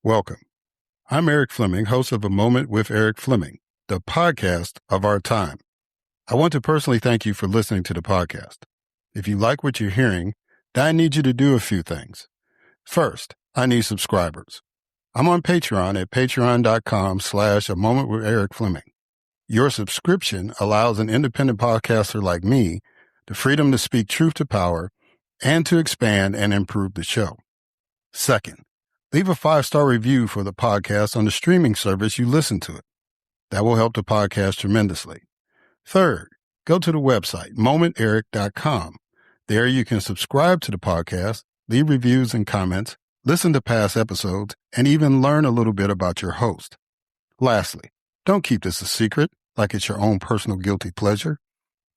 Welcome. I'm Erik Fleming, host of A Moment with Erik Fleming, the podcast of our time. I want to personally thank you for listening to the podcast. If you like what you're hearing, then I need you to do a few things. First, I need subscribers. I'm on Patreon at patreon.com/A Moment with Erik Fleming. Your subscription allows an independent podcaster like me the freedom to speak truth to power and to expand and improve the show. Second, leave a 5-star review for the podcast on the streaming service you listen to it. That will help the podcast tremendously. Third, go to the website, momenterik.com. There you can subscribe to the podcast, leave reviews and comments, listen to past episodes, and even learn a little bit about your host. Lastly, don't keep this a secret like it's your own personal guilty pleasure.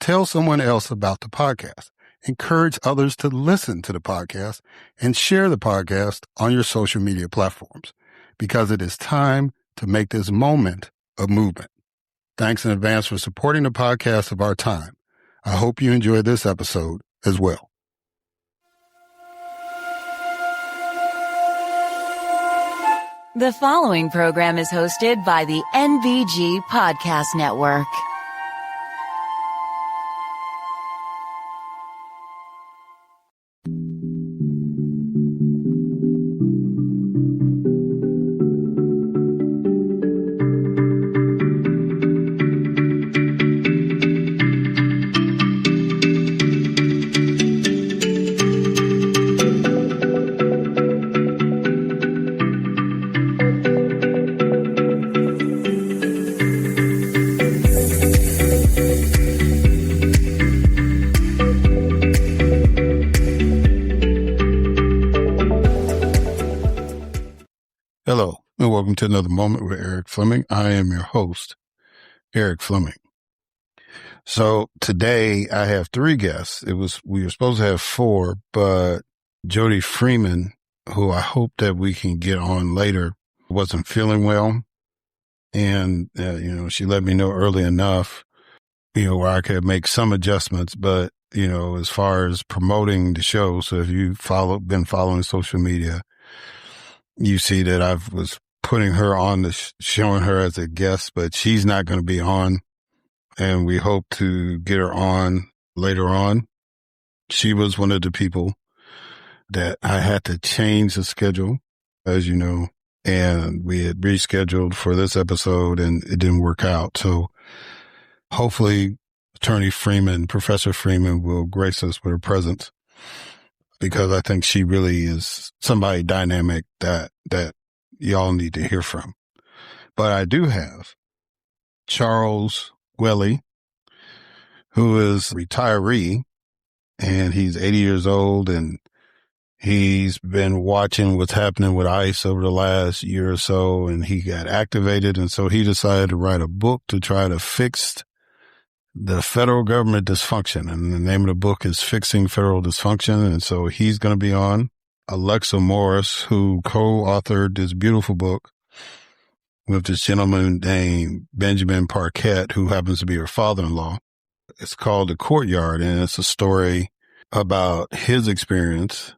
Tell someone else about the podcast. Encourage others to listen to the podcast and share the podcast on your social media platforms because it is time to make this moment a movement. Thanks in advance for supporting the podcast of our time. I hope you enjoy this episode as well. The following program is hosted by the NVG Podcast Network. Hello, and welcome to another Moment with Erik Fleming. I am your host, Erik Fleming. So today I have 3 guests. We were supposed to have 4, but Jody Freeman, who I hope that we can get on later, wasn't feeling well. And, she let me know early enough, where I could make some adjustments, but, as far as promoting the show. So if you've been following social media, you see that I was putting her on showing her as a guest, but she's not going to be on. And we hope to get her on later on. She was one of the people that I had to change the schedule, as you know, and we had rescheduled for this episode and it didn't work out. So hopefully Professor Freeman will grace us with her presence, because I think she really is somebody dynamic that y'all need to hear from. But I do have Charles Gueli, who is a retiree, and he's 80 years old, and he's been watching what's happening with ICE over the last year or so, and he got activated, and so he decided to write a book to try to fix the federal government dysfunction. And the name of the book is Fixing Federal Dysfunction. And so he's going to be on. Alexa Morris, who co-authored this beautiful book with this gentleman named Benjamin Parket, who happens to be her father-in-law. It's called The Courtyard, and it's a story about his experience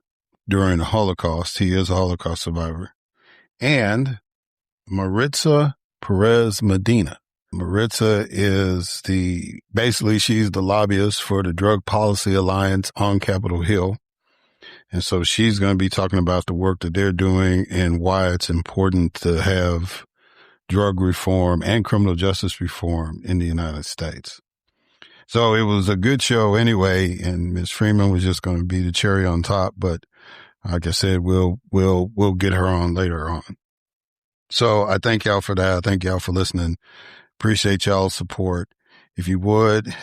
during the Holocaust. He is a Holocaust survivor. And Maritza Perez Medina. Maritza is she's the lobbyist for the Drug Policy Alliance on Capitol Hill. And so she's going to be talking about the work that they're doing and why it's important to have drug reform and criminal justice reform in the United States. So it was a good show anyway, and Ms. Freeman was just going to be the cherry on top. But like I said, we'll get her on later on. So I thank y'all for that. I thank y'all for listening. Appreciate y'all's support. If you would,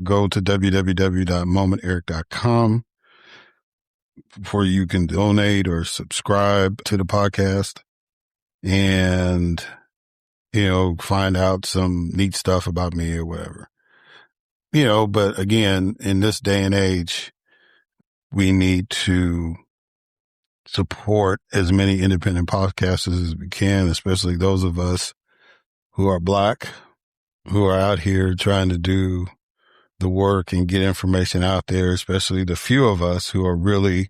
go to www.momenterik.com where you can donate or subscribe to the podcast and, find out some neat stuff about me or whatever. But again, in this day and age, we need to support as many independent podcasters as we can, especially those of us who are Black, who are out here trying to do the work and get information out there, especially the few of us who are really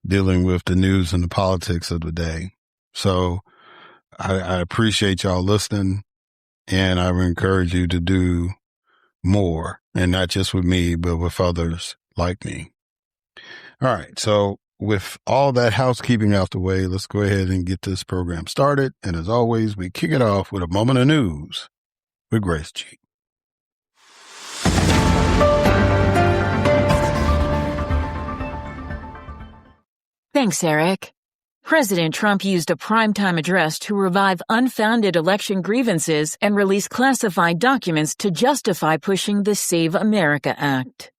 dealing with the news and the politics of the day. So I appreciate y'all listening, and I would encourage you to do more, and not just with me, but with others like me. All right. So with all that housekeeping out the way, let's go ahead and get this program started. And as always, we kick it off with a moment of news with Grace G. Thanks, Erik. President Trump used a primetime address to revive unfounded election grievances and release classified documents to justify pushing the Save America Act.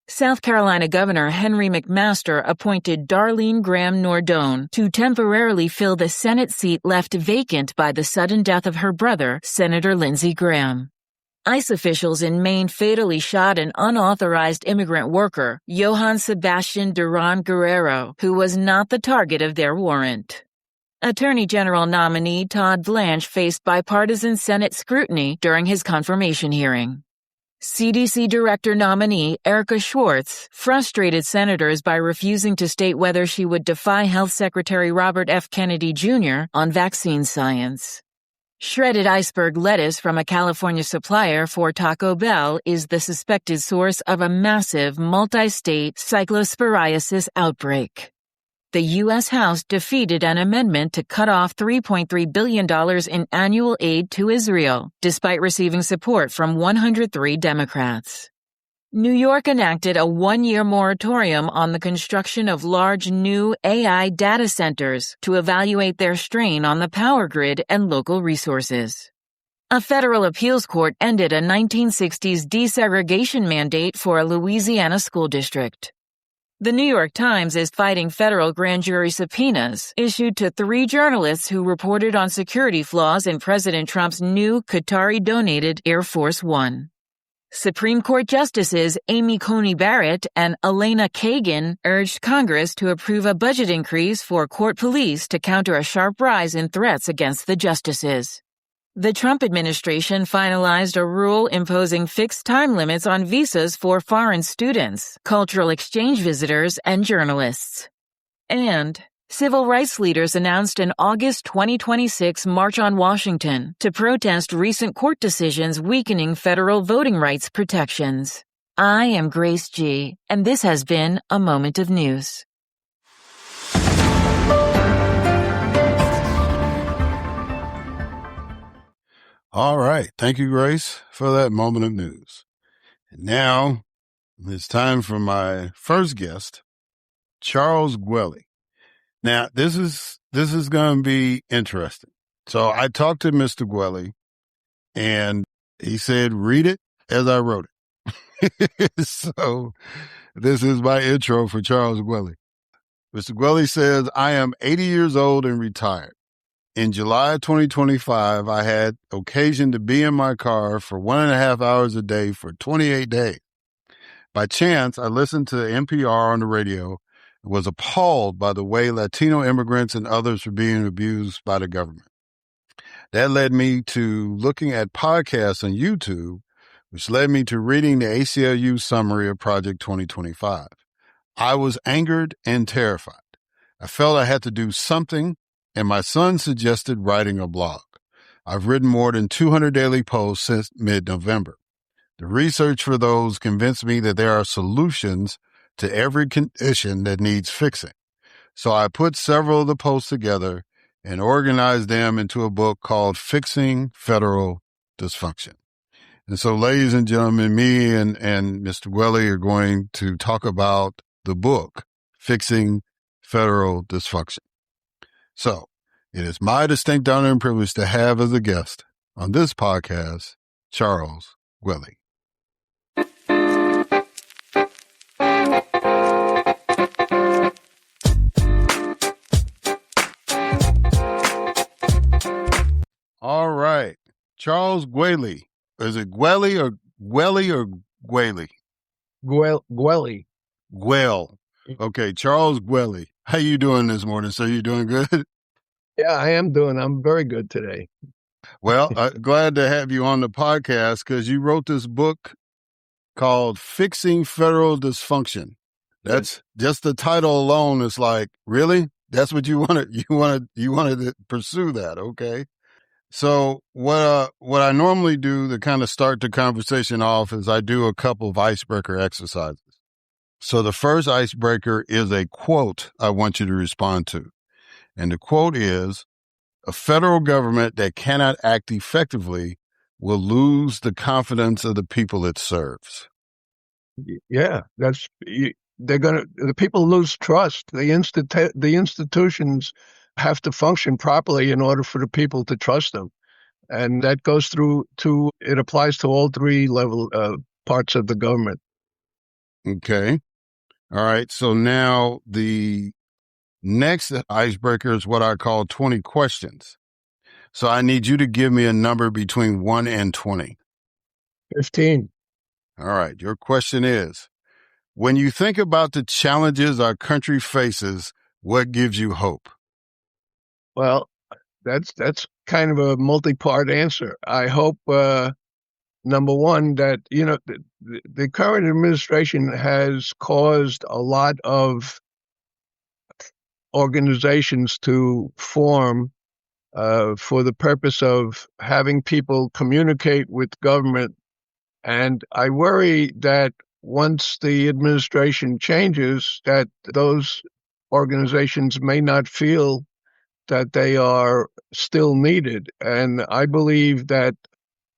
South Carolina Governor Henry McMaster appointed Darlene Graham Nordone to temporarily fill the Senate seat left vacant by the sudden death of her brother, Senator Lindsey Graham. ICE officials in Maine fatally shot an unauthorized immigrant worker, Johann Sebastian Duran Guerrero, who was not the target of their warrant. Attorney General nominee Todd Blanche faced bipartisan Senate scrutiny during his confirmation hearing. CDC Director nominee Erica Schwartz frustrated senators by refusing to state whether she would defy Health Secretary Robert F. Kennedy Jr. on vaccine science. Shredded iceberg lettuce from a California supplier for Taco Bell is the suspected source of a massive multi-state cyclosporiasis outbreak. The U.S. House defeated an amendment to cut off $3.3 billion in annual aid to Israel, despite receiving support from 103 Democrats. New York enacted a one-year moratorium on the construction of large new AI data centers to evaluate their strain on the power grid and local resources. A federal appeals court ended a 1960s desegregation mandate for a Louisiana school district. The New York Times is fighting federal grand jury subpoenas issued to 3 journalists who reported on security flaws in President Trump's new Qatari-donated Air Force One. Supreme Court Justices Amy Coney Barrett and Elena Kagan urged Congress to approve a budget increase for court police to counter a sharp rise in threats against the justices. The Trump administration finalized a rule imposing fixed time limits on visas for foreign students, cultural exchange visitors, and journalists. And civil rights leaders announced an August 2026 March on Washington to protest recent court decisions weakening federal voting rights protections. I am Grace G., and this has been A Moment of News. All right. Thank you, Grace, for that moment of news. And now it's time for my first guest, Charles Gueli. Now, this is going to be interesting. So I talked to Mr. Gueli, and he said, read it as I wrote it. So this is my intro for Charles Gueli. Mr. Gueli says, I am 80 years old and retired. In July 2025, I had occasion to be in my car for 1.5 hours a day for 28 days. By chance, I listened to NPR on the radio and was appalled by the way Latino immigrants and others were being abused by the government. That led me to looking at podcasts on YouTube, which led me to reading the ACLU summary of Project 2025. I was angered and terrified. I felt I had to do something, and my son suggested writing a blog. I've written more than 200 daily posts since mid-November. The research for those convinced me that there are solutions to every condition that needs fixing. So I put several of the posts together and organized them into a book called Fixing Federal Dysfunction. And so, ladies and gentlemen, me and Mr. Gueli are going to talk about the book, Fixing Federal Dysfunction. So, it is my distinct honor and privilege to have as a guest on this podcast, Charles Gueli. All right. Charles Gueli. Is it Gueli or Gueli? Gueli. Guel. Okay, Charles Gueli. How you doing this morning, sir? You doing good? Yeah, I'm very good today. Well, glad to have you on the podcast because you wrote this book called Fixing Federal Dysfunction. That's just the title alone is like, really? That's what you wanted. You wanted to pursue that. Okay. So what I normally do to kind of start the conversation off is I do a couple of icebreaker exercises. So the first icebreaker is a quote I want you to respond to. And the quote is, a federal government that cannot act effectively will lose the confidence of the people it serves. Yeah, the people lose trust. The institutions have to function properly in order for the people to trust them. And that goes it applies to all three parts of the government. Okay. All right. So now the next icebreaker is what I call 20 questions. So I need you to give me a number between 1 and 20. 15. All right. Your question is, when you think about the challenges our country faces, what gives you hope? Well, that's kind of a multi-part answer. I hope, number one, that, the current administration has caused a lot of organizations to form for the purpose of having people communicate with government. And I worry that once the administration changes, that those organizations may not feel that they are still needed. And I believe that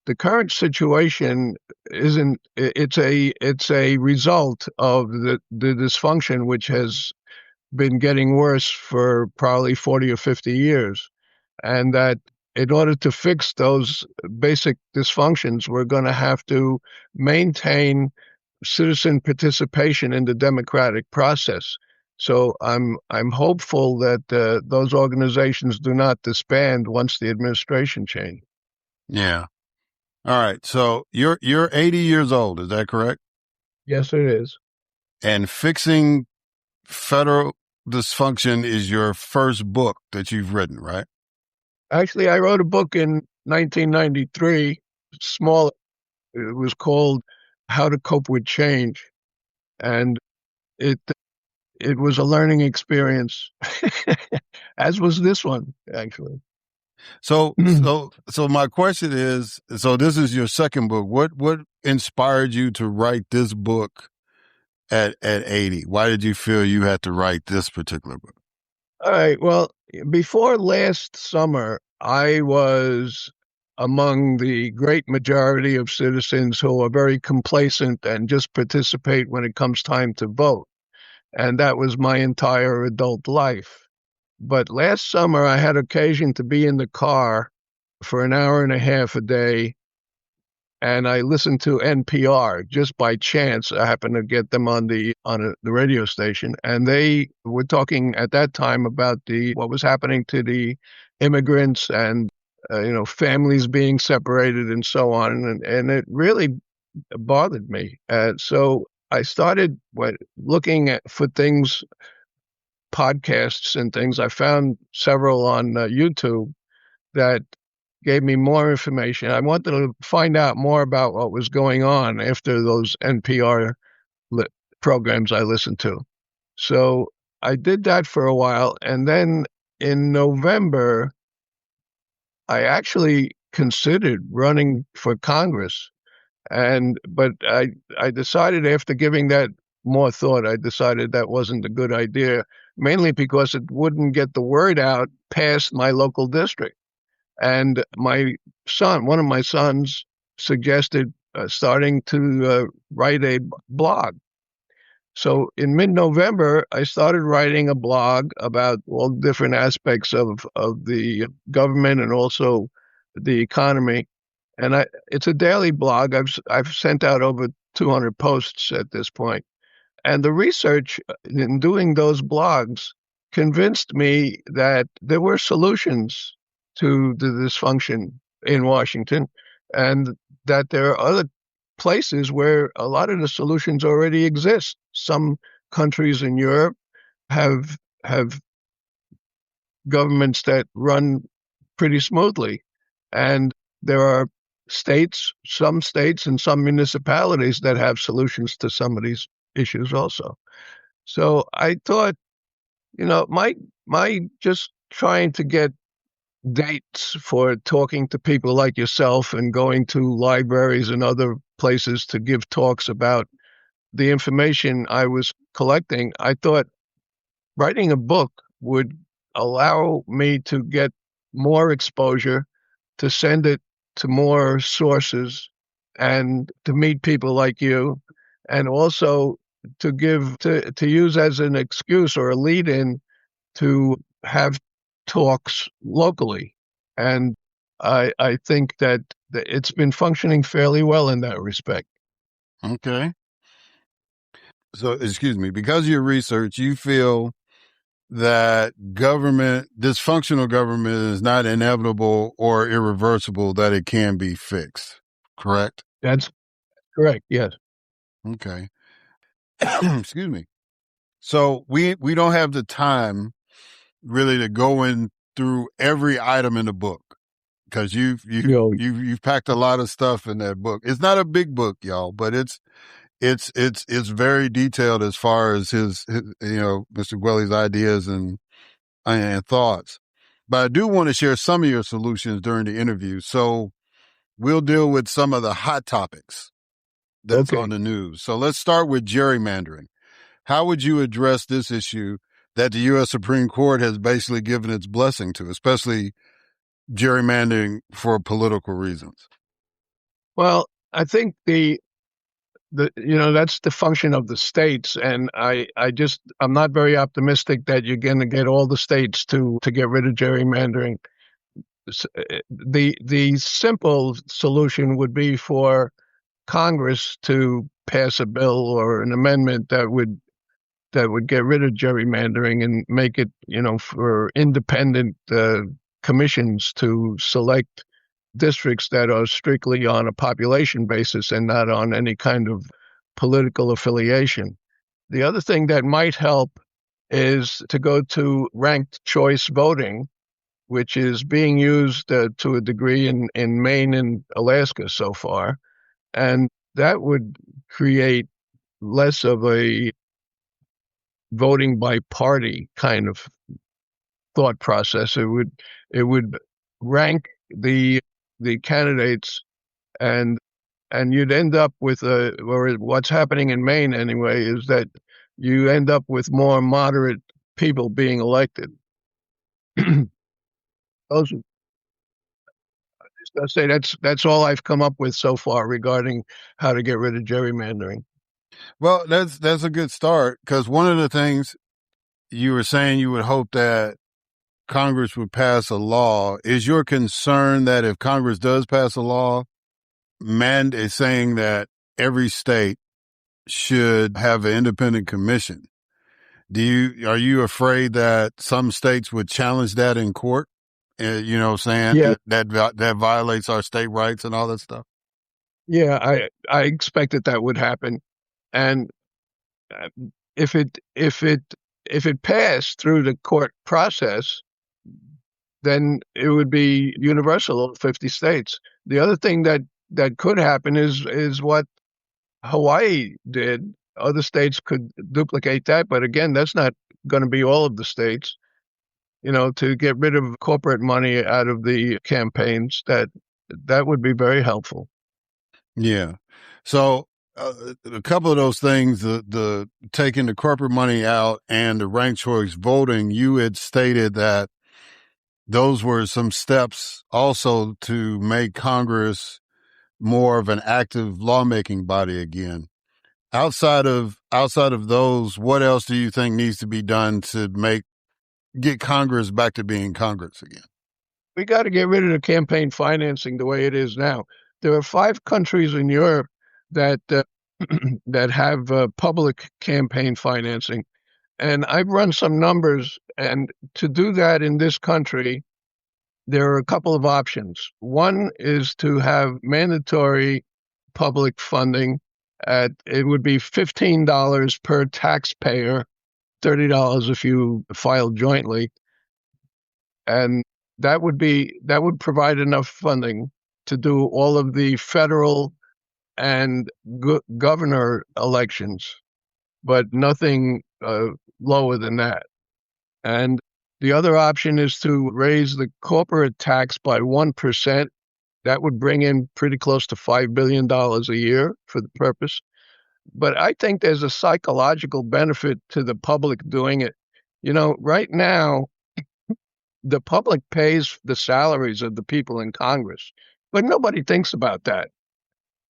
the current situation it's a result of the dysfunction, which has been getting worse for probably 40 or 50 years. And that in order to fix those basic dysfunctions, we're going to have to maintain citizen participation in the democratic process. So I'm hopeful that those organizations do not disband once the administration changes. Yeah. All right. So you're 80 years old. Is that correct? Yes, it is. And Fixing Federal Dysfunction is your first book that you've written, right? Actually, I wrote a book in 1993, small. It was called How to Cope with Change. And it was a learning experience, as was this one, actually. So my question is, so this is your second book. What inspired you to write this book at 80? Why did you feel you had to write this particular book? All right. Well, before last summer, I was among the great majority of citizens who are very complacent and just participate when it comes time to vote. And that was my entire adult life. But last summer, I had occasion to be in the car for an hour and a half a day, and I listened to NPR just by chance. I happened to get them on the radio station, and they were talking at that time about what was happening to the immigrants and families being separated and so on, and it really bothered me. So I started looking for things, podcasts and things. I found several on YouTube that gave me more information. I wanted to find out more about what was going on after those NPR programs I listened to. So I did that for a while. And then in November, I actually considered running for Congress. But I decided, after giving that more thought, I decided that wasn't a good idea, mainly because it wouldn't get the word out past my local district. And one of my sons, suggested starting to write a blog. So in mid-November, I started writing a blog about all different aspects of the government and also the economy. And it's a daily blog. I've sent out over 200 posts at this point. And the research in doing those blogs convinced me that there were solutions to the dysfunction in Washington, and that there are other places where a lot of the solutions already exist. Some countries in Europe have governments that run pretty smoothly, and there are some states and some municipalities that have solutions to some of these issues also. So I thought, my my just trying to get dates for talking to people like yourself and going to libraries and other places to give talks about the information I was collecting, I thought writing a book would allow me to get more exposure, to send it to more sources, and to meet people like you, and also to use as an excuse or a lead in to have talks locally. And I think that it's been functioning fairly well in that respect. Okay. So, excuse me, because of your research, you feel that dysfunctional government is not inevitable or irreversible, that it can be fixed, correct? That's correct, yes. Okay. Excuse me. So we don't have the time really to go in through every item in the book because you've packed a lot of stuff in that book. It's not a big book, y'all, but it's very detailed as far as his Mr. Gueli's ideas and thoughts. But I do want to share some of your solutions during the interview. So we'll deal with some of the hot topics that's Okay. on the news. So let's start with gerrymandering. How would you address this issue that the U.S. Supreme Court has basically given its blessing to, especially gerrymandering for political reasons? Well, I think that's the function of the states, and I'm not very optimistic that you're going to get all the states to get rid of gerrymandering. The simple solution would be for Congress to pass a bill or an amendment that would get rid of gerrymandering and make it, for independent commissions to select districts that are strictly on a population basis and not on any kind of political affiliation. The other thing that might help is to go to ranked choice voting, which is being used to a degree in Maine and Alaska so far. And that would create less of a voting by party kind of thought process. It would rank the candidates, and you'd end up with or what's happening in Maine anyway is that you end up with more moderate people being elected. Those, I say that's all I've come up with so far regarding how to get rid of gerrymandering. Well, that's a good start because one of the things you were saying you would hope that Congress would pass a law. Is your concern that if Congress does pass a law, is saying that every state should have an independent commission? Are you afraid that some states would challenge that in court? Saying Yeah, that violates our state rights and all that stuff. yeah, I expected that would happen, and if it passed through the court process, then it would be universal in 50 states. The other thing that could happen is what Hawaii did. Other states could duplicate that, but again, that's not going to be all of the states. To get rid of corporate money out of the campaigns, that would be very helpful. Yeah. So a couple of those things, the taking the corporate money out and the ranked choice voting, you had stated that those were some steps also to make Congress more of an active lawmaking body again. Outside of those, what else do you think needs to be done to get Congress back to being Congress again? We got to get rid of the campaign financing the way it is now. There are 5 countries in Europe that that have public campaign financing, and I've run some numbers. And to do that in this country, there are a couple of options. One is to have mandatory public funding. It would be $15 per taxpayer, $30 if you file jointly, and that would provide enough funding to do all of the federal and governor elections, but nothing lower than that. And The other option is to raise the corporate tax by 1%. That would bring in pretty close to $5 billion a year for the purpose. But I think there's a psychological benefit to the public doing it. Right now, the public pays the salaries of the people in Congress, but nobody thinks about that.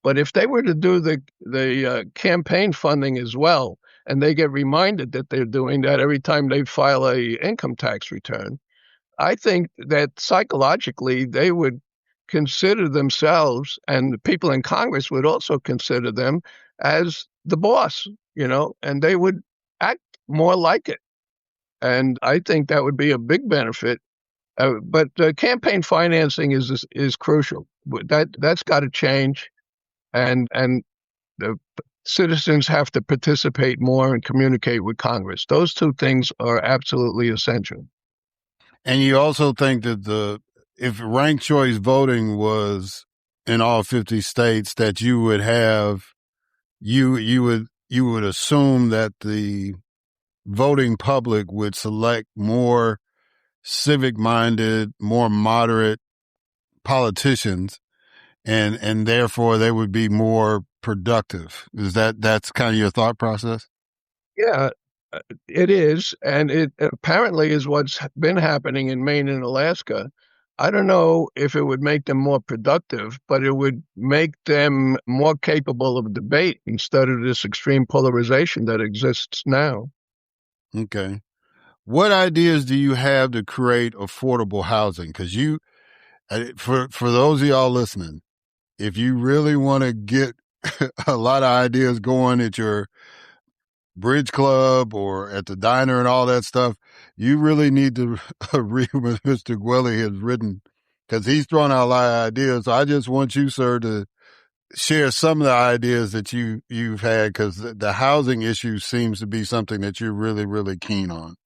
But if they were to do the campaign funding as well, and they get reminded that they're doing that every time they file a income tax return, I think that psychologically they would consider themselves, and the people in Congress would also consider them as the boss, and they would act more like it. And I think that would be a big benefit. But campaign financing is crucial. That's got to change, and the citizens have to participate more and communicate with Congress. Those two things are absolutely essential. And you also think that if ranked choice voting was in all 50 states, that you would assume that the voting public would select more civic minded, more moderate politicians, and therefore they would be more productive. That's kind of your thought process? Yeah, it is. And it apparently is what's been happening in Maine and Alaska. I don't know if it would make them more productive, but it would make them more capable of debate instead of this extreme polarization that exists now. Okay. What ideas do you have to create affordable housing? Because for those of y'all listening, if you really want to get a lot of ideas going at your bridge club or at the diner and all that stuff, you really need to read what Mr. Gueli has written, because he's thrown out a lot of ideas. So I just want you, sir, to share some of the ideas that you've had, because the housing issue seems to be something that you're really, really keen on.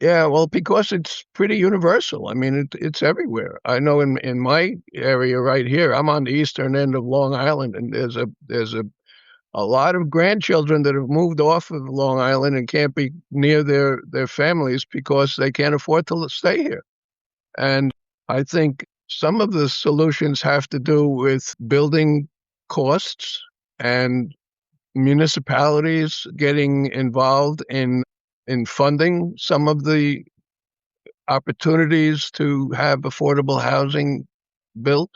Yeah, well, because it's pretty universal. I mean, it's everywhere. I know in my area right here, I'm on the eastern end of Long Island, and there's a lot of grandchildren that have moved off of Long Island and can't be near their families because they can't afford to stay here. And I think some of the solutions have to do with building costs and municipalities getting involved in funding some of the opportunities to have affordable housing built.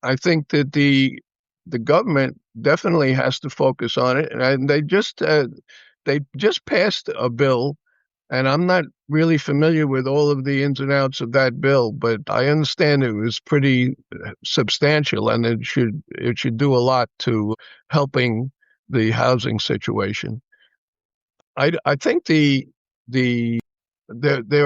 I think that the government definitely has to focus on it, and they just passed a bill, and I'm not really familiar with all of the ins and outs of that bill, but I understand it was pretty substantial, and it should do a lot to helping the housing situation. I think there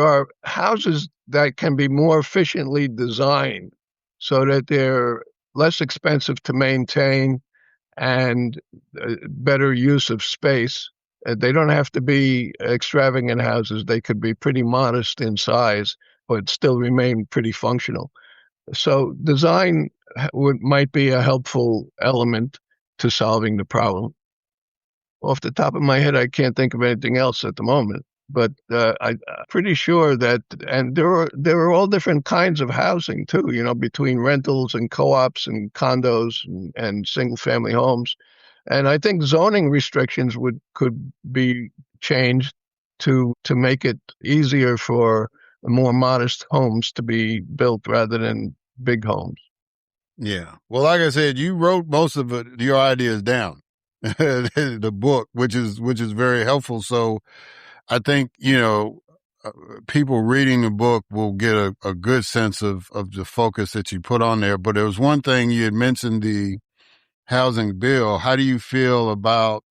are houses that can be more efficiently designed so that they're less expensive to maintain and better use of space. They don't have to be extravagant houses. They could be pretty modest in size, but still remain pretty functional. So design might be a helpful element to solving the problem. Off the top of my head, I can't think of anything else at the moment. But I'm pretty sure that, and there are all different kinds of housing too, between rentals and co-ops and condos and single-family homes. And I think zoning restrictions could be changed to make it easier for more modest homes to be built rather than big homes. Yeah. Well, like I said, you wrote most of your ideas down the book, which is very helpful. So I think, people reading the book will get a good sense of the focus that you put on there. But there was one thing you had mentioned, the housing bill. How do you feel about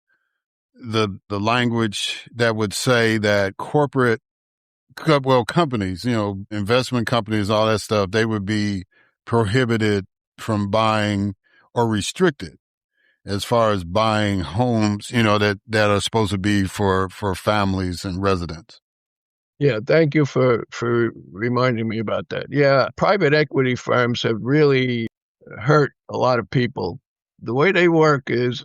the language that would say that companies, investment companies, all that stuff, they would be prohibited from buying or restricted as far as buying homes, that are supposed to be for families and residents? Yeah, thank you for reminding me about that. Yeah, private equity firms have really hurt a lot of people. The way they work is,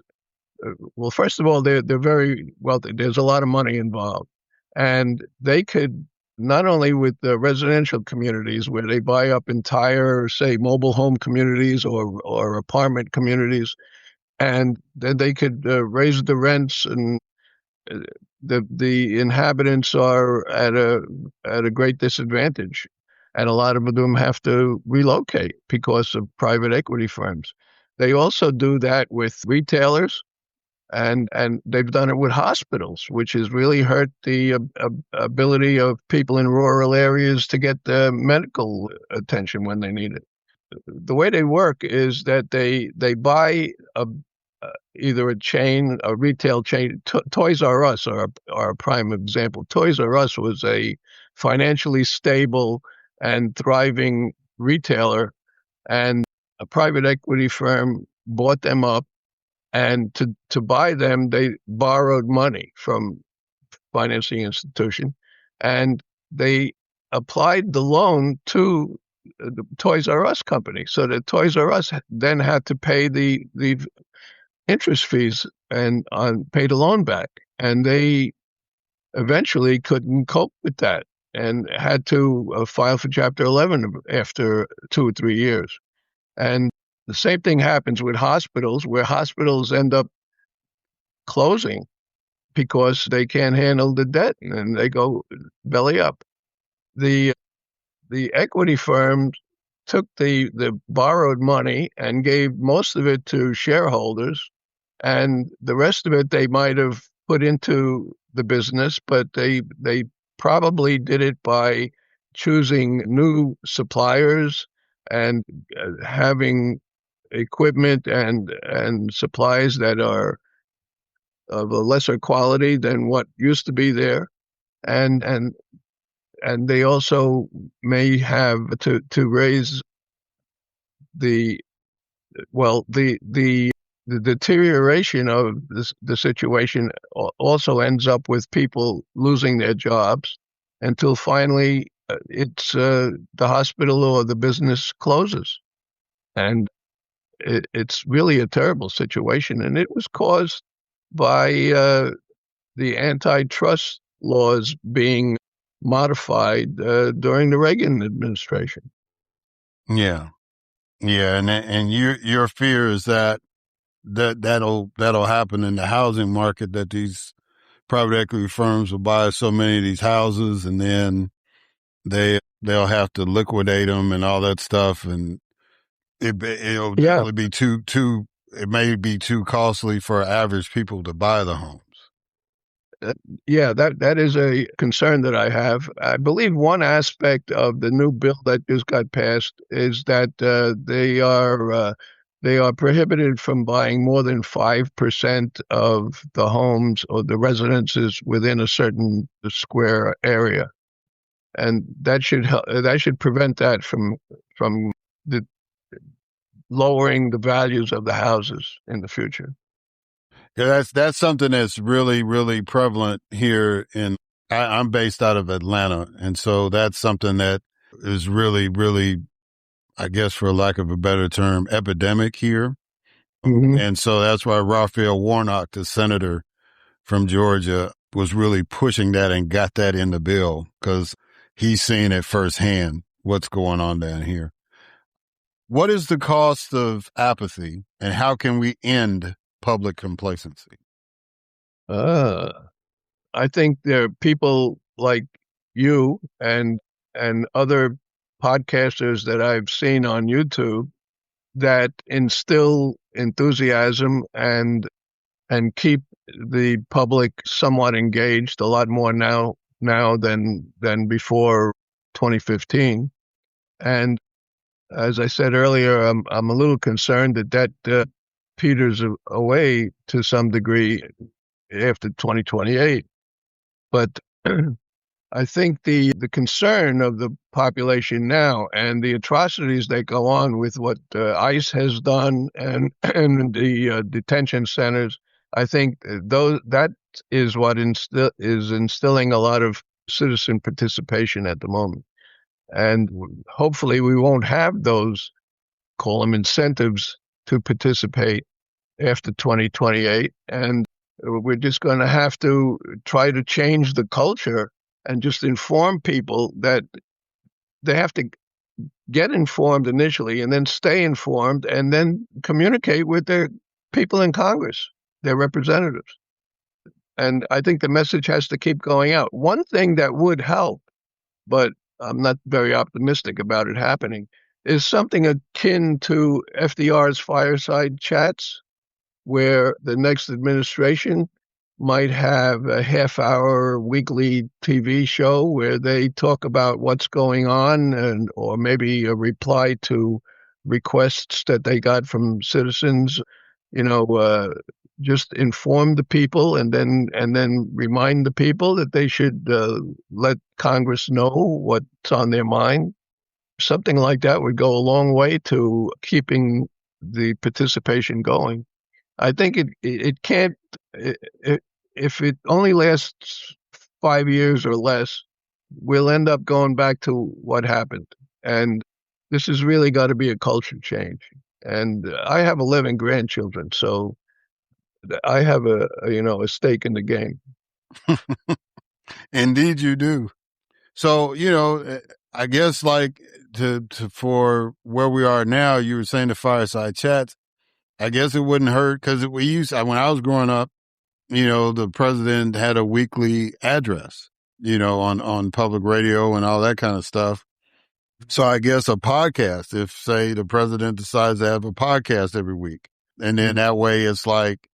well, first of all, they're very wealthy. There's a lot of money involved, and they could not only with the residential communities where they buy up entire, say, mobile home communities or apartment communities, and then they could raise the rents, and the inhabitants are at a great disadvantage, and a lot of them have to relocate because of private equity firms. They also do that with retailers, and they've done it with hospitals, which has really hurt the ability of people in rural areas to get medical attention when they need it. The way they work is that they buy either a retail chain. Toys R Us are a prime example. Toys R Us was a financially stable and thriving retailer, and a private equity firm bought them up. And to buy them, they borrowed money from financing institution, and they applied the loan to the Toys R Us company. So the Toys R Us then had to pay the interest fees and pay the loan back. And they eventually couldn't cope with that and had to file for Chapter 11 after 2 or 3 years. And the same thing happens with hospitals, where hospitals end up closing because they can't handle the debt and they go belly up. The equity firms took the borrowed money and gave most of it to shareholders, and the rest of it they might have put into the business, but they probably did it by choosing new suppliers and having equipment and supplies that are of a lesser quality than what used to be there, and they also may have to raise the deterioration of the situation also ends up with people losing their jobs until finally it's the hospital or the business closes. And it's really a terrible situation, and it was caused by the antitrust laws being modified during the Reagan administration. Yeah, and your fear is that'll happen in the housing market, that these private equity firms will buy so many of these houses, and then they'll have to liquidate them and all that stuff, and it'll be it may be too costly for average people to buy the homes. Yeah, that is a concern that I have. I believe one aspect of the new bill that just got passed is that they are prohibited from buying more than 5% of the homes or the residences within a certain square area, and that should prevent that from the lowering the values of the houses in the future. Yeah, that's something that's really, really prevalent here I'm based out of Atlanta. And so that's something that is really, really, I guess, for lack of a better term, epidemic here. Mm-hmm. And so that's why Raphael Warnock, the senator from Georgia, was really pushing that and got that in the bill, because he's seeing it firsthand what's going on down here. What is the cost of apathy, and how can we end public complacency? I think there are people like you and other podcasters that I've seen on YouTube that instill enthusiasm and keep the public somewhat engaged a lot more now than before 2015. And as I said earlier, I'm a little concerned that peters away to some degree after 2028. But I think the concern of the population now and the atrocities that go on with what ICE has done and the detention centers, I think that is what is instilling a lot of citizen participation at the moment. And hopefully we won't have those, call them incentives, to participate after 2028. And we're just going to have to try to change the culture and just inform people that they have to get informed initially and then stay informed and then communicate with their people in Congress, their representatives. And I think the message has to keep going out. One thing that would help, but I'm not very optimistic about it happening, is something akin to FDR's fireside chats, where the next administration might have a half-hour weekly TV show where they talk about what's going on, and or maybe a reply to requests that they got from citizens. Just inform the people and then remind the people that they should let Congress know what's on their mind. Something like that would go a long way to keeping the participation going. I think it can't, if it only lasts 5 years or less, we'll end up going back to what happened. And this has really got to be a culture change. And I have 11 grandchildren, so I have a stake in the game. Indeed, you do. So, I guess like for where we are now, you were saying the fireside chats. I guess it wouldn't hurt because when I was growing up, the president had a weekly address, on public radio and all that kind of stuff. So I guess a podcast, if say the president decides to have a podcast every week, and then that way it's like,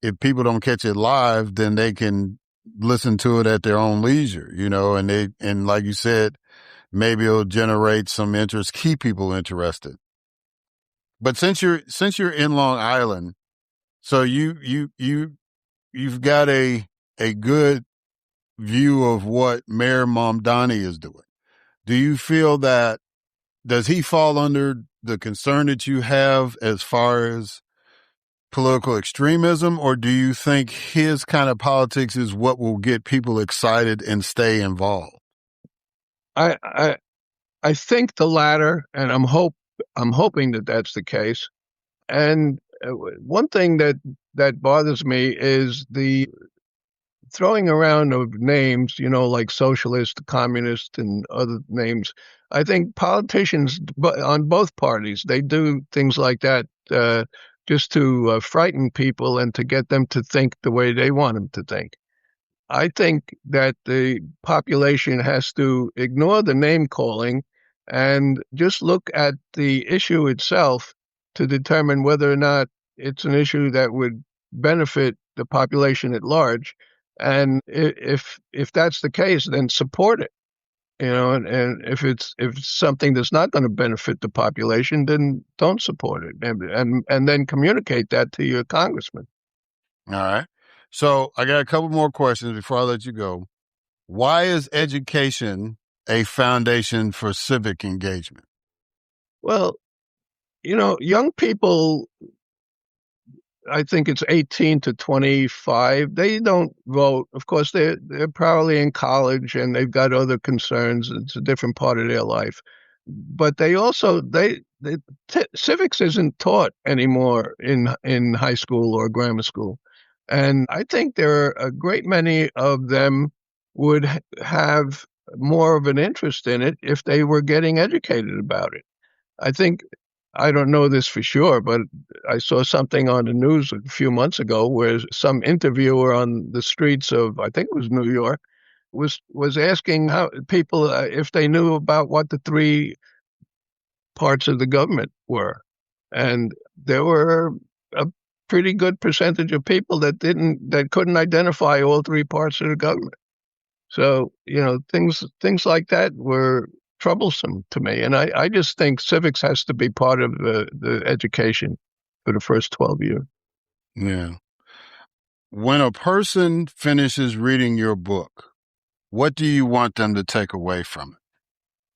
if people don't catch it live, then they can listen to it at their own leisure, and like you said, maybe it'll generate some interest, keep people interested. But since you're in Long Island, so you've got a good view of what Mayor Mamdani is doing. Do you feel does he fall under the concern that you have as far as political extremism, or do you think his kind of politics is what will get people excited and stay involved? I think the latter, and I'm hoping that that's the case. And one thing that bothers me is the throwing around of names, like socialist, communist, and other names. I think politicians on both parties, they do things like that just to frighten people and to get them to think the way they want them to think. I think that the population has to ignore the name calling and just look at the issue itself to determine whether or not it's an issue that would benefit the population at large. And if that's the case, then support it. And if it's something that's not going to benefit the population, then don't support it, and then communicate that to your congressman. All right. So I got a couple more questions before I let you go. Why is education a foundation for civic engagement? Well, young people, I think it's 18 to 25. They don't vote. Of course, they're probably in college and they've got other concerns. It's a different part of their life. But they also civics isn't taught anymore in high school or grammar school, and I think there are a great many of them would have more of an interest in it if they were getting educated about it. I don't know this for sure, but I saw something on the news a few months ago where some interviewer on the streets of, I think it was New York, was asking how people if they knew about what the three parts of the government were, and there were a pretty good percentage of people that couldn't identify all three parts of the government. So things like that were troublesome to me. And I just think civics has to be part of the education for the first 12 years. Yeah. When a person finishes reading your book, what do you want them to take away from it?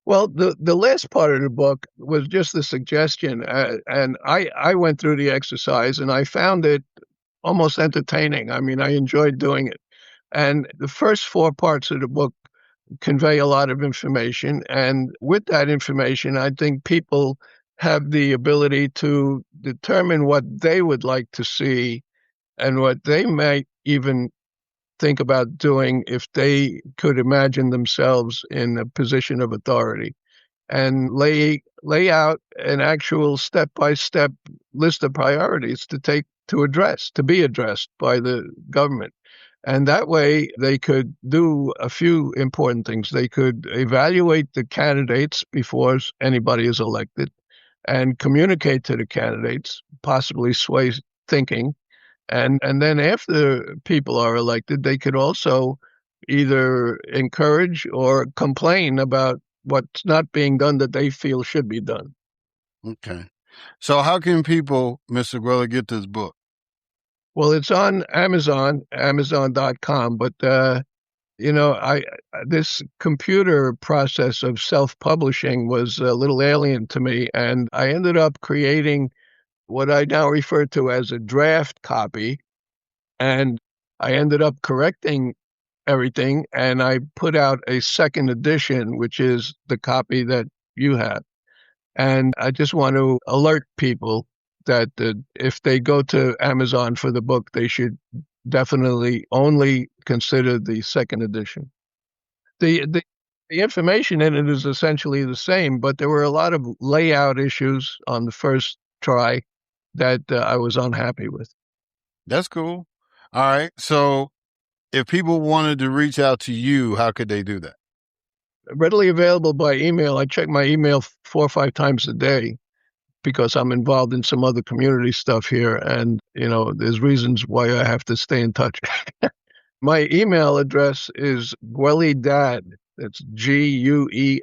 Well, the last part of the book was just the suggestion. And I went through the exercise and I found it almost entertaining. I mean, I enjoyed doing it. And the first four parts of the book convey a lot of information. And with that information, I think people have the ability to determine what they would like to see and what they might even think about doing if they could imagine themselves in a position of authority, and lay out an actual step-by-step list of priorities to be addressed by the government. And that way they could do a few important things. They could evaluate the candidates before anybody is elected and communicate to the candidates, possibly sway thinking. And then after people are elected, they could also either encourage or complain about what's not being done that they feel should be done. Okay. So how can people, Mr. Gueli, get this book? Well, it's on Amazon, Amazon.com, but this computer process of self-publishing was a little alien to me, and I ended up creating what I now refer to as a draft copy, and I ended up correcting everything, and I put out a second edition, which is the copy that you have. And I just want to alert people that if they go to Amazon for the book, they should definitely only consider the second edition. The information in it is essentially the same, but there were a lot of layout issues on the first try that I was unhappy with. That's cool. All right. So if people wanted to reach out to you, how could they do that? Readily available by email. I check my email 4 or 5 times a day because I'm involved in some other community stuff here. And, there's reasons why I have to stay in touch. My email address is guelidad. That's GUELIDAD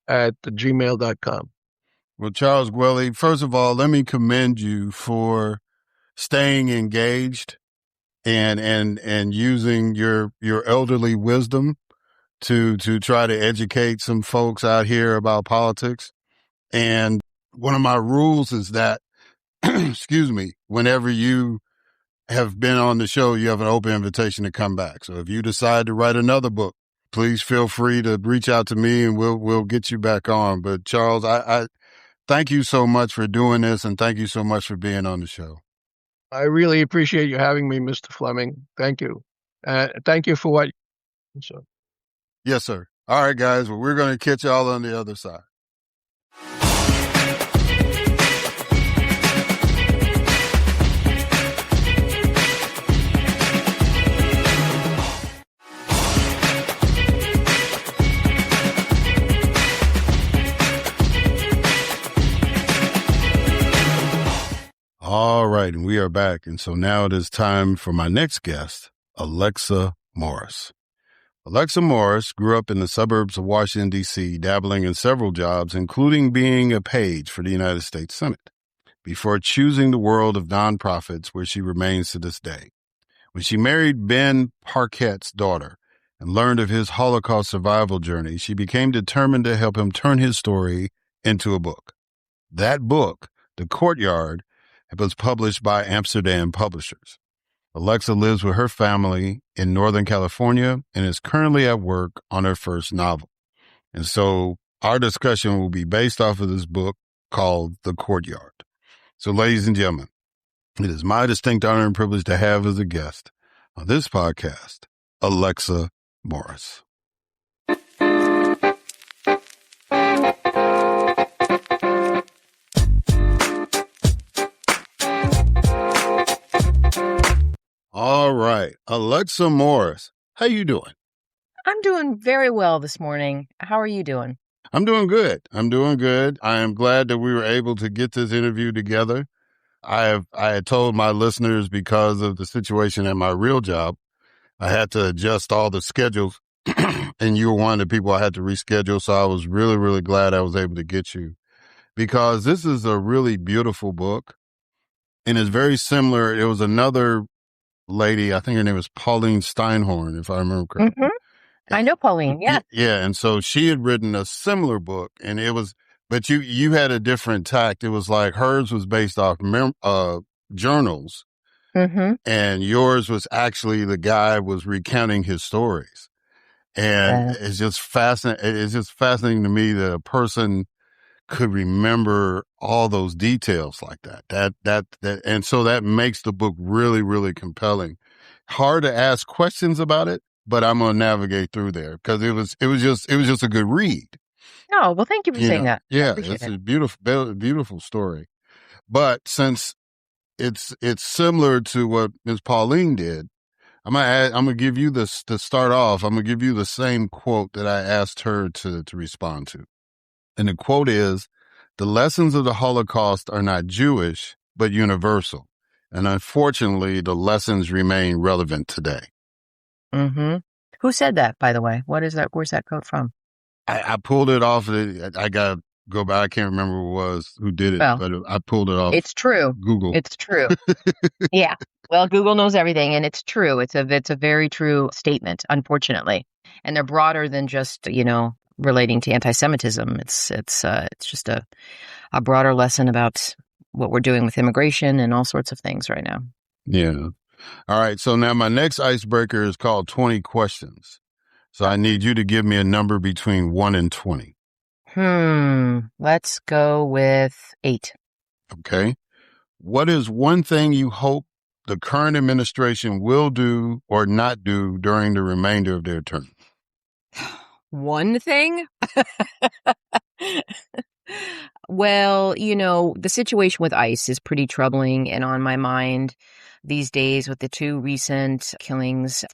@gmail.com. Well, Charles Gueli, first of all, let me commend you for staying engaged and using your elderly wisdom to try to educate some folks out here about politics. And one of my rules is that, excuse me, whenever you have been on the show, you have an open invitation to come back. So if you decide to write another book, please feel free to reach out to me and we'll get you back on. But Charles, I thank you so much for doing this, and thank you so much for being on the show. I really appreciate you having me, Mr. Fleming. Thank you. Thank you for what you said. Yes, sir. All right, guys. Well, we're going to catch y'all on the other side. All right, and we are back. And so now it is time for my next guest, Alexa Morris. Alexa Morris grew up in the suburbs of Washington, D.C., dabbling in several jobs, including being a page for the United States Senate, before choosing the world of nonprofits, where she remains to this day. When she married Ben Parket's daughter and learned of his Holocaust survival journey, she became determined to help him turn his story into a book. That book, The Courtyard, was published by Amsterdam Publishers. Alexa lives with her family in Northern California and is currently at work on her first novel. And so our discussion will be based off of this book called The Courtyard. So, ladies and gentlemen, it is my distinct honor and privilege to have as a guest on this podcast, Alexa Morris. All right. Alexa Morris, how you doing? I'm doing very well this morning. How are you doing? I'm doing good. I am glad that we were able to get this interview together. I had told my listeners, because of the situation at my real job, I had to adjust all the schedules, and you were one of the people I had to reschedule. So I was really, really glad I was able to get you, because this is a really beautiful book, and it's very similar. It was another lady, I think her name was Pauline Steinhorn, if I remember correctly. Mm-hmm. I know Pauline, yeah. Yeah, and so she had written a similar book, and it was, but you had a different tact. It was like hers was based off journals, and yours was actually the guy was recounting his stories. And it's just fascinating. It's just fascinating to me that a person could remember all those details like that. And so that makes the book really, really compelling. Hard to ask questions about it, but I'm going to navigate through there because it was just a good read. Oh, well, thank you for saying that. I Yeah, appreciate it's it. a beautiful story. But since it's similar to what Ms. Pauline did, I'm gonna give you this to start off. I'm gonna give you the same quote that I asked her to respond to. And the quote is, "The lessons of the Holocaust are not Jewish, but universal. And unfortunately, the lessons remain relevant today." Mm-hmm. Who said that, by the way? What is that? Where's that quote from? I pulled it off. I got to go back. I can't remember who did it, Well, but I pulled it off it's true. Google. It's true. Yeah. Well, Google knows everything, and it's true. It's a very true statement, unfortunately. And they're broader than just, relating to anti-Semitism. It's just a broader lesson about what we're doing with immigration and all sorts of things right now. Yeah. All right. So now my next icebreaker is called 20 questions. So I need you to give me a number between 1 and 20. Let's go with 8. Okay. What is one thing you hope the current administration will do or not do during the remainder of their term? One thing? Well, the situation with ICE is pretty troubling and on my mind these days with the 2 recent killings.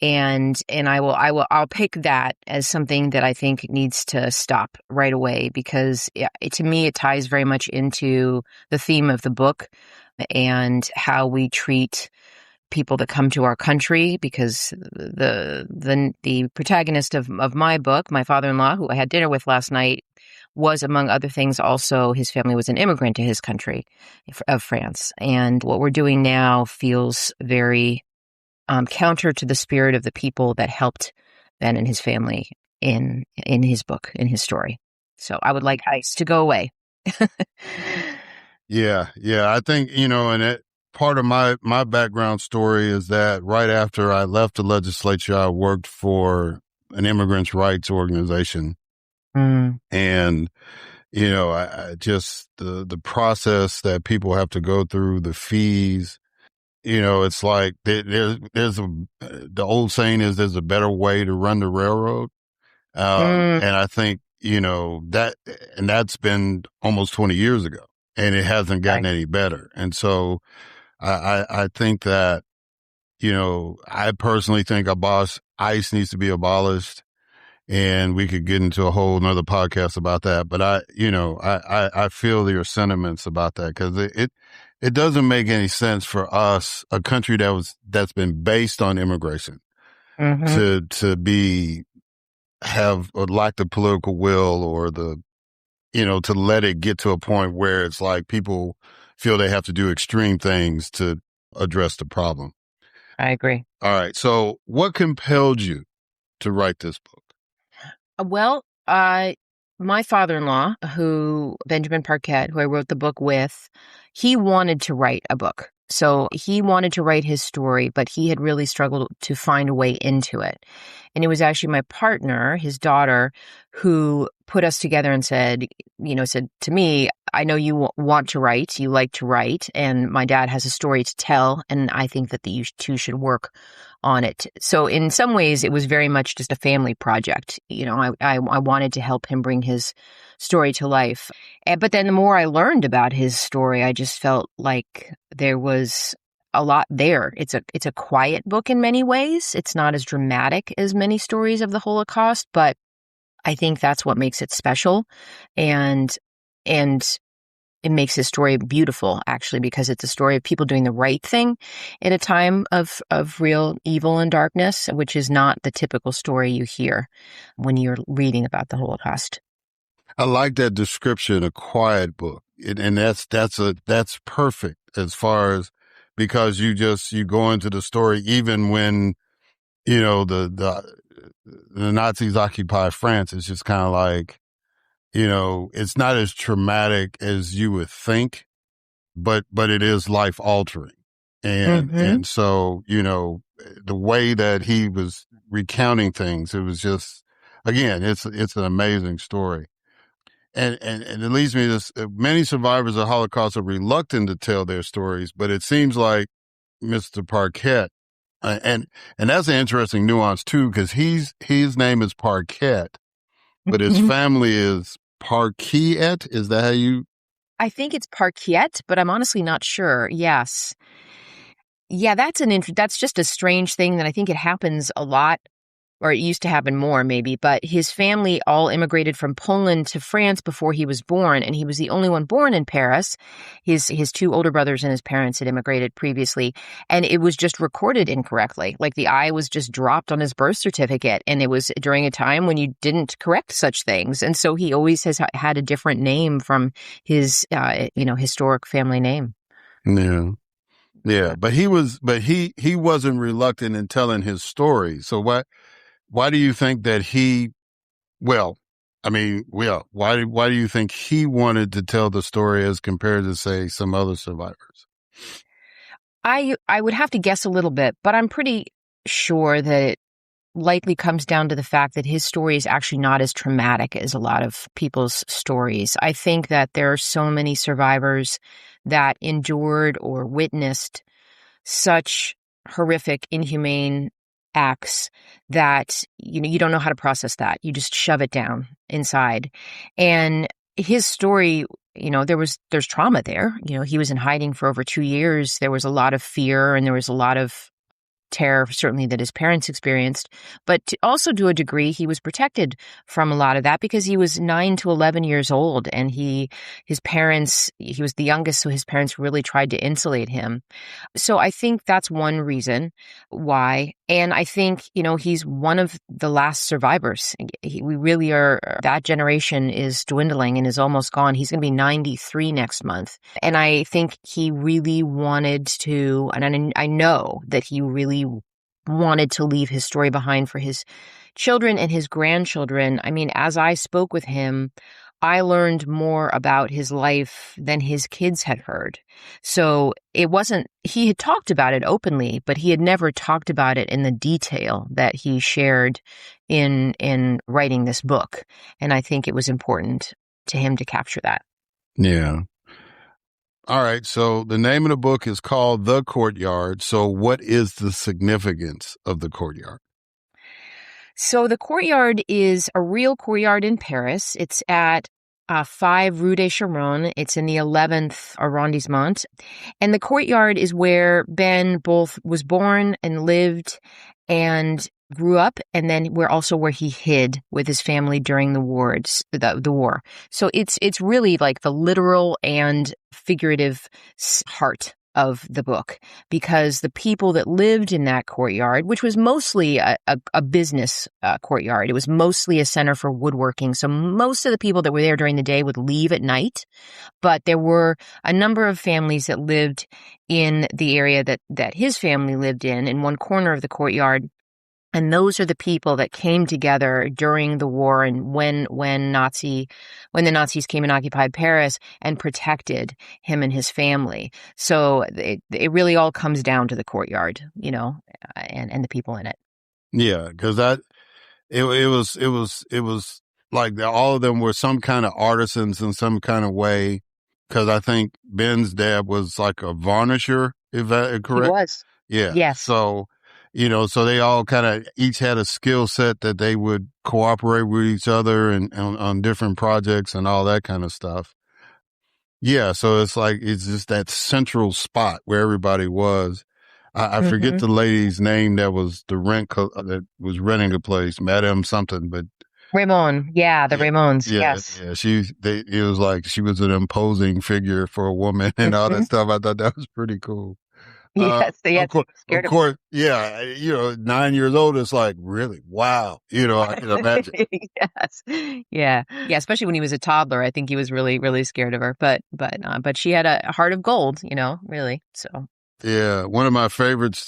And I'll pick that as something that I think needs to stop right away because to me, it ties very much into the theme of the book and how we treat people that come to our country, because the protagonist of my book, my father-in-law, who I had dinner with last night, was, among other things, also his family was an immigrant to his country of France. And what we're doing now feels very counter to the spirit of the people that helped Ben and his family in his book, in his story. So I would like ICE to go away. Yeah. I think, and part of my background story is that right after I left the legislature, I worked for an immigrants' rights organization. And, I just, the process that people have to go through, the fees, it's like the old saying is there's a better way to run the railroad. And I think, that's been almost 20 years ago and it hasn't gotten any better. And so I think that, I personally think ICE needs to be abolished, and we could get into a whole nother podcast about that. But I feel your sentiments about that because it doesn't make any sense for us, a country that's been based on immigration, to have or lack the political will or to let it get to a point where it's like people feel they have to do extreme things to address the problem. I agree. All right. So what compelled you to write this book? Well, my father-in-law, Benjamin Parket, who I wrote the book with, he wanted to write a book. So he wanted to write his story, but he had really struggled to find a way into it. And it was actually my partner, his daughter, who put us together and said to me, I know you want to write, you like to write, and my dad has a story to tell, and I think that you two should work on it. So in some ways, it was very much just a family project. I wanted to help him bring his story to life. But then the more I learned about his story, I just felt like there was a lot there. It's a quiet book in many ways. It's not as dramatic as many stories of the Holocaust, but I think that's what makes it special. And it makes his story beautiful, actually, because it's a story of people doing the right thing at a time of real evil and darkness, which is not the typical story you hear when you're reading about the Holocaust. I like that description, a quiet book. And that's perfect as far as, because you go into the story, even when, the Nazis occupy France, it's just kind of like, it's not as traumatic as you would think, but it is life altering. And so, the way that he was recounting things, it was just, again, it's an amazing story. and it leads me to this, many survivors of Holocaust are reluctant to tell their stories, but it seems like Mr. Parket, and that's an interesting nuance too, because his name is Parket, but his family is Parket. Is that how you? I think it's Parket, but I'm honestly not sure. Yes. Yeah, that's just a strange thing that I think it happens a lot, or it used to happen more maybe, but his family all immigrated from Poland to France before he was born, and he was the only one born in Paris. His two older brothers and his parents had immigrated previously, and it was just recorded incorrectly. Like the I was just dropped on his birth certificate, and it was during a time when you didn't correct such things. And so he always has had a different name from his historic family name. Yeah. Yeah, but he wasn't reluctant in telling his story. So why do you think that why do you think he wanted to tell the story as compared to, say, some other survivors? I would have to guess a little bit, but I'm pretty sure that it likely comes down to the fact that his story is actually not as traumatic as a lot of people's stories. I think that there are so many survivors that endured or witnessed such horrific, inhumane acts that you don't know how to process that. You just shove it down inside. And his story, there's trauma there. He was in hiding for over 2 years. There was a lot of fear and there was a lot of terror, certainly, that his parents experienced, but also to a degree, he was protected from a lot of that because he was 9 to 11 years old, and he was the youngest, so his parents really tried to insulate him. So I think that's one reason why. And I think, he's one of the last survivors. We really are, that generation is dwindling and is almost gone. He's going to be 93 next month. And I think he really wanted to, and I know that he really wanted to leave his story behind for his children and his grandchildren. I mean, as I spoke with him, I learned more about his life than his kids had heard. So he had talked about it openly, but he had never talked about it in the detail that he shared in writing this book. And I think it was important to him to capture that. Yeah. All right. So the name of the book is called The Courtyard. So what is the significance of the Courtyard? So the Courtyard is a real courtyard in Paris. It's at 5 Rue des Charonnes. It's in the 11th arrondissement. And the Courtyard is where Ben both was born and lived and grew up, and then where he hid with his family during the war. So it's really like the literal and figurative heart of the book, because the people that lived in that courtyard, which was mostly a business courtyard, it was mostly a center for woodworking. So most of the people that were there during the day would leave at night, but there were a number of families that lived in the area that his family lived in one corner of the courtyard. And those are the people that came together during the war and when the Nazis came and occupied Paris and protected him and his family. So it really all comes down to the courtyard, and the people in it. Yeah, because it was like all of them were some kind of artisans in some kind of way. Because I think Ben's dad was like a varnisher, is that correct? He was. Yeah. Yes. So, so they all kind of each had a skill set that they would cooperate with each other and on different projects and all that kind of stuff. Yeah. So it's just that central spot where everybody was. I forget the lady's name that was that was renting the place, Madame something, but Raymond. Yeah. The Raymonds. Yeah. Yes. Yeah. It was like she was an imposing figure for a woman and all that stuff. I thought that was pretty cool. Yes, of course, yeah. 9 years old, it's like, really? Wow. I can imagine. Yes. Yeah. Yeah. Especially when he was a toddler. I think he was really, really scared of her. But she had a heart of gold, really. So. Yeah. One of my favorite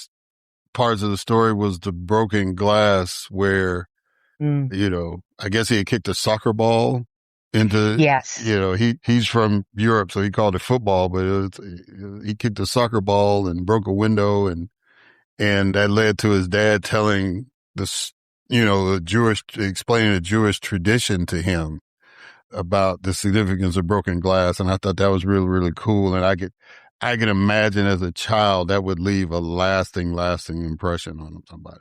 parts of the story was the broken glass where, I guess he had kicked a soccer ball into, yes. He's from Europe, so he called it football, but he kicked a soccer ball and broke a window, and that led to his dad telling explaining the Jewish tradition to him. about the significance of broken glass. And I thought that was really, really cool. And I could imagine as a child that would leave a lasting impression on somebody.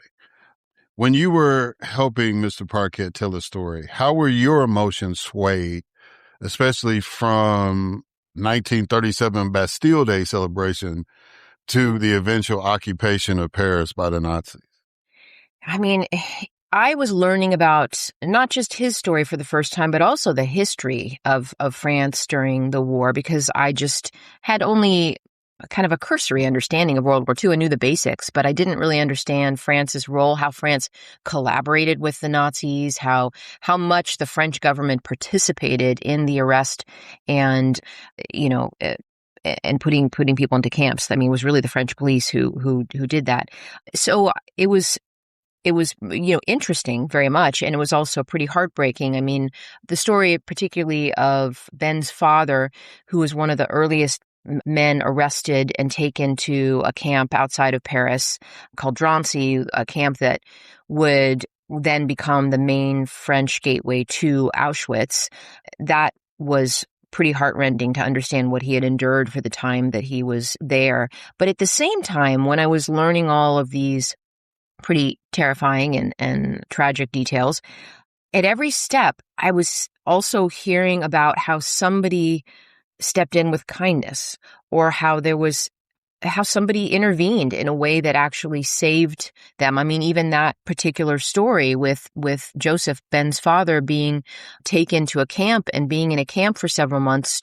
When you were helping Mr. Parket tell the story, how were your emotions swayed, especially from 1937 Bastille Day celebration to the eventual occupation of Paris by the Nazis? I mean, I was learning about not just his story for the first time, but also the history of France during the war, because I just had only kind of a cursory understanding of World War II. I knew the basics, but I didn't really understand France's role, how France collaborated with the Nazis, how much the French government participated in the arrest and, and putting people into camps. I mean, it was really the French police who did that. So it was interesting very much. And it was also pretty heartbreaking. I mean, the story particularly of Ben's father, who was one of the earliest men arrested and taken to a camp outside of Paris called Drancy, a camp that would then become the main French gateway to Auschwitz. That was pretty heartrending to understand what he had endured for the time that he was there. But at the same time, when I was learning all of these pretty terrifying and tragic details, at every step, I was also hearing about how somebody stepped in with kindness, or how somebody intervened in a way that actually saved them. I mean, even that particular story with Joseph, Ben's father, being taken to a camp and being in a camp for several months,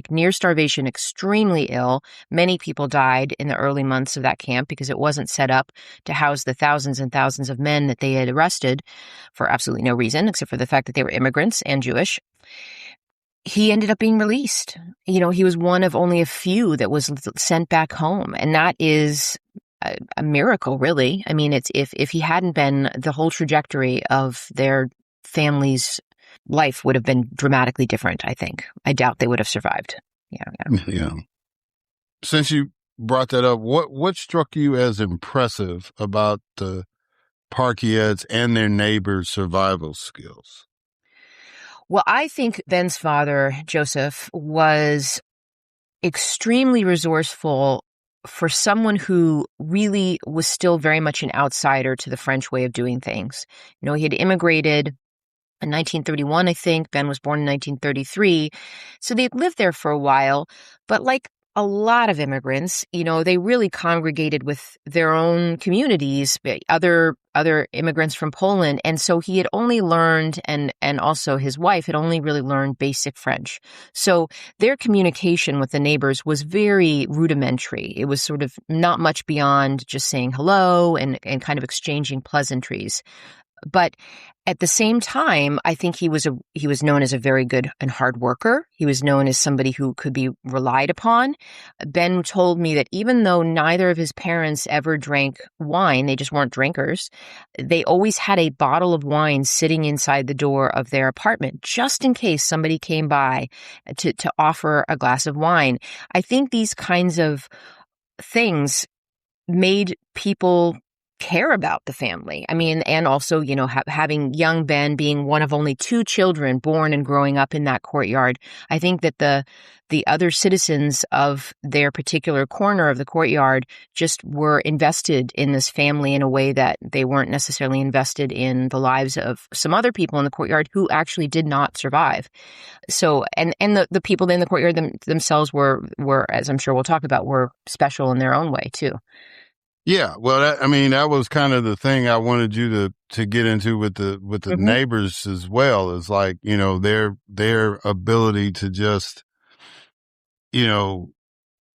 near starvation, extremely ill. Many people died in the early months of that camp because it wasn't set up to house the thousands and thousands of men that they had arrested for absolutely no reason, except for the fact that they were immigrants and Jewish. He ended up being released. He was one of only a few that was sent back home. And that is a miracle, really. I mean, it's if he hadn't been, the whole trajectory of their family's life would have been dramatically different, I think. I doubt they would have survived. Yeah. Since you brought that up, what struck you as impressive about the Parkets and their neighbors' survival skills? Well, I think Ben's father, Joseph, was extremely resourceful for someone who really was still very much an outsider to the French way of doing things. He had immigrated in 1931, I think. Ben was born in 1933. So they'd lived there for a while. But like a lot of immigrants, they really congregated with their own communities, other immigrants from Poland. And so he had only learned, and also his wife had only really learned basic French. So their communication with the neighbors was very rudimentary. It was sort of not much beyond just saying hello and kind of exchanging pleasantries. But at the same time, I think he was known as a very good and hard worker. He was known as somebody who could be relied upon. Ben told me that even though neither of his parents ever drank wine, they just weren't drinkers, they always had a bottle of wine sitting inside the door of their apartment, just in case somebody came by to offer a glass of wine. I think these kinds of things made people care about the family. I mean, and also, having young Ben being one of only two children born and growing up in that courtyard, I think that the other citizens of their particular corner of the courtyard just were invested in this family in a way that they weren't necessarily invested in the lives of some other people in the courtyard who actually did not survive. So, and the people in the courtyard themselves were, as I'm sure we'll talk about, were special in their own way too. Yeah, well, that was kind of the thing I wanted you to get into with the Mm-hmm. neighbors as well. Is like, their ability to just, in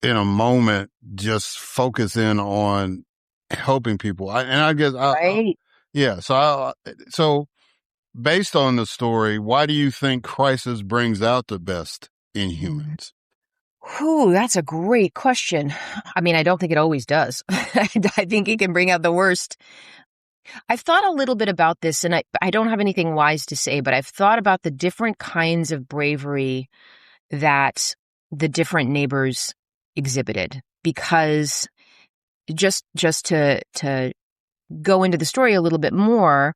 a moment, just focus in on helping people. Right. So based on the story, why do you think crisis brings out the best in humans? Whew, that's a great question. I mean, I don't think it always does. I think it can bring out the worst. I've thought a little bit about this, and I don't have anything wise to say, but I've thought about the different kinds of bravery that the different neighbors exhibited. Because just to go into the story a little bit more,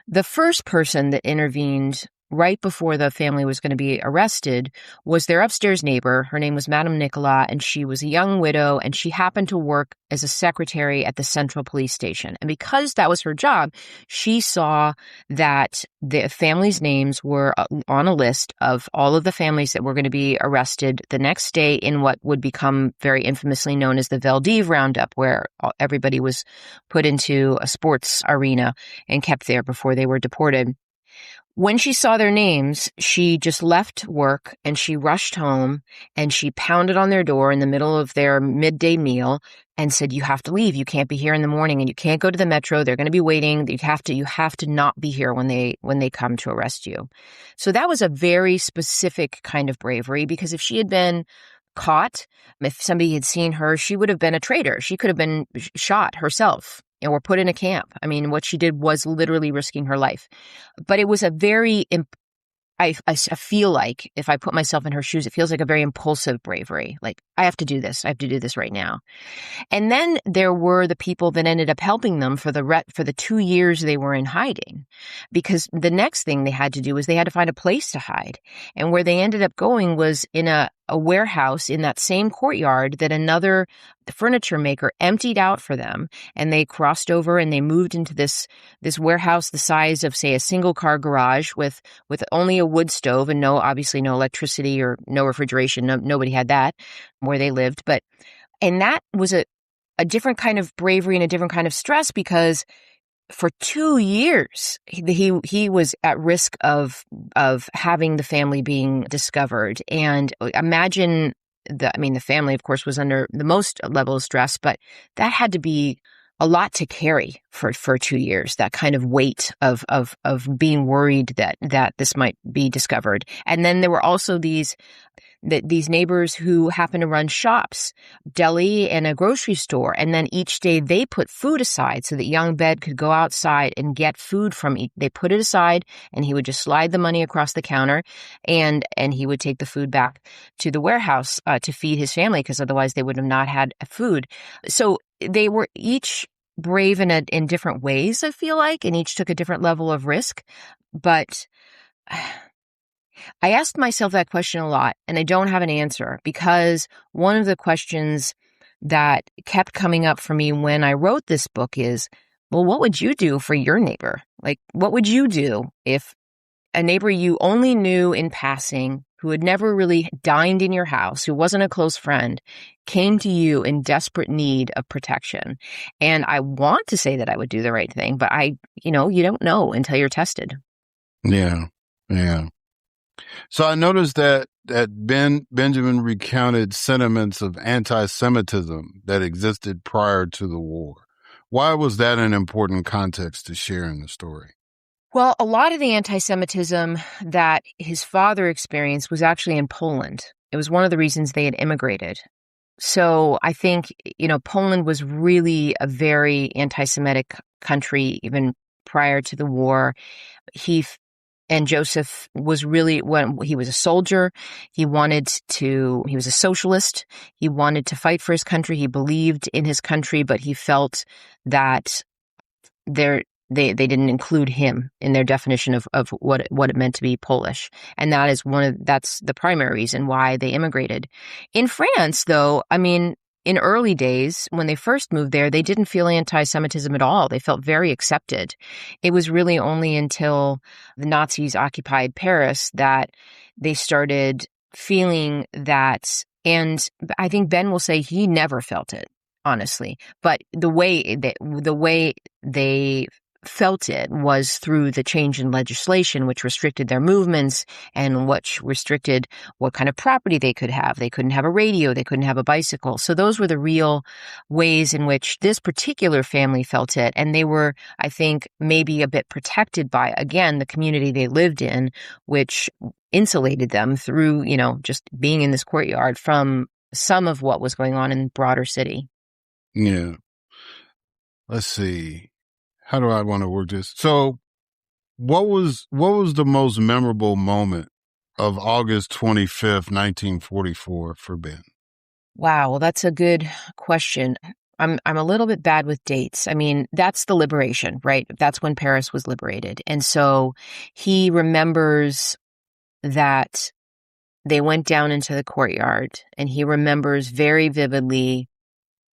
the first person that intervened right before the family was going to be arrested was their upstairs neighbor. Her name was Madame Nicolas, and she was a young widow, and she happened to work as a secretary at the Central Police Station. And because that was her job, she saw that the family's names were on a list of all of the families that were going to be arrested the next day in what would become very infamously known as the Veldiv Roundup, where everybody was put into a sports arena and kept there before they were deported. When she saw their names, she just left work and she rushed home and she pounded on their door in the middle of their midday meal and said, "You have to leave. You can't be here in the morning and you can't go to the metro. They're going to be waiting. You have to not be here when they come to arrest you." So that was a very specific kind of bravery, because if she had been caught, if somebody had seen her, she would have been a traitor. She could have been shot herself or put in a camp. I mean, what she did was literally risking her life. But it was a very, I feel like if I put myself in her shoes, it feels like a very impulsive bravery. Like, I have to do this. I have to do this right now. And then there were the people that ended up helping them for the 2 years they were in hiding, because the next thing they had to do was they had to find a place to hide. And where they ended up going was in a warehouse in that same courtyard that another furniture maker emptied out for them. And they crossed over and they moved into this warehouse the size of, say, a single car garage with only a wood stove and obviously no electricity or no refrigeration. Nobody had that where they lived. And that was a different kind of bravery and a different kind of stress, because for 2 years, he was at risk of having the family being discovered. And imagine the family, of course, was under the most level of stress, but that had to be a lot to carry for 2 years, that kind of weight of being worried that this might be discovered. And then there were also these neighbors who happened to run shops, deli and a grocery store. And then each day they put food aside so that young Ben could go outside and get food from each. They put it aside and he would just slide the money across the counter and he would take the food back to the warehouse to feed his family, because otherwise they would have not had food. So they were each brave in different ways, I feel like, and each took a different level of risk. But I asked myself that question a lot, and I don't have an answer, because one of the questions that kept coming up for me when I wrote this book is, well, what would you do for your neighbor? Like, what would you do if a neighbor you only knew in passing, who had never really dined in your house, who wasn't a close friend, came to you in desperate need of protection? And I want to say that I would do the right thing, but you don't know until you're tested. Yeah. Yeah. So I noticed that Benjamin recounted sentiments of anti-Semitism that existed prior to the war. Why was that an important context to share in the story? Well, a lot of the anti-Semitism that his father experienced was actually in Poland. It was one of the reasons they had immigrated. So I think, Poland was really a very anti-Semitic country even prior to the war. And Joseph was really, when he was a soldier, he was a socialist. He wanted to fight for his country. He believed in his country, but he felt that they didn't include him in their definition of what it meant to be Polish. And that's the primary reason why they immigrated. In France, though, in early days, when they first moved there, they didn't feel anti-Semitism at all. They felt very accepted. It was really only until the Nazis occupied Paris that they started feeling that, and I think Ben will say he never felt it, honestly. But the way they felt it was through the change in legislation, which restricted their movements and which restricted what kind of property they could have. They couldn't have a radio. They couldn't have a bicycle. So those were the real ways in which this particular family felt it. And they were, I think, maybe a bit protected by, again, the community they lived in, which insulated them through, just being in this courtyard from some of what was going on in the broader city. Yeah. Let's see. How do I want to work this? So what was the most memorable moment of August 25th, 1944 for Ben? Wow. Well, that's a good question. I'm a little bit bad with dates. I mean, that's the liberation, right? That's when Paris was liberated. And so he remembers that they went down into the courtyard, and he remembers very vividly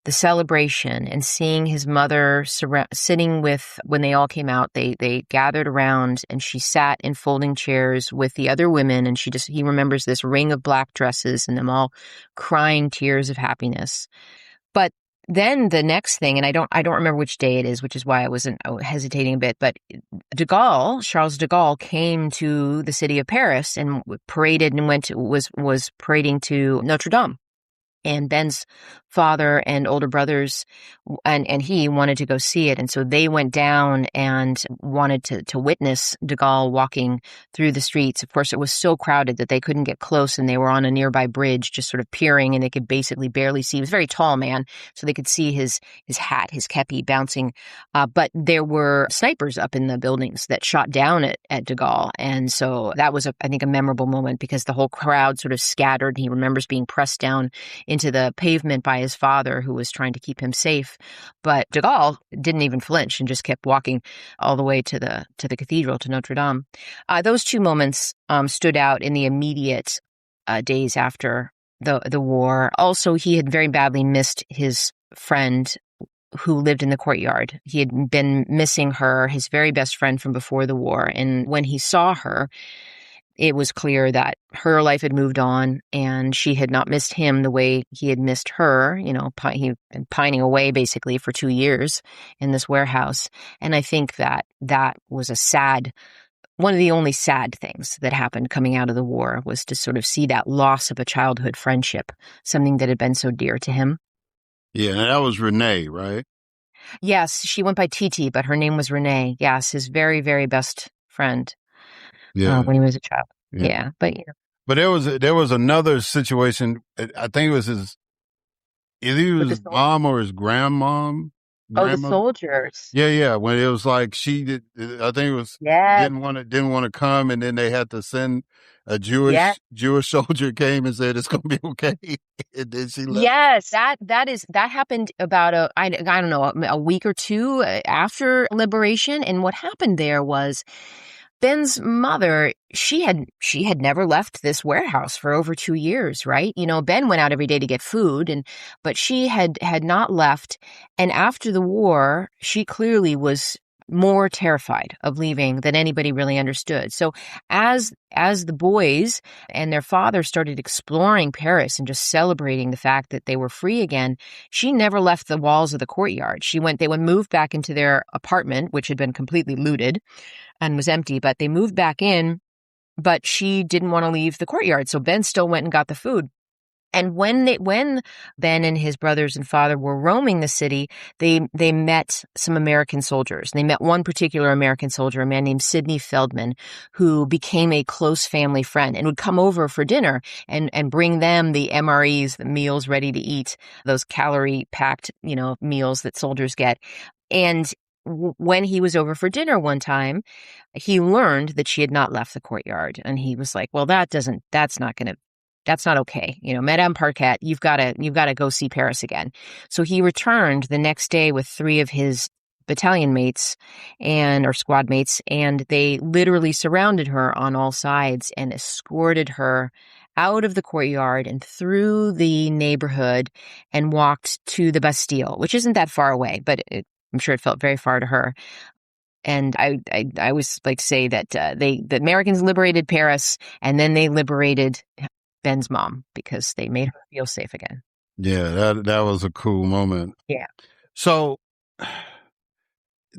the celebration and seeing his mother sitting with, when they all came out, they gathered around, and she sat in folding chairs with the other women, and he remembers this ring of black dresses and them all crying tears of happiness. But then the next thing, and I don't remember which day it is, which is why I wasn't hesitating a bit, but Charles de Gaulle came to the city of Paris and paraded and was parading to Notre Dame. And Ben's father and older brothers and he wanted to go see it. And so they went down and wanted to witness de Gaulle walking through the streets. Of course, it was so crowded that they couldn't get close, and they were on a nearby bridge just sort of peering, and they could basically barely see. He was a very tall man, so they could see his hat, his kepi bouncing. But there were snipers up in the buildings that shot down at de Gaulle. And so that was, I think, a memorable moment because the whole crowd sort of scattered. He remembers being pressed down into the pavement by his father, who was trying to keep him safe. But de Gaulle didn't even flinch and just kept walking all the way to the cathedral, to Notre Dame. Those two moments stood out in the immediate days after the war. Also, he had very badly missed his friend who lived in the courtyard. He had been missing her, his very best friend from before the war. And when he saw her, it was clear that her life had moved on, and she had not missed him the way he had missed her. You know, he had been pining away basically for 2 years in this warehouse. And I think that was one of the only sad things that happened coming out of the war, was to sort of see that loss of a childhood friendship, something that had been so dear to him. Yeah, and that was Renee, right? Yes, she went by Titi, but her name was Renee. Yes, his very, very best friend. Yeah, when he was a child. Yeah, but you know. But there was another situation. I think it was either he was his mom or his grandmom. Oh, the soldiers. Yeah. When it was like she did, I think it was didn't want to come, and then they had to send a Jewish soldier came and said it's going to be okay, and then she left. Yes, that happened about I don't know, a week or two after liberation. And what happened there was, Ben's mother, she had never left this warehouse for over 2 years, right? You know, Ben went out every day to get food, but she had not left. And after the war, she clearly was more terrified of leaving than anybody really understood. So as the boys and their father started exploring Paris and just celebrating the fact that they were free again, she never left the walls of the courtyard. They moved back into their apartment, which had been completely looted and was empty, but they moved back in, but she didn't want to leave the courtyard. So Ben still went and got the food. And when Ben and his brothers and father were roaming the city, they met some American soldiers. They met one particular American soldier, a man named Sidney Feldman, who became a close family friend and would come over for dinner and bring them the MREs, the meals ready to eat, those calorie-packed, meals that soldiers get. And when he was over for dinner one time, he learned that she had not left the courtyard. And he was like, well, that's not okay. Madame Parket, you've got to go see Paris again. So he returned the next day with 3 of his battalion mates or squad mates, and they literally surrounded her on all sides and escorted her out of the courtyard and through the neighborhood and walked to the Bastille, which isn't that far away, but I'm sure it felt very far to her. And I always like to say that the Americans liberated Paris, and then they liberated Ben's mom because they made her feel safe again. Yeah, that was a cool moment. Yeah. So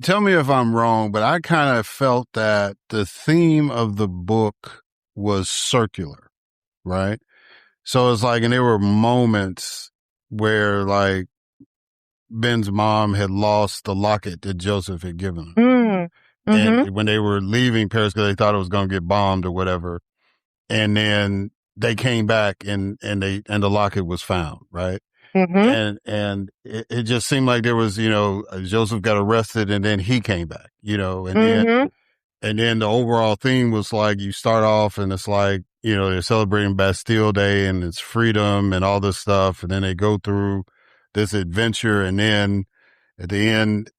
tell me if I'm wrong, but I kind of felt that the theme of the book was circular, right? So it's like, and there were moments where like Ben's mom had lost the locket that Joseph had given her. Mm-hmm. And when they were leaving Paris because they thought it was going to get bombed or whatever. And then they came back and the locket was found, right? Mm-hmm. And it just seemed like there was, Joseph got arrested and then he came back, and then the overall theme was like, you start off and it's like, they're celebrating Bastille Day and it's freedom and all this stuff. And then they go through this adventure, and then at the end,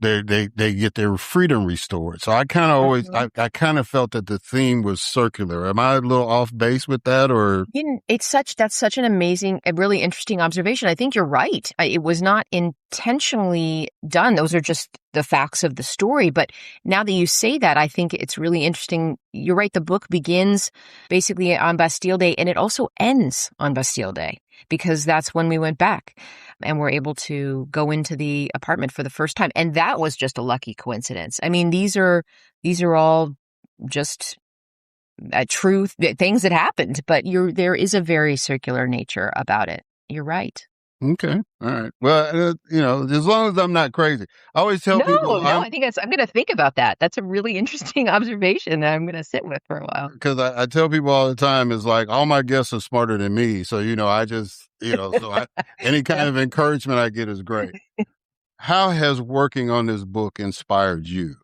they get their freedom restored. So I kind of always, I kind of felt that the theme was circular. Am I a little off base with that, or? That's such an amazing, a really interesting observation. I think you're right. It was not intentionally done. Those are just the facts of the story. But now that you say that, I think it's really interesting. You're right. The book begins basically on Bastille Day, and it also ends on Bastille Day, because that's when we went back and were able to go into the apartment for the first time. And that was just a lucky coincidence. I mean, these are all just true things that happened, but there is a very circular nature about it. You're right. Okay. All right. Well, as long as I'm not crazy. I always tell people. I think I'm going to think about that. That's a really interesting observation that I'm going to sit with for a while. Because I tell people all the time, it's like all my guests are smarter than me. So, I just, any kind of encouragement I get is great. How has working on this book inspired you?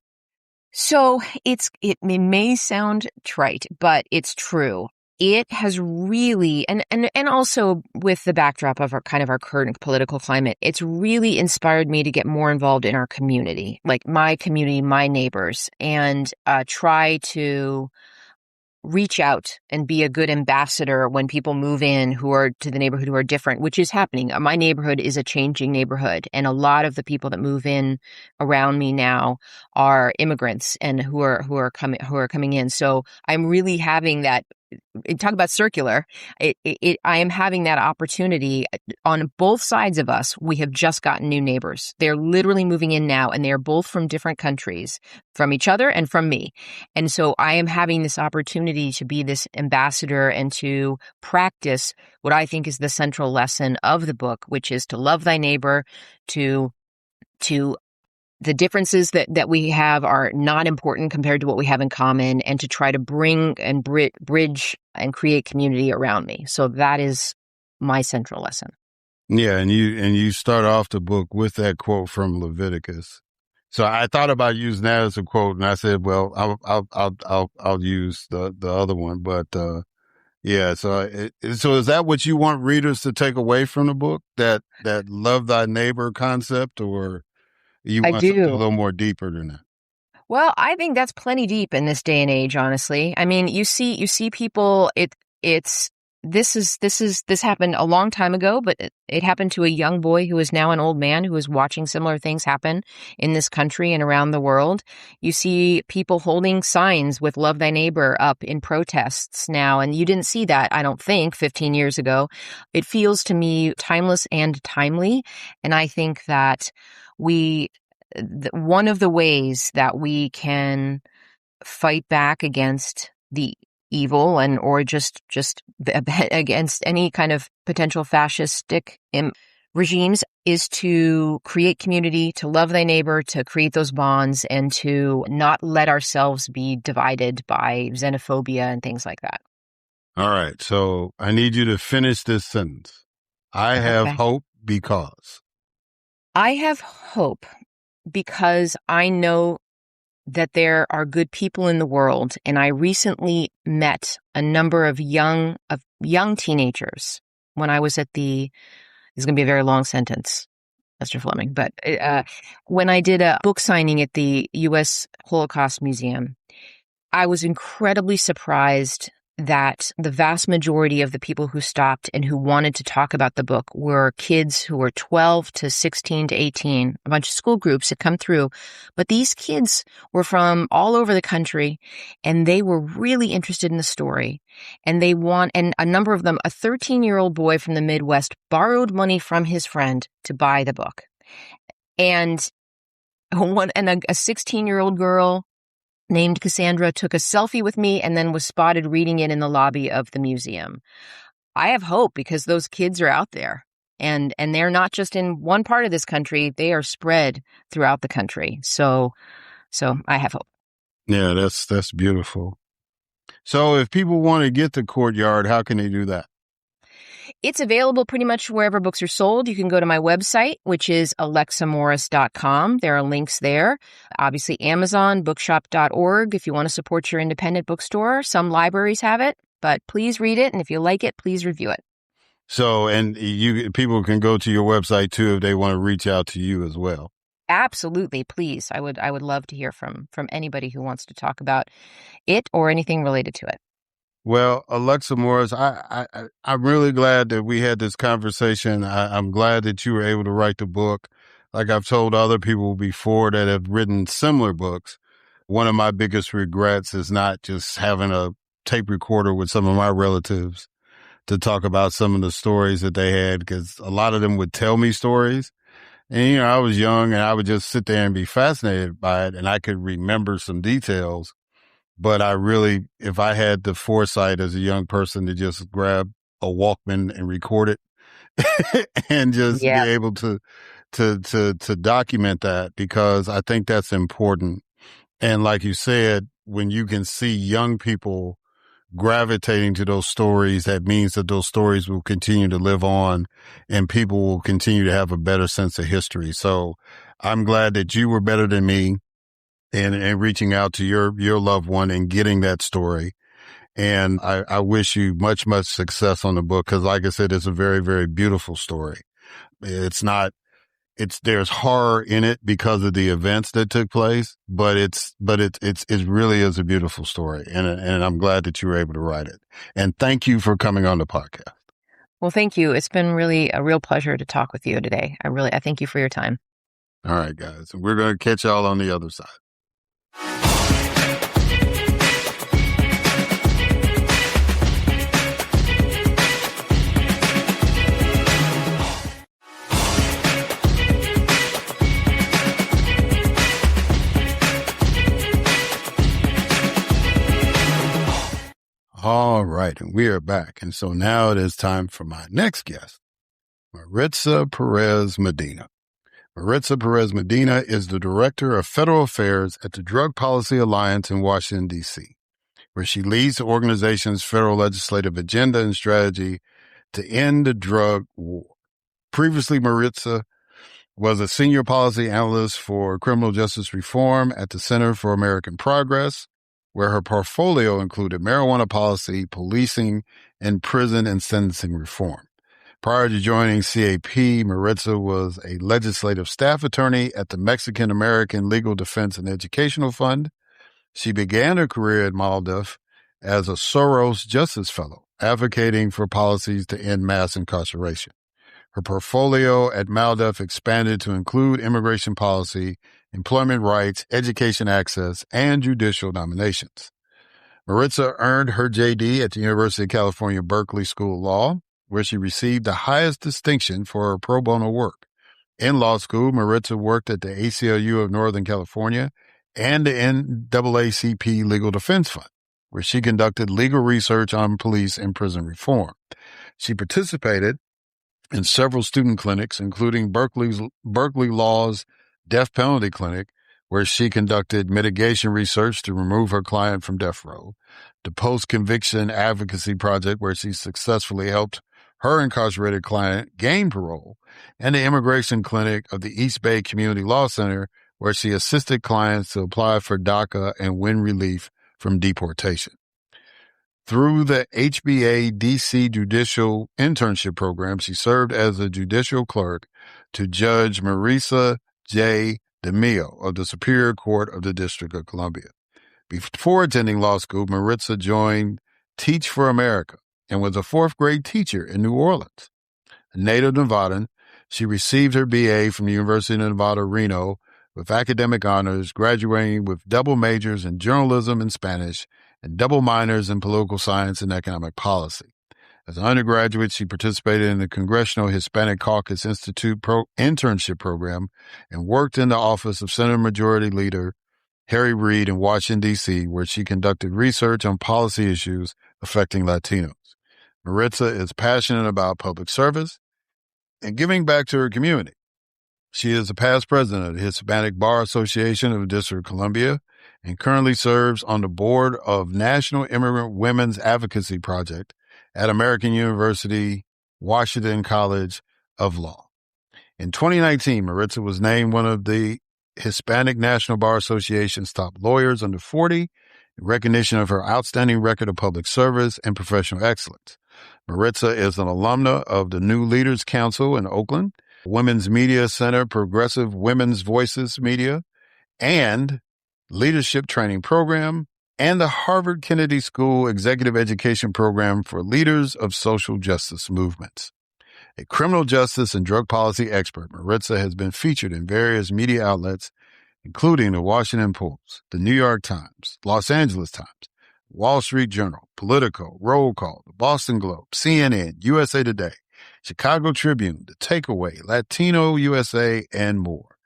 So it may sound trite, but it's true. It has really, and also with the backdrop of our current political climate, it's really inspired me to get more involved in our community, like my community, my neighbors, and try to reach out and be a good ambassador when people move in who are to the neighborhood who are different, which is happening. My neighborhood is a changing neighborhood, and a lot of the people that move in around me now are immigrants and who are coming in. So I'm really having that. Talk about circular. I am having that opportunity on both sides of us. We have just gotten new neighbors. They're literally moving in now, and they are both from different countries, from each other and from me. And so I am having this opportunity to be this ambassador and to practice what I think is the central lesson of the book, which is to love thy neighbor, to the differences that we have are not important compared to what we have in common, and to try to bring and bridge and create community around me. So that is my central lesson. Yeah, and you start off the book with that quote from Leviticus. So I thought about using that as a quote, and I said, well, I'll use the other one, but yeah. So is that what you want readers to take away from the book? That love thy neighbor concept, or you want something a little more deeper than that? Well, I think that's plenty deep in this day and age, honestly. I mean, you see people, this happened a long time ago, but it happened to a young boy who is now an old man who is watching similar things happen in this country and around the world. You see people holding signs with love thy neighbor up in protests now, and you didn't see that, I don't think, 15 years ago. It feels to me timeless and timely, and I think that one of the ways that we can fight back against the evil or just against any kind of potential fascistic regimes is to create community, to love thy neighbor, to create those bonds, and to not let ourselves be divided by xenophobia and things like that. All right. So I need you to finish this sentence. I have hope because. I have hope because I know that there are good people in the world. And I recently met a number of young teenagers when I was at this is going to be a very long sentence, Mr. Fleming, but when I did a book signing at the U.S. Holocaust Museum, I was incredibly surprised that the vast majority of the people who stopped and who wanted to talk about the book were kids who were 12 to 16 to 18, a bunch of school groups had come through. But these kids were from all over the country, and they were really interested in the story. And and a number of them, a 13-year-old boy from the Midwest borrowed money from his friend to buy the book. And a 16-year-old girl named Cassandra took a selfie with me and then was spotted reading it in the lobby of the museum. I have hope because those kids are out there, and they're not just in one part of this country, they are spread throughout the country. So I have hope. Yeah, that's beautiful. So if people want to get the Courtyard, how can they do that? It's available pretty much wherever books are sold. You can go to my website, which is alexamorris.com. There are links there. Obviously, Amazon, bookshop.org if you want to support your independent bookstore. Some libraries have it, but please read it. And if you like it, please review it. So, and people can go to your website too if they want to reach out to you as well. Absolutely, please. I would love to hear from anybody who wants to talk about it or anything related to it. Well, Alexa Morris, I'm really glad that we had this conversation. I'm glad that you were able to write the book. Like I've told other people before that have written similar books, one of my biggest regrets is not just having a tape recorder with some of my relatives to talk about some of the stories that they had, because a lot of them would tell me stories. And, I was young and I would just sit there and be fascinated by it, and I could remember some details. But if I had the foresight as a young person to just grab a Walkman and record it and just be able to document that, because I think that's important. And like you said, when you can see young people gravitating to those stories, that means that those stories will continue to live on and people will continue to have a better sense of history. So I'm glad that you were better than me and reaching out to your loved one and getting that story. And I wish you much, much success on the book, because like I said, it's a very, very beautiful story. There's horror in it because of the events that took place, but it really is a beautiful story. And I'm glad that you were able to write it. And thank you for coming on the podcast. Well, thank you. It's been really a real pleasure to talk with you today. I thank you for your time. All right, guys. We're going to catch y'all on the other side. All right, and we are back. And so now it is time for my next guest, Maritza Perez Medina. Maritza Perez Medina is the Director of Federal Affairs at the Drug Policy Alliance in Washington, D.C., where she leads the organization's federal legislative agenda and strategy to end the drug war. Previously, Maritza was a senior policy analyst for criminal justice reform at the Center for American Progress, where her portfolio included marijuana policy, policing, and prison and sentencing reform. Prior to joining CAP, Maritza was a legislative staff attorney at the Mexican American Legal Defense and Educational Fund. She began her career at MALDEF as a Soros Justice Fellow, advocating for policies to end mass incarceration. Her portfolio at MALDEF expanded to include immigration policy, employment rights, education access, and judicial nominations. Maritza earned her JD at the University of California, Berkeley School of Law, where she received the highest distinction for her pro bono work. In law school, Maritza worked at the ACLU of Northern California and the NAACP Legal Defense Fund, where she conducted legal research on police and prison reform. She participated in several student clinics, including Berkeley Law's Death Penalty Clinic, where she conducted mitigation research to remove her client from death row, the Post-Conviction Advocacy Project, where she successfully helped her incarcerated client gain parole, and the Immigration Clinic of the East Bay Community Law Center, where she assisted clients to apply for DACA and win relief from deportation. Through the HBA DC Judicial Internship Program, she served as a judicial clerk to Judge Maritza J. DeMille of the Superior Court of the District of Columbia. Before attending law school, Maritza joined Teach for America and was a fourth grade teacher in New Orleans. A native Nevadan, she received her BA from the University of Nevada, Reno, with academic honors, graduating with double majors in journalism and Spanish and double minors in political science and economic policy. As an undergraduate, she participated in the Congressional Hispanic Caucus Institute internship program and worked in the office of Senate Majority Leader Harry Reid in Washington, D.C., where she conducted research on policy issues affecting Latinos. Maritza is passionate about public service and giving back to her community. She is a past president of the Hispanic Bar Association of the District of Columbia and currently serves on the board of National Immigrant Women's Advocacy Project at American University, Washington College of Law. In 2019, Maritza was named one of the Hispanic National Bar Association's top lawyers under 40 in recognition of her outstanding record of public service and professional excellence. Maritza is an alumna of the New Leaders Council in Oakland, Women's Media Center, Progressive Women's Voices Media, and Leadership Training Program, and the Harvard Kennedy School Executive Education Program for Leaders of Social Justice Movements. A criminal justice and drug policy expert, Maritza has been featured in various media outlets, including the Washington Post, the New York Times, Los Angeles Times, Wall Street Journal, Politico, Roll Call, the Boston Globe, CNN, USA Today, Chicago Tribune, The Takeaway, Latino USA, and more.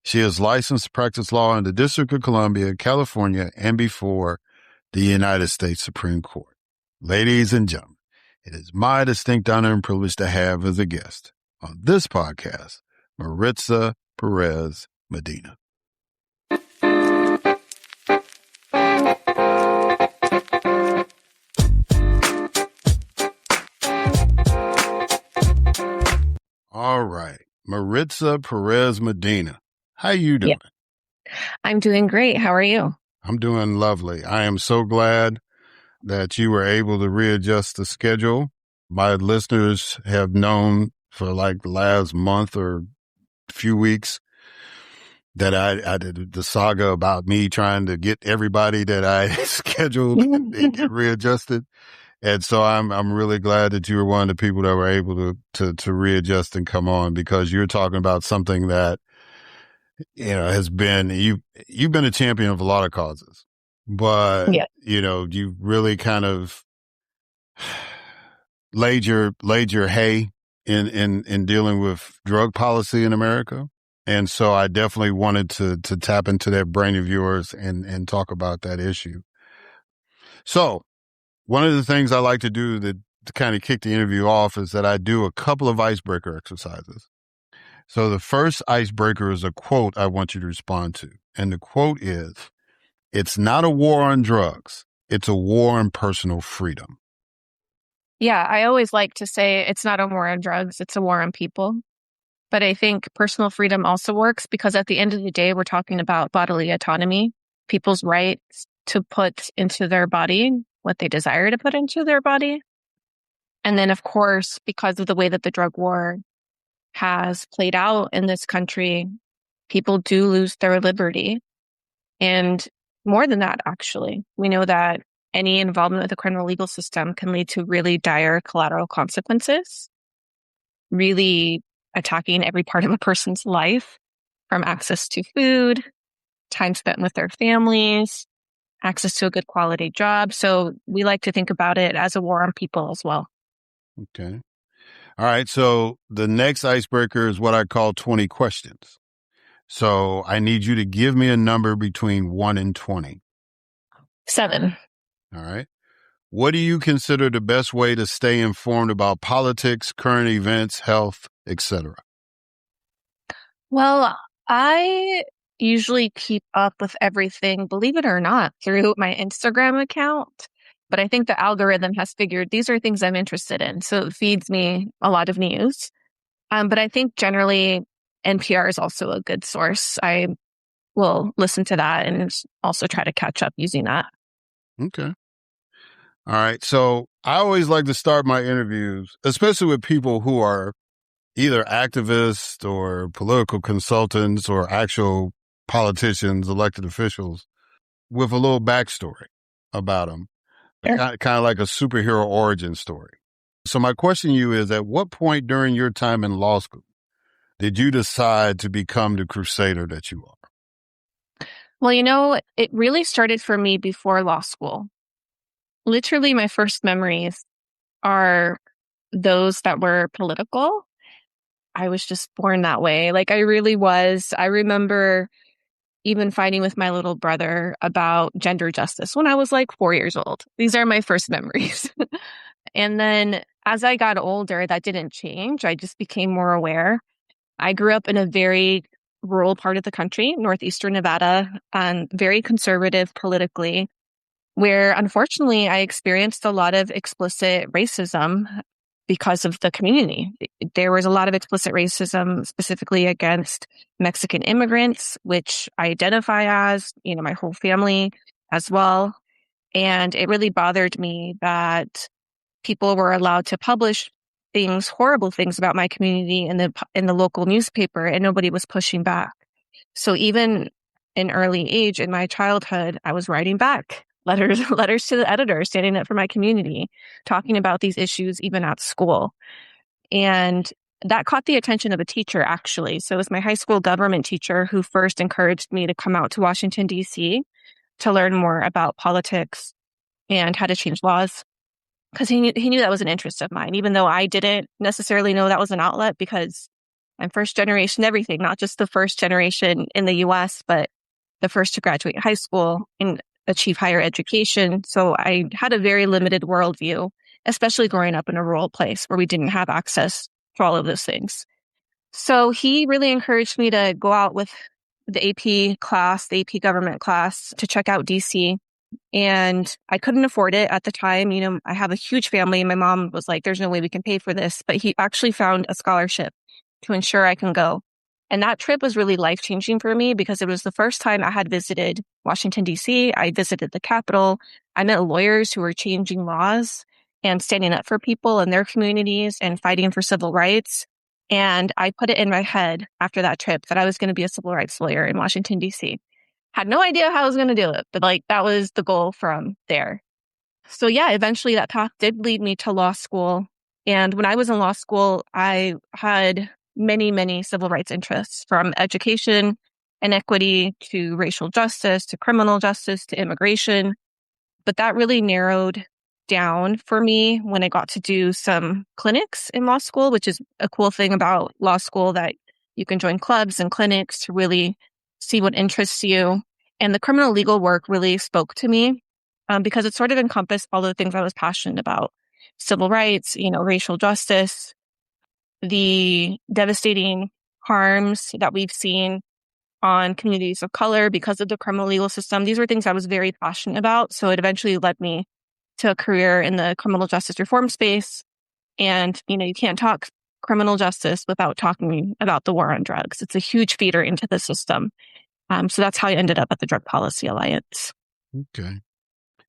She is licensed to practice law in the District of Columbia, California, and before the United States Supreme Court. Ladies and gentlemen, it is my distinct honor and privilege to have as a guest on this podcast, Maritza Perez Medina. All right, Maritza Perez Medina. How you doing? Yeah. I'm doing great. How are you? I'm doing lovely. I am so glad that you were able to readjust the schedule. My listeners have known for like the last month or few weeks that I did the saga about me trying to get everybody that I scheduled and get readjusted. And so I'm really glad that you were one of the people that were able to readjust and come on, because you're talking about something that, has been, you've been a champion of a lot of causes, but, Yeah. You really kind of laid your hay in dealing with drug policy in America. And so I definitely wanted to tap into that brain of yours and talk about that issue. So one of the things I like to do to kind of kick the interview off is that I do a couple of icebreaker exercises. So the first icebreaker is a quote I want you to respond to. And the quote is, "It's not a war on drugs. It's a war on personal freedom." Yeah, I always like to say it's not a war on drugs, it's a war on people. But I think personal freedom also works because at the end of the day, we're talking about bodily autonomy, people's rights to put into their body what they desire to put into their body. And then, of course, because of the way that the drug war has played out in this country, people do lose their liberty. And more than that, actually, we know that any involvement with the criminal legal system can lead to really dire collateral consequences, really attacking every part of a person's life, from access to food, time spent with their families, access to a good quality job. So we like to think about it as a war on people as well. Okay. All right. So the next icebreaker is what I call 20 questions. So I need you to give me a number between 1 and 20. 7. All right. What do you consider the best way to stay informed about politics, current events, health, etc.? Well, I usually keep up with everything, believe it or not, through my Instagram account. But I think the algorithm has figured these are things I'm interested in. So it feeds me a lot of news. But I think generally NPR is also a good source. I will listen to that and also try to catch up using that. Okay. All right. So I always like to start my interviews, especially with people who are either activists or political consultants or actual politicians, elected officials, with a little backstory about them. Sure. Kind of like a superhero origin story. So my question to you is, at what point during your time in law school did you decide to become the crusader that you are? Well, it really started for me before law school. Literally, my first memories are those that were political. I was just born that way. Like, I really was. I remember even fighting with my little brother about gender justice when I was like 4 years old. These are my first memories. And then as I got older, that didn't change. I just became more aware. I grew up in a very rural part of the country, northeastern Nevada, very conservative politically, where unfortunately I experienced a lot of explicit racism because of the community. There was a lot of explicit racism specifically against Mexican immigrants, which I identify as, my whole family as well. And it really bothered me that people were allowed to publish things, horrible things about my community in the local newspaper, and nobody was pushing back. So even in early age, in my childhood, I was writing back letters to the editor, standing up for my community, talking about these issues even at school. And that caught the attention of a teacher, actually. So it was my high school government teacher who first encouraged me to come out to Washington, D.C. to learn more about politics and how to change laws, because he knew that was an interest of mine, even though I didn't necessarily know that was an outlet, because I'm first generation everything, not just the first generation in the U.S., but the first to graduate high school and achieve higher education. So I had a very limited worldview, especially growing up in a rural place where we didn't have access to all of those things. So he really encouraged me to go out with the AP class, the AP government class, to check out DC. And I couldn't afford it at the time. You know, I have a huge family. My mom was like, there's no way we can pay for this. But he actually found a scholarship to ensure I can go. And that trip was really life-changing for me because it was the first time I had visited Washington, D.C. I visited the Capitol. I met lawyers who were changing laws and standing up for people in their communities and fighting for civil rights. And I put it in my head after that trip that I was going to be a civil rights lawyer in Washington, D.C. Had no idea how I was going to do it, but that was the goal from there. So yeah, eventually that path did lead me to law school. And when I was in law school, I had many, many civil rights interests, from education and equity to racial justice to criminal justice to immigration. But that really narrowed down for me when I got to do some clinics in law school, which is a cool thing about law school, that you can join clubs and clinics to really see what interests you. And the criminal legal work really spoke to me because it sort of encompassed all the things I was passionate about: civil rights, racial justice, the devastating harms that we've seen on communities of color because of the criminal legal system. These were things I was very passionate about. So it eventually led me to a career in the criminal justice reform space. And, you can't talk criminal justice without talking about the war on drugs. It's a huge feeder into the system. So that's how I ended up at the Drug Policy Alliance. Okay.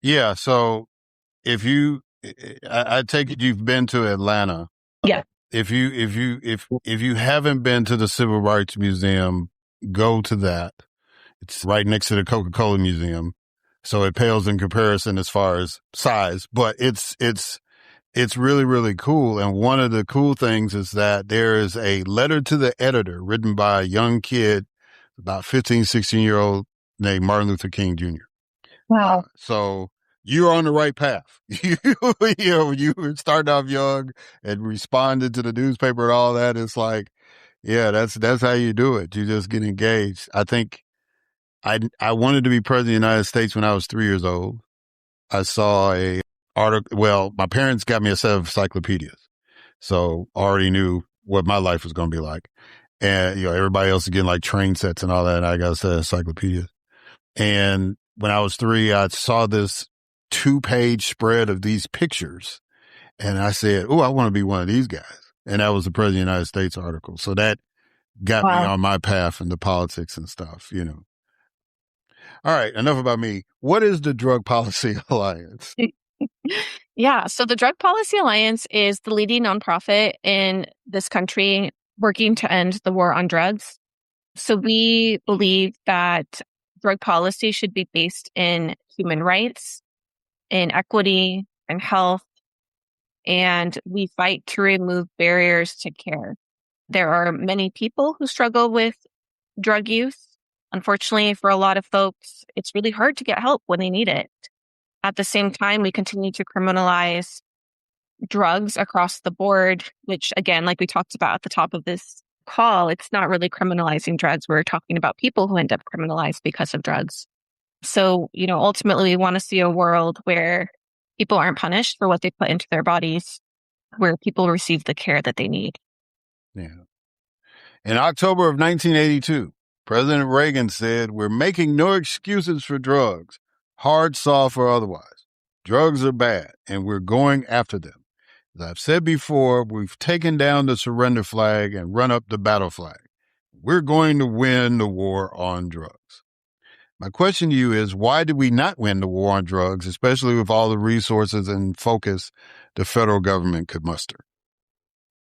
Yeah. So I take it you've been to Atlanta. Yeah. If you haven't been to the Civil Rights Museum, go to that. It's right next to the Coca-Cola Museum. So it pales in comparison as far as size, but it's really, really cool. And one of the cool things is that there is a letter to the editor written by a young kid, about 15, 16-year-old, named Martin Luther King Jr. Wow. So you're on the right path. You were starting off young and responded to the newspaper and all that. It's like, yeah, that's how you do it. You just get engaged. I think I wanted to be president of the United States when I was 3 years old. I saw a article. Well, my parents got me a set of encyclopedias, so I already knew what my life was going to be like. And, everybody else is getting like train sets and all that. And I got a set of encyclopedias. And when I was 3, I saw this 2-page spread of these pictures. And I said, oh, I want to be one of these guys. And that was the President of the United States article. So that got me on my path into politics and stuff, All right. Enough about me. What is the Drug Policy Alliance? Yeah. So the Drug Policy Alliance is the leading nonprofit in this country working to end the war on drugs. So we believe that drug policy should be based in human rights, in equity, and health. And we fight to remove barriers to care. There are many people who struggle with drug use. Unfortunately, for a lot of folks, it's really hard to get help when they need it. At the same time, we continue to criminalize drugs across the board, which, again, like we talked about at the top of this call, it's not really criminalizing drugs. We're talking about people who end up criminalized because of drugs. So, ultimately, we want to see a world where people aren't punished for what they put into their bodies, where people receive the care that they need. Yeah. In October of 1982, President Reagan said, "We're making no excuses for drugs, hard, soft, or otherwise. Drugs are bad, and we're going after them. As I've said before, we've taken down the surrender flag and run up the battle flag. We're going to win the war on drugs." My question to you is, why did we not win the war on drugs, especially with all the resources and focus the federal government could muster?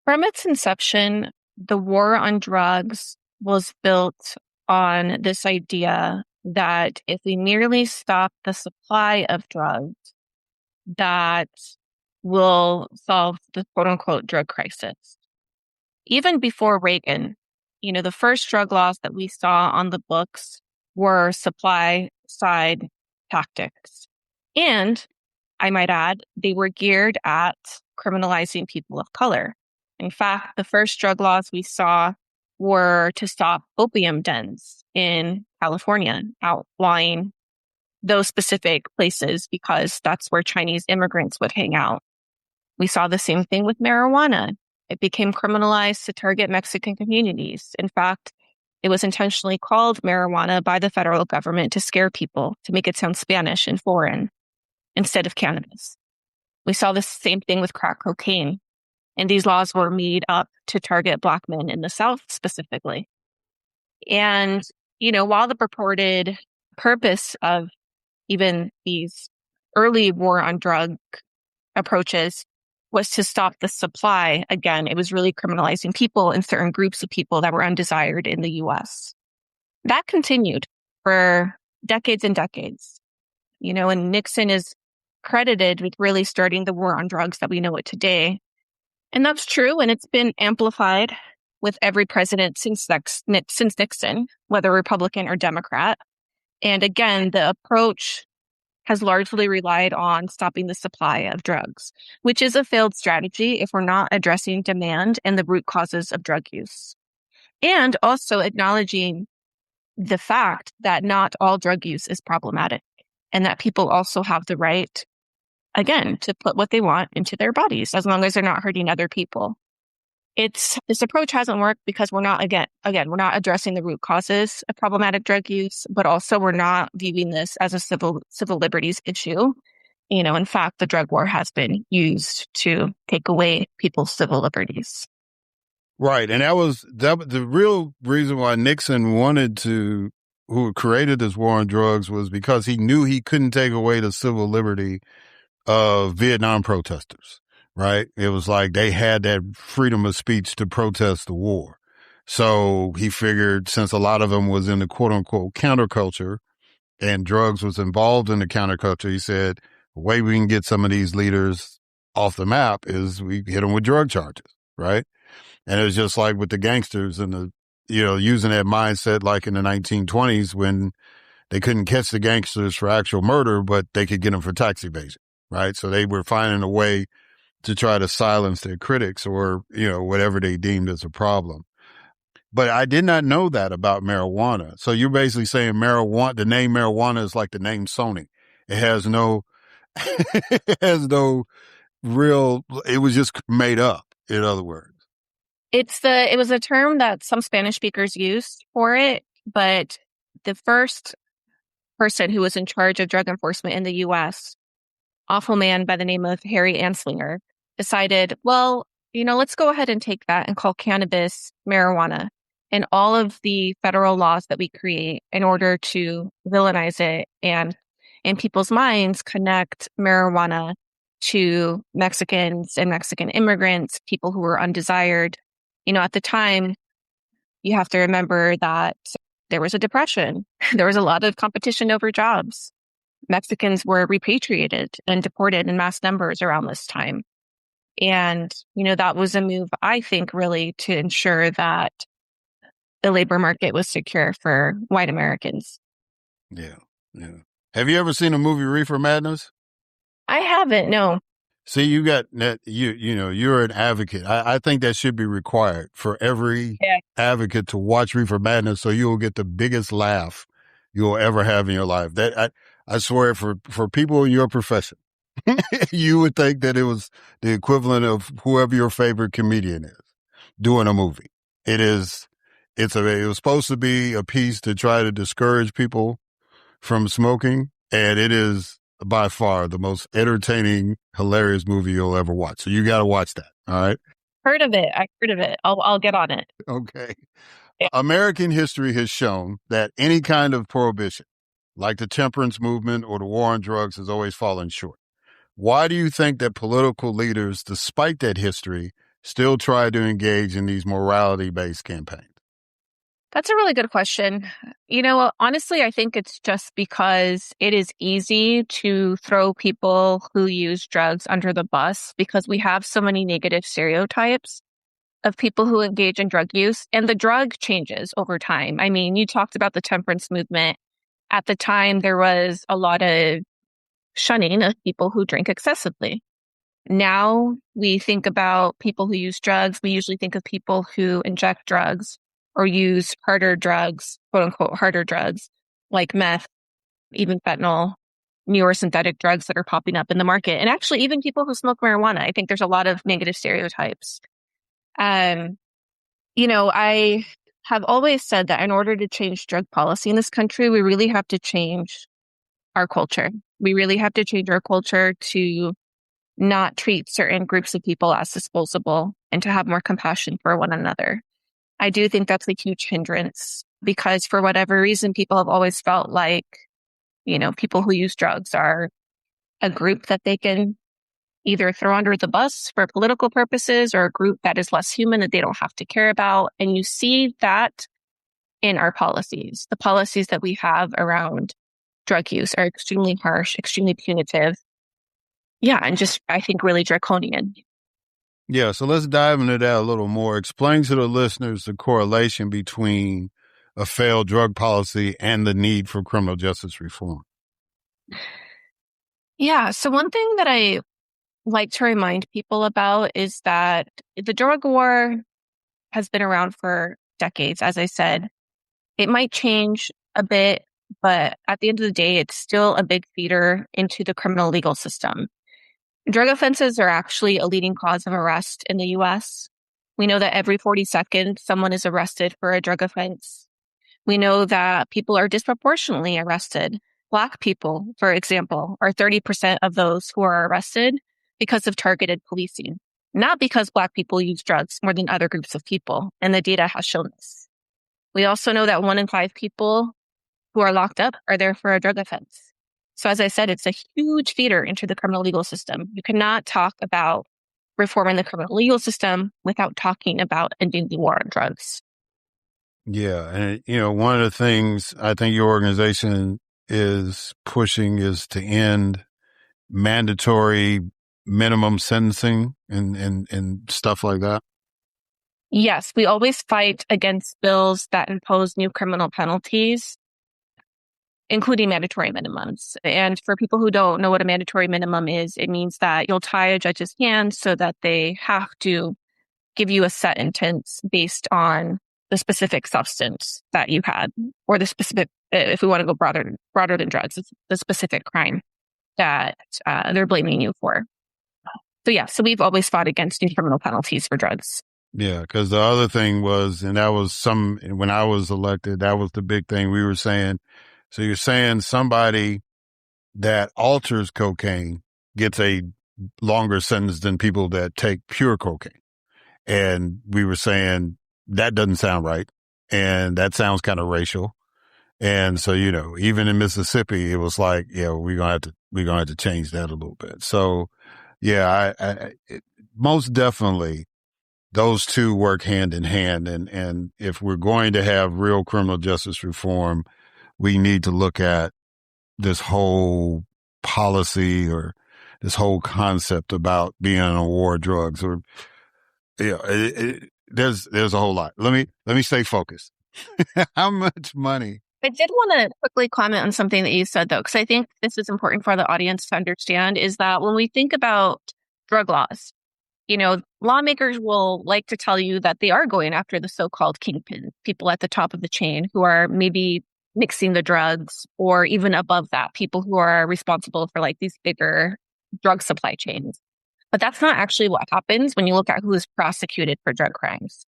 From its inception, the war on drugs was built on this idea that if we merely stop the supply of drugs, that will solve the quote unquote drug crisis. Even before Reagan, the first drug laws that we saw on the books were supply side tactics. And I might add, they were geared at criminalizing people of color. In fact, the first drug laws we saw were to stop opium dens in California, outlawing those specific places because that's where Chinese immigrants would hang out. We saw the same thing with marijuana. It became criminalized to target Mexican communities. In fact, it was intentionally called marijuana by the federal government to scare people, to make it sound Spanish and foreign, instead of cannabis. We saw the same thing with crack cocaine. And these laws were made up to target Black men in the South specifically. And, while the purported purpose of even these early war on drug approaches was to stop the supply, again, it was really criminalizing people and certain groups of people that were undesired in the U.S. That continued for decades and decades. And Nixon is credited with really starting the war on drugs that we know it today. And that's true, and it's been amplified with every president since Nixon, whether Republican or Democrat. And again, the approach has largely relied on stopping the supply of drugs, which is a failed strategy if we're not addressing demand and the root causes of drug use. And also acknowledging the fact that not all drug use is problematic and that people also have the right, again, to put what they want into their bodies as long as they're not hurting other people. This approach hasn't worked because we're not addressing the root causes of problematic drug use, but also we're not viewing this as a civil liberties issue. In fact, the drug war has been used to take away people's civil liberties. Right. And that was the real reason why Nixon who created this war on drugs was because he knew he couldn't take away the civil liberty of Vietnam protesters. Right. It was like they had that freedom of speech to protest the war. So he figured since a lot of them was in the quote unquote counterculture and drugs was involved in the counterculture, he said the way we can get some of these leaders off the map is we hit them with drug charges. Right. And it was just like with the gangsters and using that mindset like in the 1920s when they couldn't catch the gangsters for actual murder, but they could get them for tax evasion. Right. So they were finding a way to try to silence their critics or, whatever they deemed as a problem. But I did not know that about marijuana. So you're basically saying the name marijuana is like the name Sony. It has no it was just made up, in other words. It was a term that some Spanish speakers used for it, but the first person who was in charge of drug enforcement in the U.S., awful man by the name of Harry Anslinger, decided, well, let's go ahead and take that and call cannabis marijuana. And all of the federal laws that we create in order to villainize it and in people's minds connect marijuana to Mexicans and Mexican immigrants, people who were undesired. At the time, you have to remember that there was a depression. There was a lot of competition over jobs. Mexicans were repatriated and deported in mass numbers around this time. And, that was a move, I think, really to ensure that the labor market was secure for white Americans. Yeah. Yeah. Have you ever seen a movie Reefer Madness? I haven't, no. See, you got that, you're an advocate. I think that should be required for every advocate to watch Reefer Madness so you'll get the biggest laugh you'll ever have in your life. That I swear for people in your profession, you would think that it was the equivalent of whoever your favorite comedian is doing a movie. It was supposed to be a piece to try to discourage people from smoking. And it is by far the most entertaining, hilarious movie you'll ever watch. So you got to watch that. All right. I heard of it. I'll get on it. Okay. Yeah. American history has shown that any kind of prohibition, like the temperance movement or the war on drugs, has always fallen short. Why do you think that political leaders, despite that history, still try to engage in these morality-based campaigns? That's a really good question. Honestly, I think it's just because it is easy to throw people who use drugs under the bus because we have so many negative stereotypes of people who engage in drug use, and the drug changes over time. I mean, you talked about the temperance movement. At the time, there was a lot of shunning of people who drink excessively. Now we think about people who use drugs. We usually think of people who inject drugs or use harder drugs, quote unquote, harder drugs like meth, even fentanyl, newer synthetic drugs that are popping up in the market. And actually, even people who smoke marijuana, I think there's a lot of negative stereotypes. I have always said that in order to change drug policy in this country, we really have to change our culture. We really have to change our culture to not treat certain groups of people as disposable and to have more compassion for one another. I do think that's a huge hindrance because for whatever reason, people have always felt like, people who use drugs are a group that they can either throw under the bus for political purposes or a group that is less human that they don't have to care about. And you see that in our policies. The policies that we have around drug use are extremely harsh, extremely punitive. Yeah, and just, I think, really draconian. Yeah, so let's dive into that a little more. Explain to the listeners the correlation between a failed drug policy and the need for criminal justice reform. Yeah, so one thing that I like to remind people about is that the drug war has been around for decades, as I said. It might change a bit, but at the end of the day, it's still a big feeder into the criminal legal system. Drug offenses are actually a leading cause of arrest in the U.S. We know that every 40 seconds, someone is arrested for a drug offense. We know that people are disproportionately arrested. Black people, for example, are 30% of those who are arrested because of targeted policing, not because Black people use drugs more than other groups of people, and the data has shown this. We also know that 1 in 5 people who are locked up are there for a drug offense. So as I said, it's a huge feeder into the criminal legal system. You cannot talk about reforming the criminal legal system without talking about ending the war on drugs. Yeah. And, one of the things I think your organization is pushing is to end mandatory minimum sentencing and stuff like that. Yes, we always fight against bills that impose new criminal penalties, including mandatory minimums. And for people who don't know what a mandatory minimum is, it means that you'll tie a judge's hands so that they have to give you a set sentence based on the specific substance that you had, or the specific, if we want to go broader than drugs, it's the specific crime that they're blaming you for. So we've always fought against new criminal penalties for drugs. Yeah, because the other thing was, and that was when I was elected, that was the big thing we were saying. So you're saying somebody that alters cocaine gets a longer sentence than people that take pure cocaine. And we were saying that doesn't sound right. And that sounds kind of racial. And so, even in Mississippi, it was like, yeah, we're going to have to change that a little bit. So yeah, most definitely those two work hand in hand. And if we're going to have real criminal justice reform, we need to look at this whole policy or this whole concept about being on a war of drugs, or there's a whole lot. Let me stay focused. How much money? I did want to quickly comment on something that you said, though, because I think this is important for the audience to understand, is that when we think about drug laws, lawmakers will like to tell you that they are going after the so-called kingpin, people at the top of the chain who are maybe mixing the drugs, or even above that, people who are responsible for like these bigger drug supply chains. But that's not actually what happens when you look at who is prosecuted for drug crimes.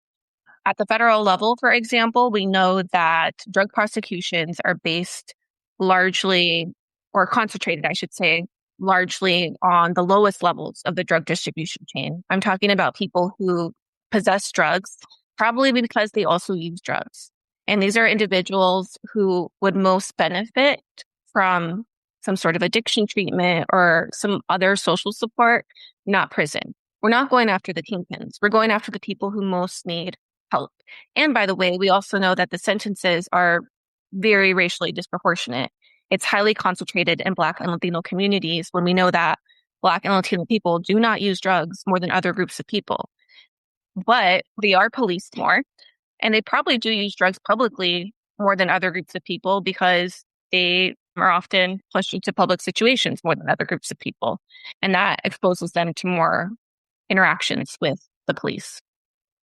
At the federal level, for example, we know that drug prosecutions are based largely, or concentrated, I should say, largely on the lowest levels of the drug distribution chain. I'm talking about people who possess drugs, probably because they also use drugs. And these are individuals who would most benefit from some sort of addiction treatment or some other social support, not prison. We're not going after the kingpins. We're going after the people who most need help. And by the way, we also know that the sentences are very racially disproportionate. It's highly concentrated in Black and Latino communities when we know that Black and Latino people do not use drugs more than other groups of people. But they are policed more, and they probably do use drugs publicly more than other groups of people because they are often pushed into public situations more than other groups of people. And that exposes them to more interactions with the police.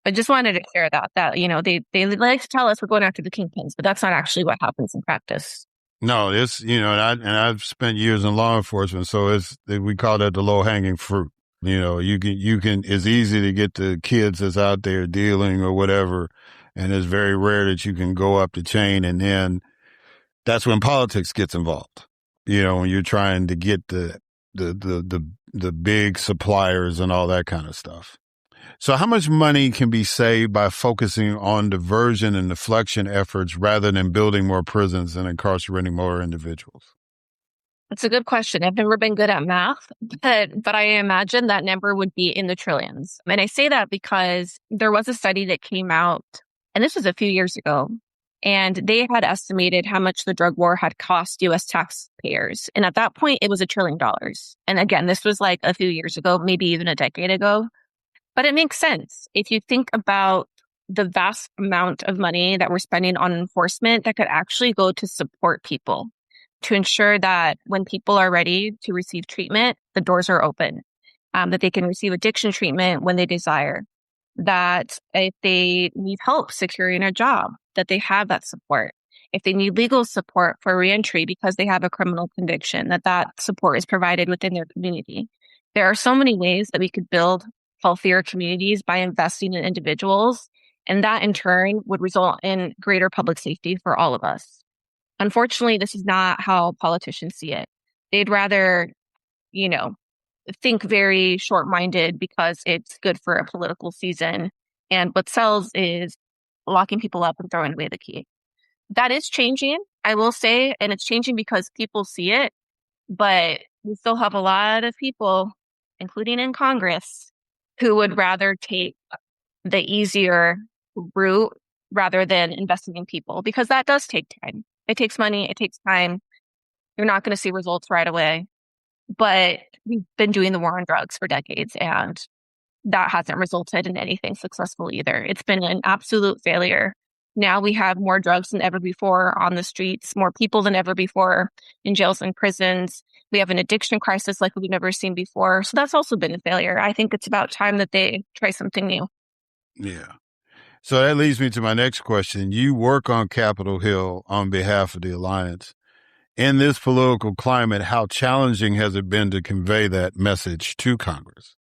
I just wanted to share that they like to tell us we're going after the kingpins, but that's not actually what happens in practice. No, it's, I've spent years in law enforcement, so we call that the low hanging fruit. You can, it's easy to get the kids that's out there dealing or whatever. And it's very rare that you can go up the chain. And then that's when politics gets involved, when you're trying to get the big suppliers and all that kind of stuff. So how much money can be saved by focusing on diversion and deflection efforts rather than building more prisons and incarcerating more individuals? That's a good question. I've never been good at math, but I imagine that number would be in the trillions. And I say that because there was a study that came out, and this was a few years ago, and they had estimated how much the drug war had cost U.S. taxpayers. And at that point, it was $1 trillion. And again, this was like a few years ago, maybe even a decade ago. But it makes sense. If you think about the vast amount of money that we're spending on enforcement that could actually go to support people, to ensure that when people are ready to receive treatment, the doors are open, that they can receive addiction treatment when they desire, that if they need help securing a job, that they have that support. If they need legal support for reentry because they have a criminal conviction, that support is provided within their community. There are so many ways that we could build healthier communities by investing in individuals, and that in turn would result in greater public safety for all of us. Unfortunately, this is not how politicians see it. They'd rather, think very short-minded because it's good for a political season. And what sells is locking people up and throwing away the key. That is changing, I will say, and it's changing because people see it, but we still have a lot of people, including in Congress, who would rather take the easier route rather than investing in people, because that does take time. It takes money. It takes time. You're not going to see results right away. But we've been doing the war on drugs for decades, and that hasn't resulted in anything successful either. It's been an absolute failure. Now we have more drugs than ever before on the streets, more people than ever before in jails and prisons. We have an addiction crisis like we've never seen before. So that's also been a failure. I think it's about time that they try something new. Yeah. So that leads me to my next question. You work on Capitol Hill on behalf of the Alliance. In this political climate, how challenging has it been to convey that message to Congress?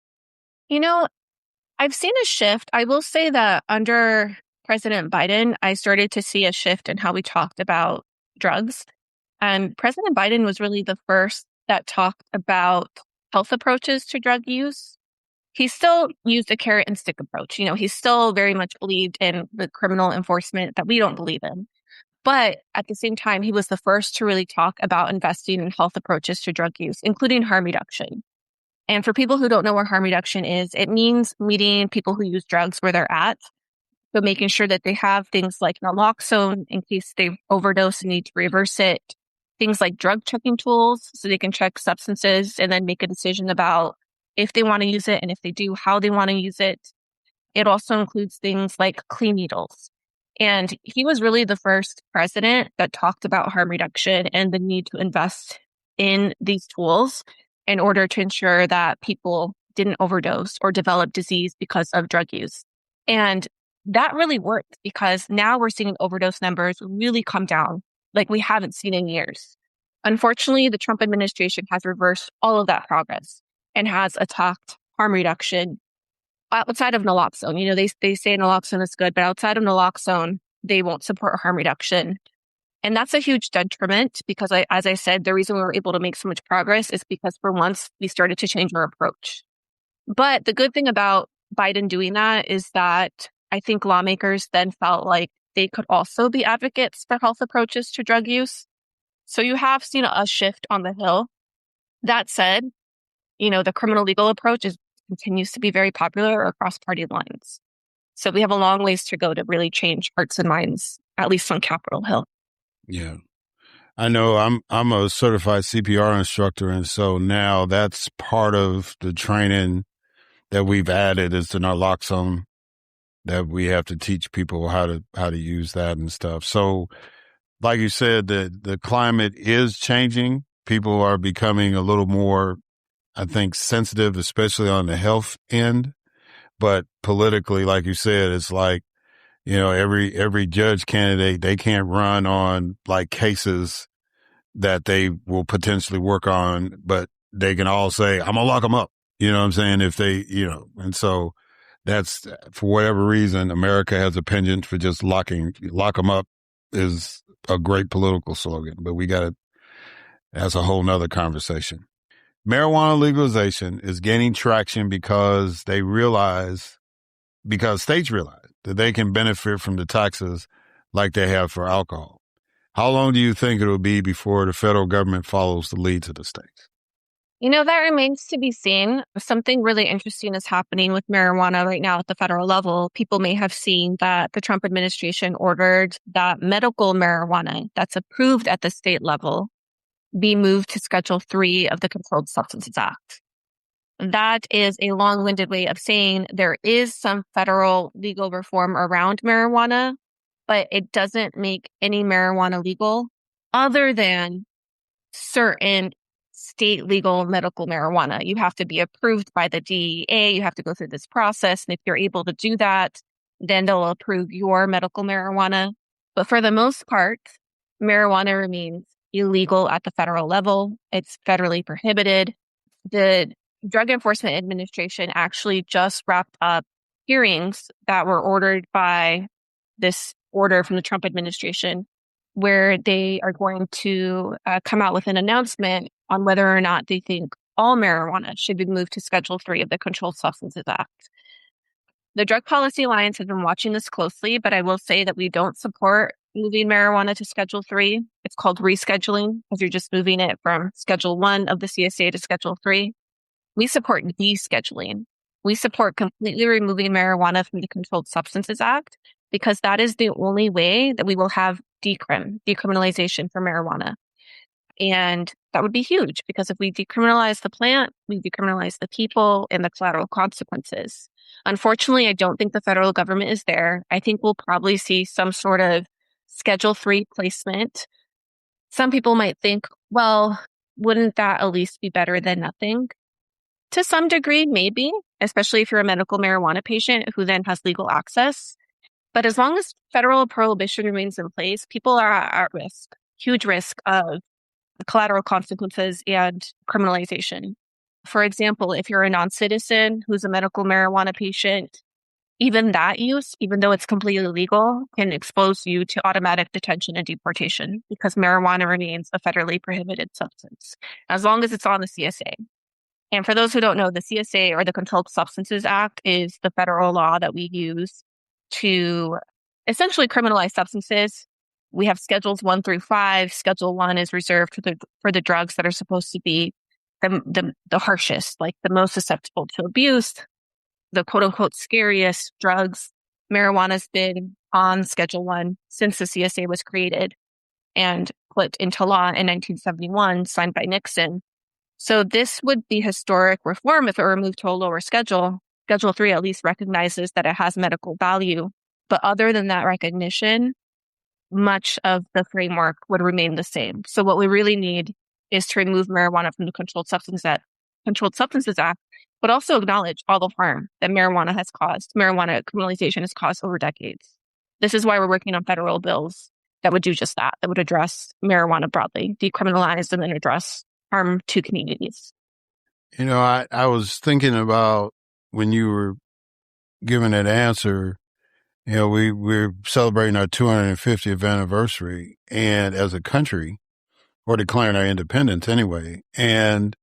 I've seen a shift. I will say that under President Biden, I started to see a shift in how we talked about drugs. President Biden was really the first that talked about health approaches to drug use. He still used a carrot and stick approach. He still very much believed in the criminal enforcement that we don't believe in. But at the same time, he was the first to really talk about investing in health approaches to drug use, including harm reduction. And for people who don't know what harm reduction is, it means meeting people who use drugs where they're at. So making sure that they have things like naloxone in case they overdose and need to reverse it. Things like drug checking tools so they can check substances and then make a decision about if they want to use it, and if they do, how they want to use it. It also includes things like clean needles. And he was really the first president that talked about harm reduction and the need to invest in these tools in order to ensure that people didn't overdose or develop disease because of drug use. And that really worked because now we're seeing overdose numbers really come down like we haven't seen in years. Unfortunately, the Trump administration has reversed all of that progress and has attacked harm reduction outside of naloxone. They say naloxone is good, but outside of naloxone, they won't support harm reduction. And that's a huge detriment because, as I said, the reason we were able to make so much progress is because for once we started to change our approach. But the good thing about Biden doing that is that I think lawmakers then felt like they could also be advocates for health approaches to drug use. So you have seen a shift on the Hill. That said, the criminal legal approach continues to be very popular across party lines. So we have a long ways to go to really change hearts and minds, at least on Capitol Hill. Yeah. I know I'm a certified CPR instructor, and so now that's part of the training that we've added is the naloxone, that we have to teach people how to use that and stuff. So like you said, the climate is changing. People are becoming a little more, I think, sensitive, especially on the health end. But politically, like you said, it's like, every judge candidate, they can't run on like cases that they will potentially work on, but they can all say, I'm gonna lock them up. You know what I'm saying? If they, and so that's, for whatever reason, America has a penchant for just lock them up is a great political slogan, but that's a whole nother conversation. Marijuana legalization is gaining traction because states realize that they can benefit from the taxes like they have for alcohol. How long do you think it'll be before the federal government follows the lead to the states? That remains to be seen. Something really interesting is happening with marijuana right now at the federal level. People may have seen that the Trump administration ordered that medical marijuana that's approved at the state level be moved to Schedule 3 of the Controlled Substances Act. That is a long-winded way of saying there is some federal legal reform around marijuana, but it doesn't make any marijuana legal other than certain state legal medical marijuana. You have to be approved by the DEA. You have to go through this process. And if you're able to do that, then they'll approve your medical marijuana. But for the most part, marijuana remains illegal at the federal level. It's federally prohibited. The Drug Enforcement Administration actually just wrapped up hearings that were ordered by this order from the Trump administration, where they are going to come out with an announcement on whether or not they think all marijuana should be moved to Schedule 3 of the Controlled Substances Act. The Drug Policy Alliance has been watching this closely, but I will say that we don't support moving marijuana to Schedule 3. It's called rescheduling, because you're just moving it from Schedule 1 of the CSA to Schedule 3. We support descheduling. We support completely removing marijuana from the Controlled Substances Act, because that is the only way that we will have decriminalization for marijuana. And that would be huge, because if we decriminalize the plant, we decriminalize the people and the collateral consequences. Unfortunately, I don't think the federal government is there. I think we'll probably see some sort of Schedule 3 placement. Some people might think, well, wouldn't that at least be better than nothing? To some degree, maybe, especially if you're a medical marijuana patient who then has legal access. But as long as federal prohibition remains in place, people are at risk, huge risk of collateral consequences and criminalization. For example, if you're a non-citizen who's a medical marijuana patient, even that use, even though it's completely legal, can expose you to automatic detention and deportation, because marijuana remains a federally prohibited substance, as long as it's on the CSA. And for those who don't know, the CSA, or the Controlled Substances Act, is the federal law that we use to essentially criminalize substances. We have Schedules 1 through 5. Schedule 1 is reserved for the drugs that are supposed to be the harshest, like the most susceptible to abuse, the quote unquote scariest drugs. Marijuana's been on Schedule 1 since the CSA was created and put into law in 1971, signed by Nixon. So this would be historic reform if it were moved to a lower schedule. Schedule 3 at least recognizes that it has medical value. But other than that recognition, much of the framework would remain the same. So what we really need is to remove marijuana from the Controlled Substances Act, but also acknowledge all the harm that marijuana criminalization has caused over decades. This is why we're working on federal bills that would do just that would address marijuana broadly, decriminalize, and then address harm to communities. I was thinking about when you were giving that answer, we're celebrating our 250th anniversary, and as a country, or declaring our independence anyway, and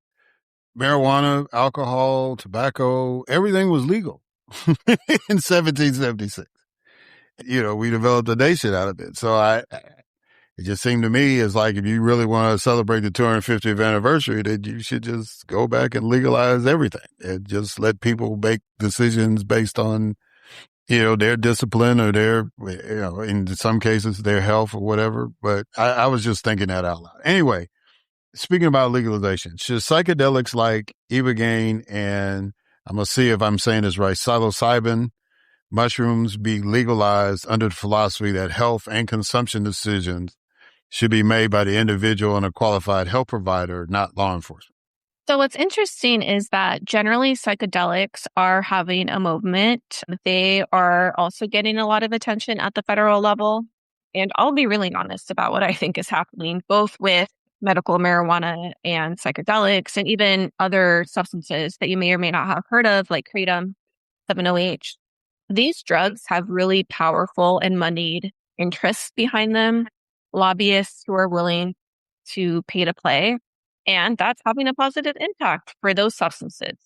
marijuana, alcohol, tobacco, everything was legal in 1776. We developed a nation out of it. So it just seemed to me as like if you really want to celebrate the 250th anniversary, that you should just go back and legalize everything and just let people make decisions based on, their discipline or their, in some cases, their health or whatever. But I was just thinking that out loud. Anyway, speaking about legalization, should psychedelics like ibogaine and I'm going to see if I'm saying this right, psilocybin mushrooms be legalized under the philosophy that health and consumption decisions should be made by the individual and a qualified health provider, not law enforcement? So what's interesting is that generally psychedelics are having a movement. They are also getting a lot of attention at the federal level. And I'll be really honest about what I think is happening, both with medical marijuana and psychedelics and even other substances that you may or may not have heard of, like kratom, 7-OH. These drugs have really powerful and moneyed interests behind them, lobbyists who are willing to pay to play. And that's having a positive impact for those substances.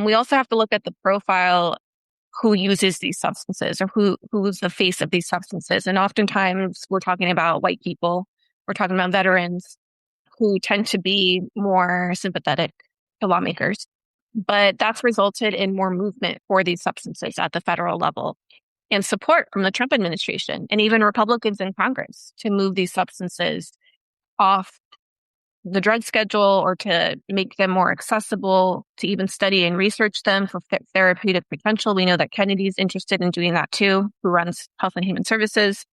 We also have to look at the profile, who uses these substances or who's the face of these substances. And oftentimes we're talking about white people. We're talking about veterans who tend to be more sympathetic to lawmakers. But that's resulted in more movement for these substances at the federal level and support from the Trump administration and even Republicans in Congress to move these substances off the drug schedule or to make them more accessible, to even study and research them for therapeutic potential. We know that Kennedy's interested in doing that too, who runs Health and Human Services.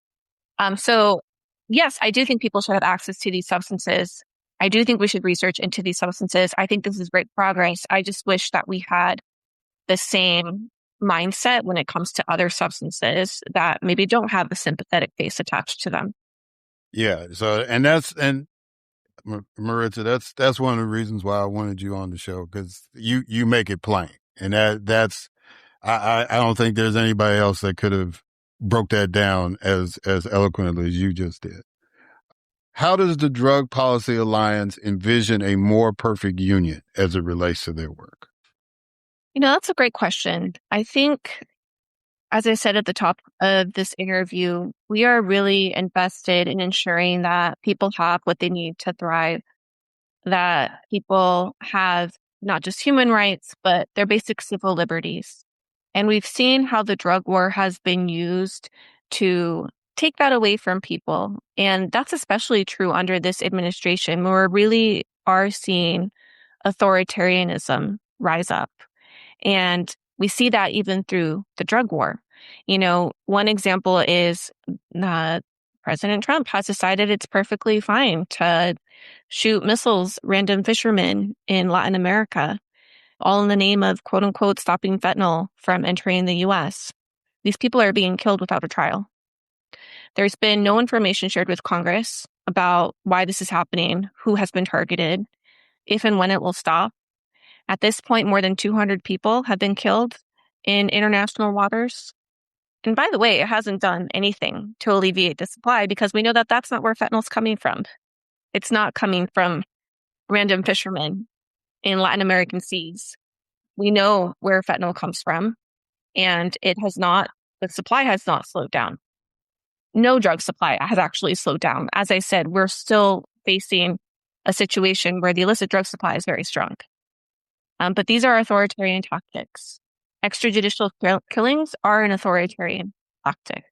So yes, I do think people should have access to these substances. I do think we should research into these substances. I think this is great progress. I just wish that we had the same mindset when it comes to other substances that maybe don't have the sympathetic face attached to them. Yeah. So, Maritza, that's one of the reasons why I wanted you on the show, because you make it plain, and that's I don't think there's anybody else that could have broke that down as eloquently as you just did. How does the Drug Policy Alliance envision a more perfect union as it relates to their work? That's a great question. I think, as I said at the top of this interview, we are really invested in ensuring that people have what they need to thrive, that people have not just human rights, but their basic civil liberties. And we've seen how the drug war has been used to take that away from people. And that's especially true under this administration, where we really are seeing authoritarianism rise up. And we see that even through the drug war. One example is President Trump has decided it's perfectly fine to shoot missiles, random fishermen in Latin America, all in the name of, quote unquote, stopping fentanyl from entering the U.S. These people are being killed without a trial. There's been no information shared with Congress about why this is happening, who has been targeted, if and when it will stop. At this point, more than 200 people have been killed in international waters. And by the way, it hasn't done anything to alleviate the supply, because we know that that's not where fentanyl's coming from. It's not coming from random fishermen in Latin American seas. We know where fentanyl comes from, and the supply has not slowed down. No drug supply has actually slowed down. As I said, we're still facing a situation where the illicit drug supply is very strong. But these are authoritarian tactics. Extrajudicial killings are an authoritarian tactic.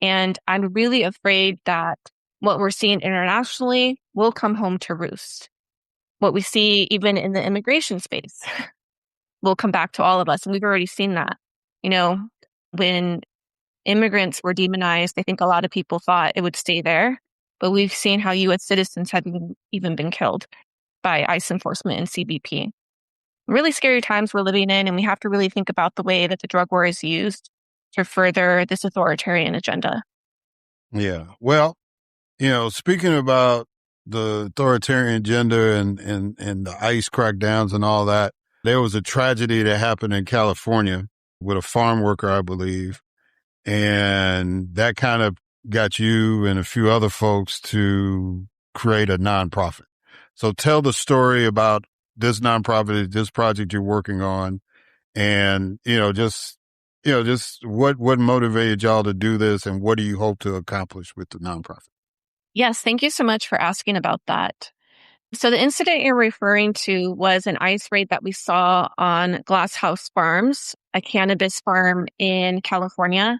And I'm really afraid that what we're seeing internationally will come home to roost. What we see even in the immigration space will come back to all of us. And we've already seen that. When immigrants were demonized, I think a lot of people thought it would stay there. But we've seen how U.S. citizens have even been killed by ICE enforcement and CBP. Really scary times we're living in, and we have to really think about the way that the drug war is used to further this authoritarian agenda. Yeah. Well, speaking about the authoritarian agenda and the ICE crackdowns and all that, there was a tragedy that happened in California with a farm worker, I believe, and that kind of got you and a few other folks to create a nonprofit. So tell the story about this nonprofit, this project you're working on, and, just what motivated y'all to do this, and what do you hope to accomplish with the nonprofit? Yes, thank you so much for asking about that. So the incident you're referring to was an ICE raid that we saw on Glass House Farms, a cannabis farm in California.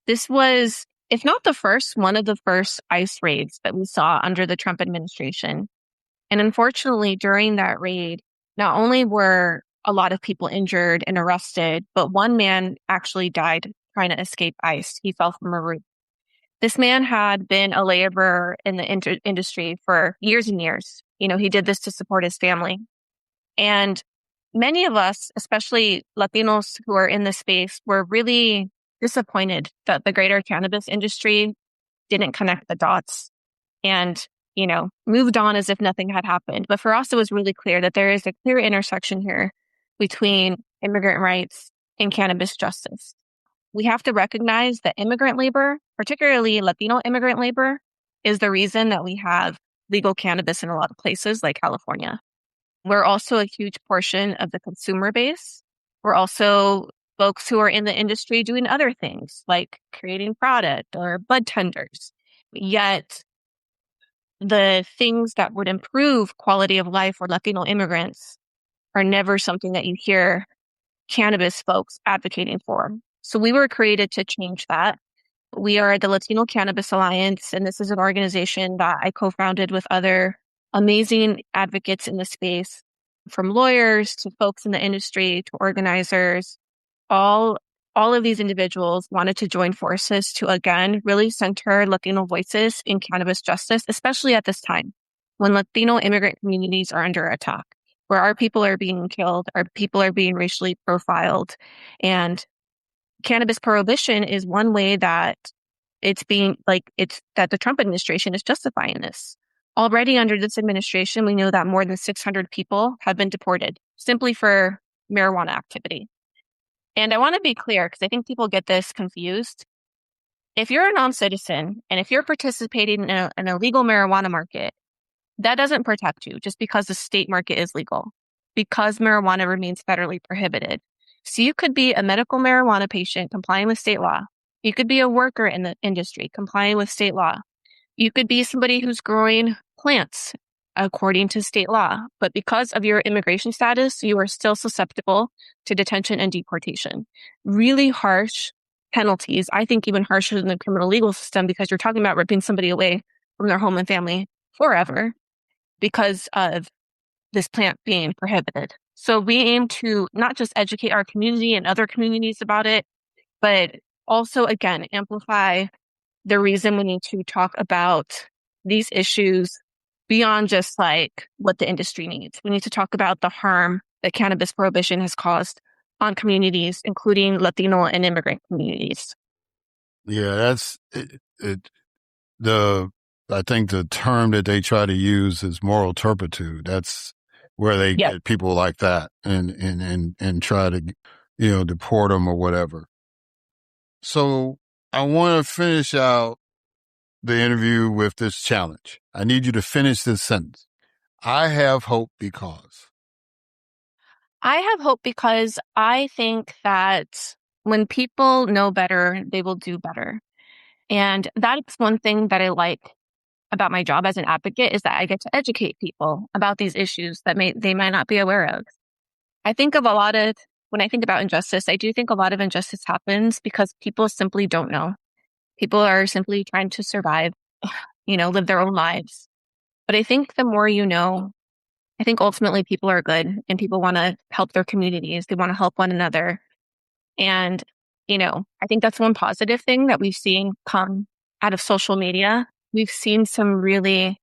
This was, if not the first, one of the first ICE raids that we saw under the Trump administration. And unfortunately, during that raid, not only were a lot of people injured and arrested, but one man actually died trying to escape ICE. He fell from a roof. This man had been a laborer in the industry for years and years. He did this to support his family. And many of us, especially Latinos who are in this space, were really disappointed that the greater cannabis industry didn't connect the dots and, moved on as if nothing had happened. But for us, it was really clear that there is a clear intersection here between immigrant rights and cannabis justice. We have to recognize that immigrant labor, particularly Latino immigrant labor, is the reason that we have legal cannabis in a lot of places like California. We're also a huge portion of the consumer base. We're also folks who are in the industry doing other things like creating product or bud tenders. Yet the things that would improve quality of life for Latino immigrants are never something that you hear cannabis folks advocating for. So we were created to change that. We are the Latino Cannabis Alliance, and this is an organization that I co-founded with other amazing advocates in the space, from lawyers to folks in the industry to organizers. All of these individuals wanted to join forces to, again, really center Latino voices in cannabis justice, especially at this time when Latino immigrant communities are under attack, where our people are being killed, our people are being racially profiled. And cannabis prohibition is one way that that the Trump administration is justifying this. Already under this administration, we know that more than 600 people have been deported simply for marijuana activity. And I want to be clear, because I think people get this confused. If you're a non-citizen and if you're participating in an illegal marijuana market, that doesn't protect you just because the state market is legal, because marijuana remains federally prohibited. So you could be a medical marijuana patient complying with state law. You could be a worker in the industry complying with state law. You could be somebody who's growing plants according to state law. But because of your immigration status, you are still susceptible to detention and deportation. Really harsh penalties, I think even harsher than the criminal legal system, because you're talking about ripping somebody away from their home and family forever because of this plant being prohibited. So we aim to not just educate our community and other communities about it, but also, again, amplify the reason we need to talk about these issues beyond just like what the industry needs. We need to talk about the harm that cannabis prohibition has caused on communities, including Latino and immigrant communities. Yeah, that's it. I think the term that they try to use is moral turpitude. That's where they get people like that and try to, deport them or whatever. So I want to finish out the interview with this challenge. I need you to finish this sentence. I have hope because. I have hope because I think that when people know better, they will do better. And that's one thing that I like about my job as an advocate, is that I get to educate people about these issues that they might not be aware of. When I think about injustice, I do think a lot of injustice happens because people simply don't know. People are simply trying to survive, live their own lives. But I think the more you know, I think ultimately people are good and people want to help their communities. They want to help one another. And, I think that's one positive thing that we've seen come out of social media. We've seen some really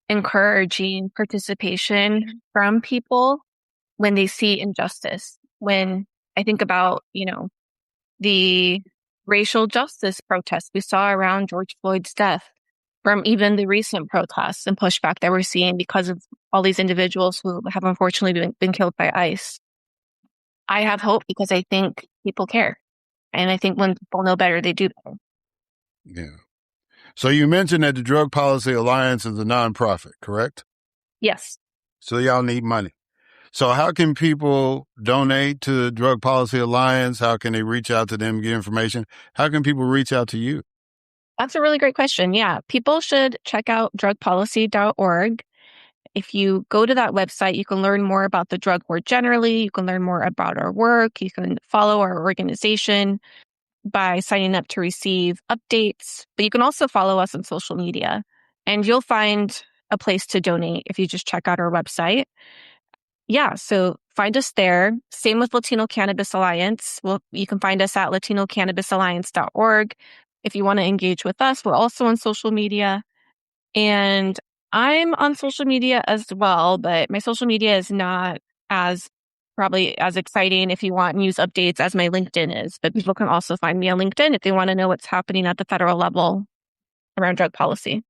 encouraging participation from people when they see injustice. When I think about, the racial justice protests we saw around George Floyd's death, from even the recent protests and pushback that we're seeing because of all these individuals who have unfortunately been killed by ICE. I have hope because I think people care. And I think when people know better, they do better. Yeah. So you mentioned that the Drug Policy Alliance is a nonprofit, correct? Yes. So y'all need money. So how can people donate to the Drug Policy Alliance? How can they reach out to them, get information? How can people reach out to you? That's a really great question. Yeah, people should check out drugpolicy.org. If you go to that website, you can learn more about the drug war generally. You can learn more about our work. You can follow our organization by signing up to receive updates. But you can also follow us on social media, and you'll find a place to donate if you just check out our website. Yeah, so find us there. Same with Latino Cannabis Alliance. Well, you can find us at latinocannabisalliance.org. If you want to engage with us, we're also on social media. And I'm on social media as well, but my social media is not as probably as exciting if you want news updates as my LinkedIn is. But people can also find me on LinkedIn if they want to know what's happening at the federal level around drug policy.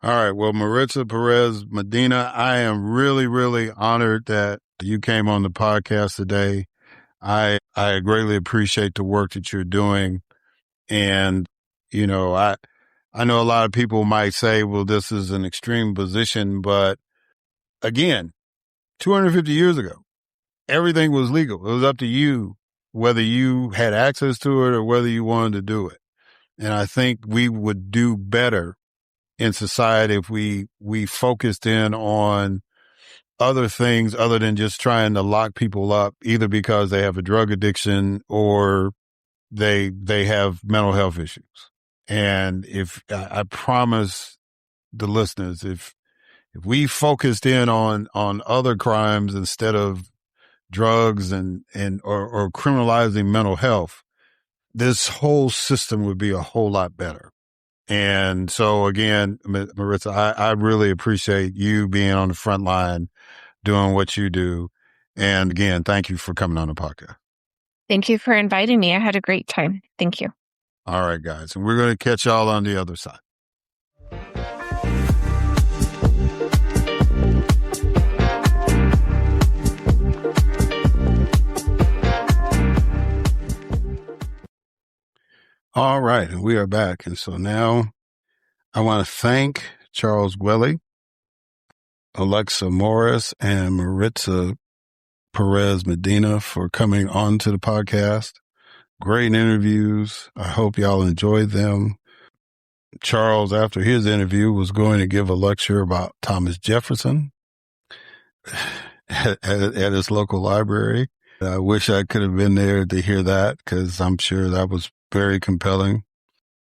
All right. Well, Maritza Perez Medina, I am really, really honored that you came on the podcast today. I greatly appreciate the work that you're doing. And, you know, I know a lot of people might say, well, this is an extreme position, but again, 250 years ago, everything was legal. It was up to you whether you had access to it or whether you wanted to do it. And I think we would do better in society if we focused in on other things other than just trying to lock people up, either because they have a drug addiction or they have mental health issues. And if I promise the listeners, if we focused in on other crimes instead of drugs or criminalizing mental health, this whole system would be a whole lot better. And so again, Maritza, I really appreciate you being on the front line, doing what you do. And again, thank you for coming on the podcast. Thank you for inviting me. I had a great time. Thank you. All right, guys. And we're going to catch y'all on the other side. All right, and we are back. And so now I want to thank Charles Gueli, Alexa Morris, and Maritza Perez Medina for coming on to the podcast. Great interviews. I hope y'all enjoyed them. Charles, after his interview, was going to give a lecture about Thomas Jefferson at his local library. I wish I could have been there to hear that because I'm sure that was very compelling.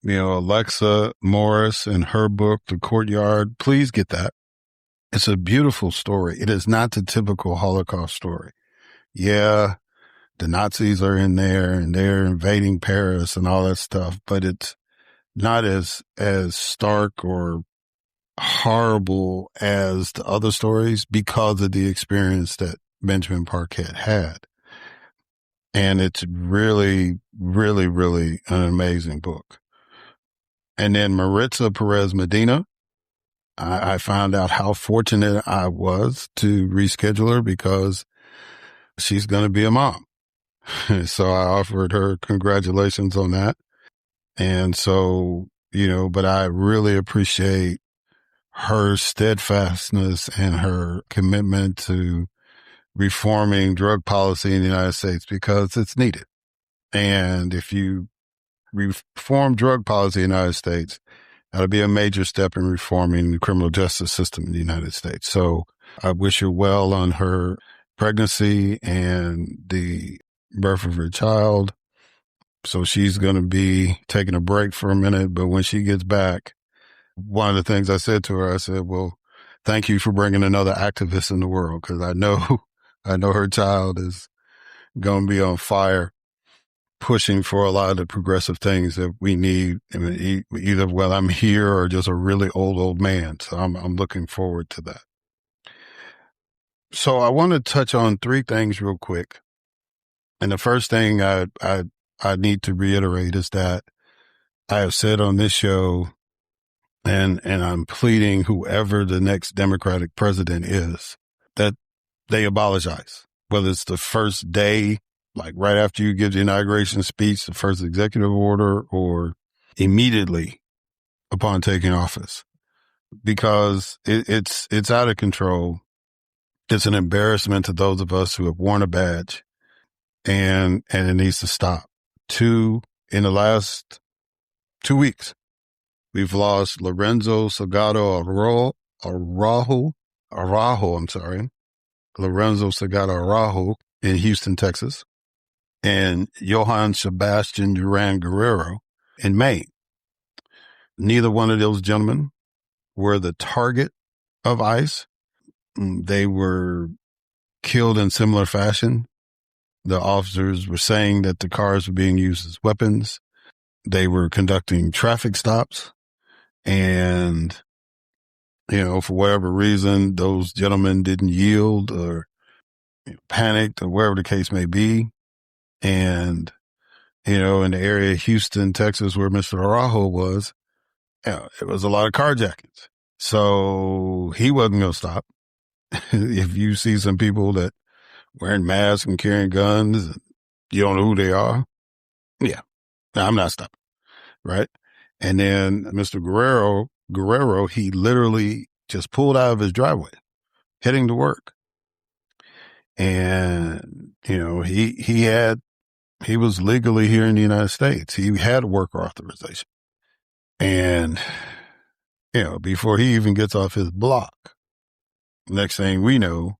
You know, Alexa Morris and her book, The Courtyard, please get that. It's a beautiful story. It is not the typical Holocaust story. Yeah, the Nazis are in there and they're invading Paris and all that stuff, but it's not as stark or horrible as the other stories because of the experience that Benjamin Parket had. And it's really, really, really an amazing book. And then Maritza Perez Medina, I found out how fortunate I was to reschedule her because she's going to be a mom. So I offered her congratulations on that. And so, you know, but I really appreciate her steadfastness and her commitment to reforming drug policy in the United States because it's needed. And if you reform drug policy in the United States, that'll be a major step in reforming the criminal justice system in the United States. So I wish her well on her pregnancy and the birth of her child. So she's going to be taking a break for a minute, but when she gets back, one of the things I said to her, I said, well, thank you for bringing another activist in the world because I know her child is going to be on fire pushing for a lot of the progressive things that we need. I mean, either while I'm here or just a really old man. So I'm looking forward to that. So I want to touch on three things real quick. And the first thing I need to reiterate is that I have said on this show, and I'm pleading whoever the next Democratic president is, that they abolish ICE, whether it's the first day, like right after you give the inauguration speech, the first executive order, or immediately upon taking office, because it's out of control. It's an embarrassment to those of us who have worn a badge, and it needs to stop. In the last 2 weeks, We've lost Lorenzo Salgado Araujo, Lorenzo Salgado Araujo in Houston, Texas, and Johann Sebastian Duran Guerrero in Maine. Neither one of those gentlemen were the target of ICE. They were killed in similar fashion. The officers were saying that the cars were being used as weapons. They were conducting traffic stops. And, for whatever reason, those gentlemen didn't yield or panicked or wherever the case may be. And, in the area of Houston, Texas, where Mr. Araujo was, it was a lot of carjackings. So he wasn't going to stop. If you see some people that wearing masks and carrying guns, and you don't know who they are, I'm not stopping, right? And then Mr. Guerrero, he literally just pulled out of his driveway, heading to work. And, he was legally here in the United States. He had work authorization. And, before he even gets off his block, next thing we know,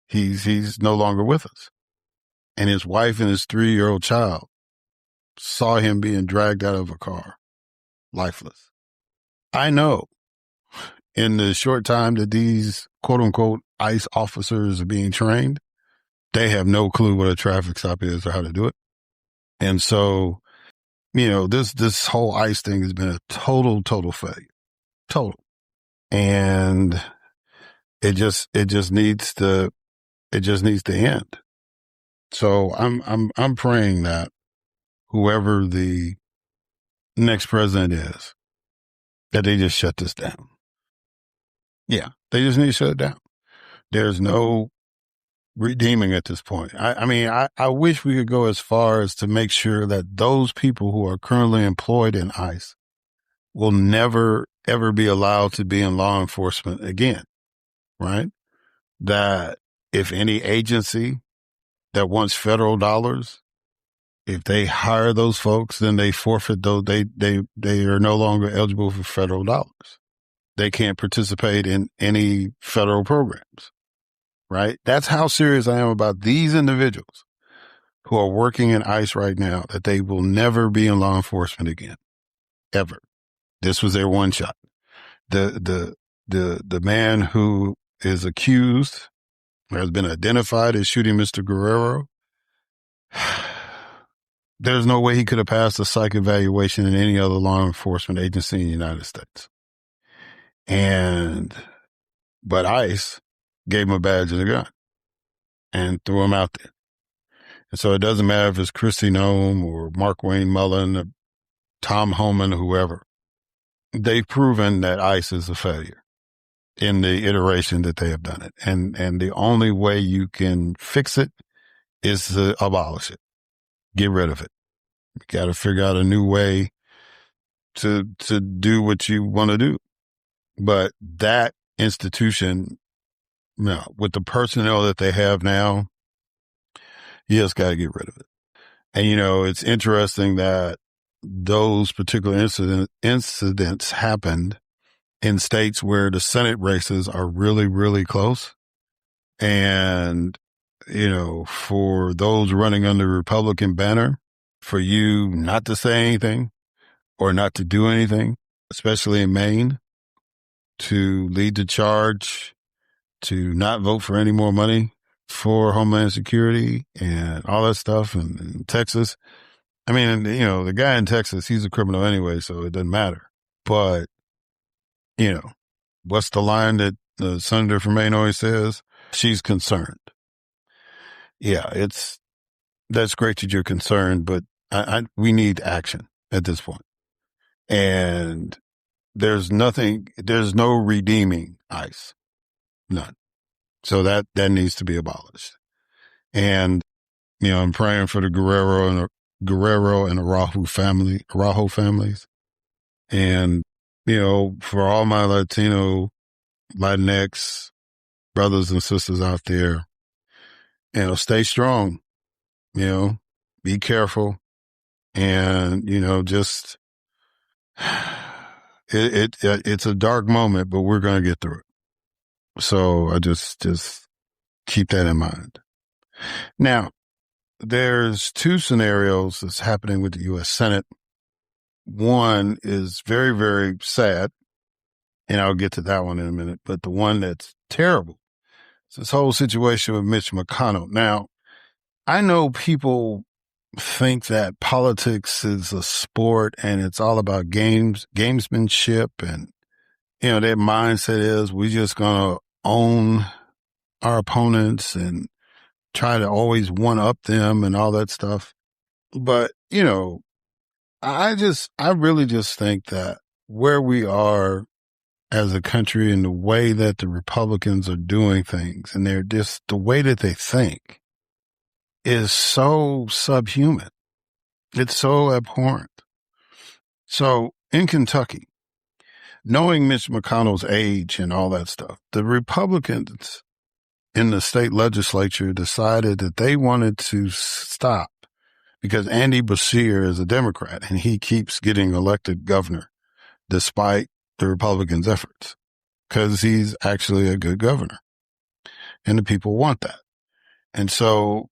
he's no longer with us. And his wife and his 3-year-old child saw him being dragged out of a car, lifeless. I know in the short time that these quote unquote ICE officers are being trained, they have no clue what a traffic stop is or how to do it. And so, this whole ICE thing has been a total failure. Total. And it just needs to end. So I'm praying that whoever the next president is, that they just shut this down. Yeah, they just need to shut it down. There's no redeeming at this point. I wish we could go as far as to make sure that those people who are currently employed in ICE will never, ever be allowed to be in law enforcement again, right? That if any agency that wants federal dollars, if they hire those folks, then they forfeit those, they are no longer eligible for federal dollars. They can't participate in any federal programs, right? That's how serious I am about these individuals who are working in ICE right now, that they will never be in law enforcement again, ever. This was their one shot. The man who is accused, has been identified as shooting Mr. Guerrero, there's no way he could have passed a psych evaluation in any other law enforcement agency in the United States. But ICE gave him a badge and a gun and threw him out there. And so it doesn't matter if it's Kristi Noem or Mark Wayne Mullen or Tom Homan or whoever. They've proven that ICE is a failure in the iteration that they have done it. And the only way you can fix it is to abolish it. Get rid of it. You got to figure out a new way to do what you want to do. But that institution, with the personnel that they have now, you just got to get rid of it. And, it's interesting that those particular incidents happened in states where the Senate races are really, really close. And, for those running under Republican banner, for you not to say anything or not to do anything, especially in Maine, to lead the charge, to not vote for any more money for Homeland Security and all that stuff in Texas. The guy in Texas, he's a criminal anyway, so it doesn't matter. But, what's the line that the senator from Maine always says? She's concerned. Yeah, that's great that you're concerned, but we need action at this point. And there's no redeeming ICE. None. So that needs to be abolished. And, I'm praying for the Guerrero and Araujo families. And, for all my Latino, Latinx brothers and sisters out there, stay strong, be careful, and, just it's a dark moment, but we're going to get through it. So I just keep that in mind. Now, there's two scenarios that's happening with the U.S. Senate. One is very, very sad, and I'll get to that one in a minute. But the one that's terrible is this whole situation with Mitch McConnell. Now, I know people think that politics is a sport and it's all about gamesmanship, and, you know, their mindset is we're just going to own our opponents and try to always one up them and all that stuff. But, you know, I really just think that where we are as a country and the way that the Republicans are doing things, and they're just the way that they think is so subhuman. It's so abhorrent. So in Kentucky, knowing Mitch McConnell's age and all that stuff, the Republicans in the state legislature decided that they wanted to stop, because Andy Beshear is a Democrat and he keeps getting elected governor despite the Republicans' efforts, because he's actually a good governor and the people want that. And so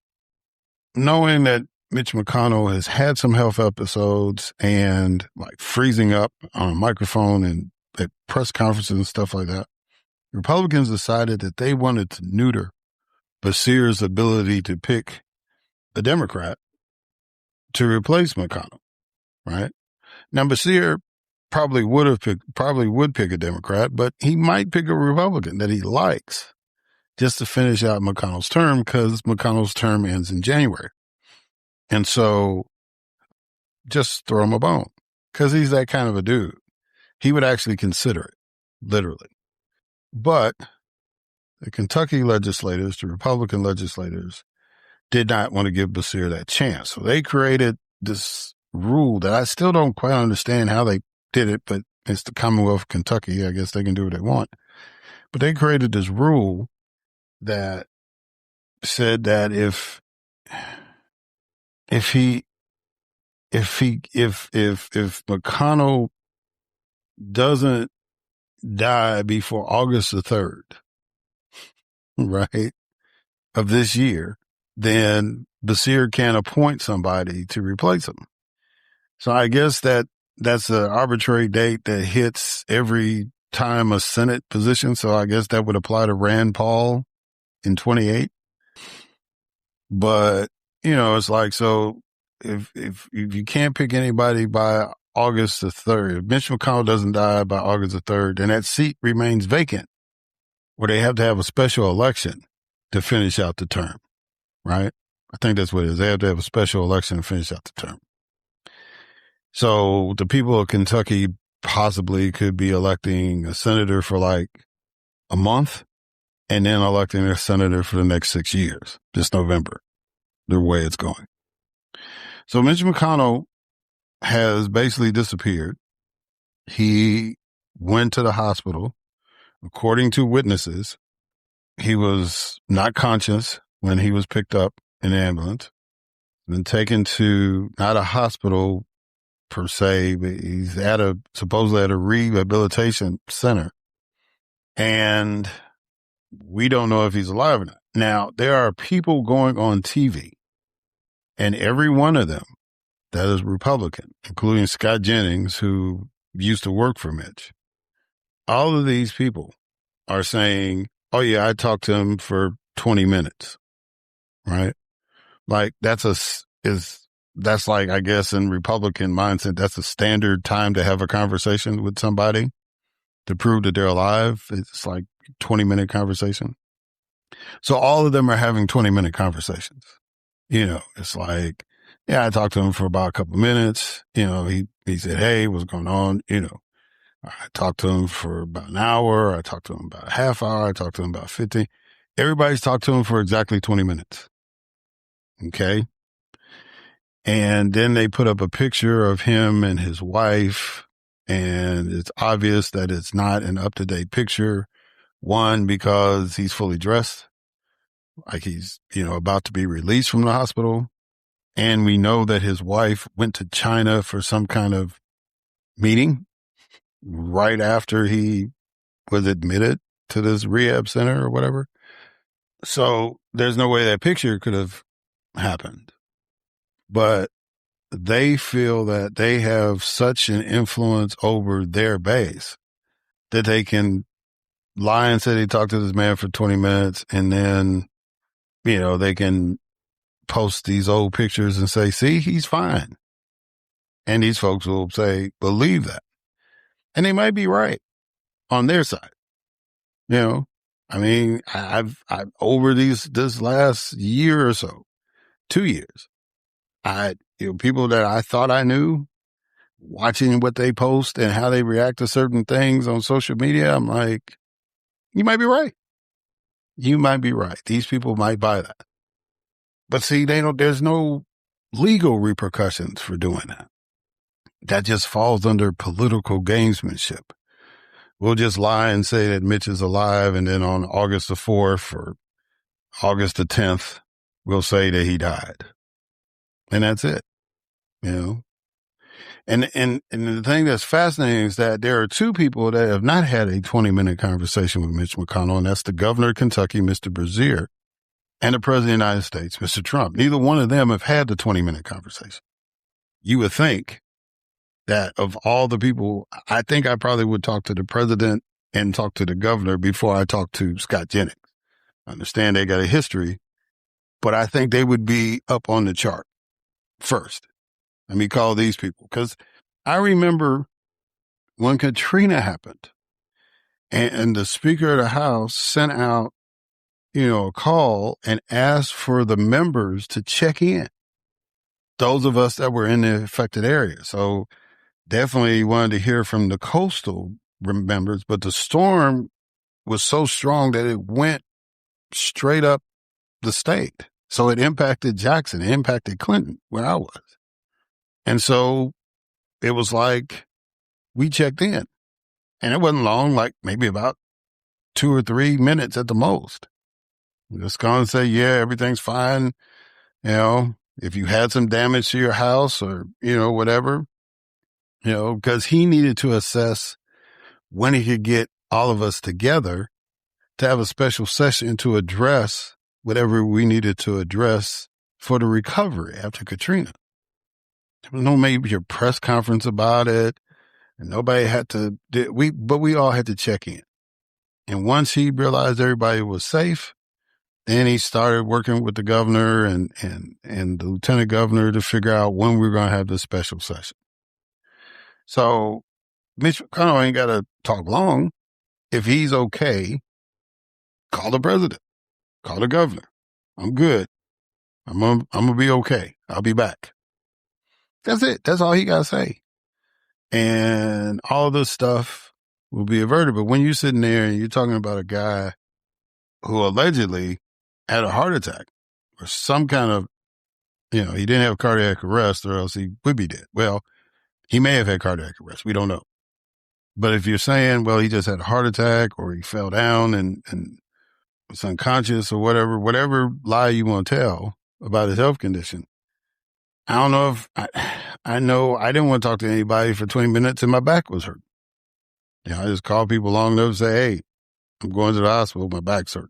knowing that Mitch McConnell has had some health episodes and like freezing up on a microphone and at press conferences and stuff like that, Republicans decided that they wanted to neuter Beshear's ability to pick a Democrat to replace McConnell, right? Now, Beshear probably would pick a Democrat, but he might pick a Republican that he likes just to finish out McConnell's term, because McConnell's term ends in January. And so just throw him a bone, because he's that kind of a dude. He would actually consider it, literally. But the Kentucky legislators, the Republican legislators, did not want to give Beshear that chance. So they created this rule that I still don't quite understand how they did it, but it's the Commonwealth of Kentucky. I guess they can do what they want. But they created this rule that said that if McConnell doesn't die before August the 3rd, right, of this year, then Beshear can appoint somebody to replace him. So I guess that's an arbitrary date that hits every time a Senate position. So I guess that would apply to Rand Paul in 28. But, you know, it's like, so if you can't pick anybody by August the 3rd, if Mitch McConnell doesn't die by August the 3rd, then that seat remains vacant, where they have to have a special election to finish out the term, right? I think that's what it is. They have to have a special election to finish out the term. So the people of Kentucky possibly could be electing a senator for like a month and then electing a senator for the next 6 years, this November, the way it's going. So Mitch McConnell has basically disappeared. He went to the hospital. According to witnesses, he was not conscious when he was picked up in an ambulance, then taken to not a hospital per se, but he's supposedly at a rehabilitation center. And we don't know if he's alive or not. Now, there are people going on TV, and every one of them that is Republican, including Scott Jennings, who used to work for Mitch. All of these people are saying, oh yeah, I talked to him for 20 minutes, right? Like that's like, I guess in Republican mindset, that's a standard time to have a conversation with somebody to prove that they're alive. It's like 20-minute conversation. So all of them are having 20-minute conversations. You know, it's like, yeah, I talked to him for about a couple of minutes. You know, he said, hey, what's going on? You know, I talked to him for about an hour. I talked to him about a half hour. I talked to him about 50. Everybody's talked to him for exactly 20 minutes. Okay. And then they put up a picture of him and his wife, and it's obvious that it's not an up-to-date picture. One, because he's fully dressed, like he's, you know, about to be released from the hospital. And we know that his wife went to China for some kind of meeting, right after he was admitted to this rehab center or whatever. So there's no way that picture could have happened. But they feel that they have such an influence over their base that they can lie and say they talked to this man for 20 minutes and then, they can post these old pictures and say, see, he's fine. And these folks will say, believe that. And they might be right on their side. I've over this last year or so, 2 years, people that I thought I knew, watching what they post and how they react to certain things on social media, I'm like, you might be right. You might be right. These people might buy that. But see, there's no legal repercussions for doing that. That just falls under political gamesmanship. We'll just lie and say that Mitch is alive, and then on August the 4th or August the 10th, we'll say that he died. And that's it, And the thing that's fascinating is that there are two people that have not had a 20-minute conversation with Mitch McConnell, and that's the governor of Kentucky, Mr. Brazier, and the president of the United States, Mr. Trump. Neither one of them have had the 20-minute conversation. You would think that of all the people, I think I probably would talk to the president and talk to the governor before I talk to Scott Jennings. I understand they got a history, but I think they would be up on the chart first. Let me call these people, because I remember when Katrina happened and the Speaker of the House sent out, a call and asked for the members to check in, those of us that were in the affected area. So definitely wanted to hear from the coastal members, but the storm was so strong that it went straight up the state. So it impacted Jackson, it impacted Clinton, where I was. And so it was like we checked in. And it wasn't long, like maybe about 2 or 3 minutes at the most. Just go and say, yeah, everything's fine. If you had some damage to your house or, whatever, because he needed to assess when he could get all of us together to have a special session to address whatever we needed to address for the recovery after Katrina. There was no major press conference about it, and nobody had to, but we all had to check in. And once he realized everybody was safe, then he started working with the governor and the lieutenant governor to figure out when we were going to have this special session. So Mitch McConnell ain't got to talk long. If he's okay, call the president, call the governor. I'm good. I'm going to be okay. I'll be back. That's it. That's all he got to say. And all this stuff will be averted. But when you're sitting there and you're talking about a guy who allegedly had a heart attack or some kind of, he didn't have cardiac arrest or else he would be dead. Well, he may have had cardiac arrest. We don't know. But if you're saying, well, he just had a heart attack or he fell down and was unconscious or whatever lie you want to tell about his health condition, I don't know if I know I didn't want to talk to anybody for 20 minutes and my back was hurt. I just called people long enough to say, hey, I'm going to the hospital. My back's hurt.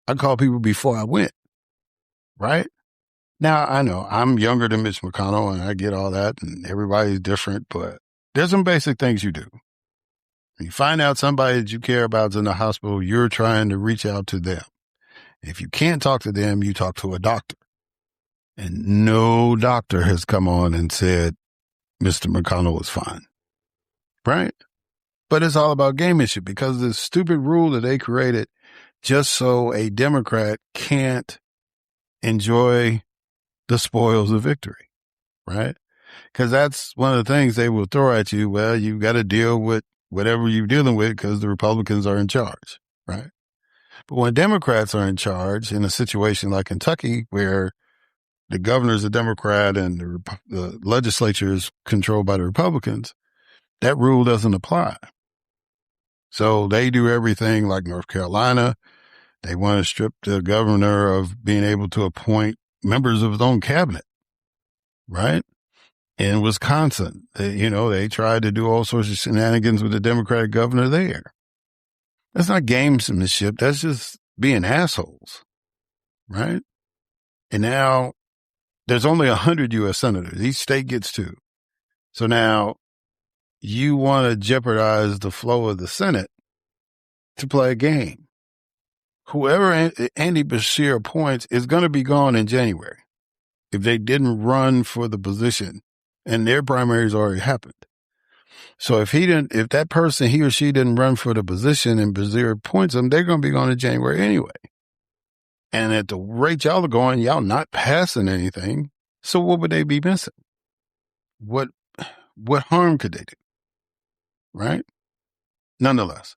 I called people before I went. Right? Now, I know I'm younger than Mitch McConnell and I get all that and everybody's different, but there's some basic things you do. You find out somebody that you care about is in the hospital, you're trying to reach out to them. If you can't talk to them, you talk to a doctor. And no doctor has come on and said, Mr. McConnell is fine. Right? But it's all about gamemanship because of this stupid rule that they created just so a Democrat can't enjoy the spoils of victory. Right? Because that's one of the things they will throw at you. Well, you've got to deal with whatever you're dealing with because the Republicans are in charge. Right? But when Democrats are in charge in a situation like Kentucky where the governor's a Democrat and the legislature is controlled by the Republicans, that rule doesn't apply. So they do everything like North Carolina. They want to strip the governor of being able to appoint members of his own cabinet, right? in Wisconsin. They tried to do all sorts of shenanigans with the Democratic governor there. That's not gamesmanship. That's just being assholes, right? And now there's only 100 U.S. senators. Each state gets 2. So now you want to jeopardize the flow of the Senate to play a game. Whoever Andy Beshear appoints is going to be gone in January if they didn't run for the position, and their primaries already happened. So if that person, he or she didn't run for the position and Beshear appoints them, they're going to be gone in January anyway. And at the rate y'all are going, y'all not passing anything. So what would they be missing? What harm could they do? Right? Nonetheless.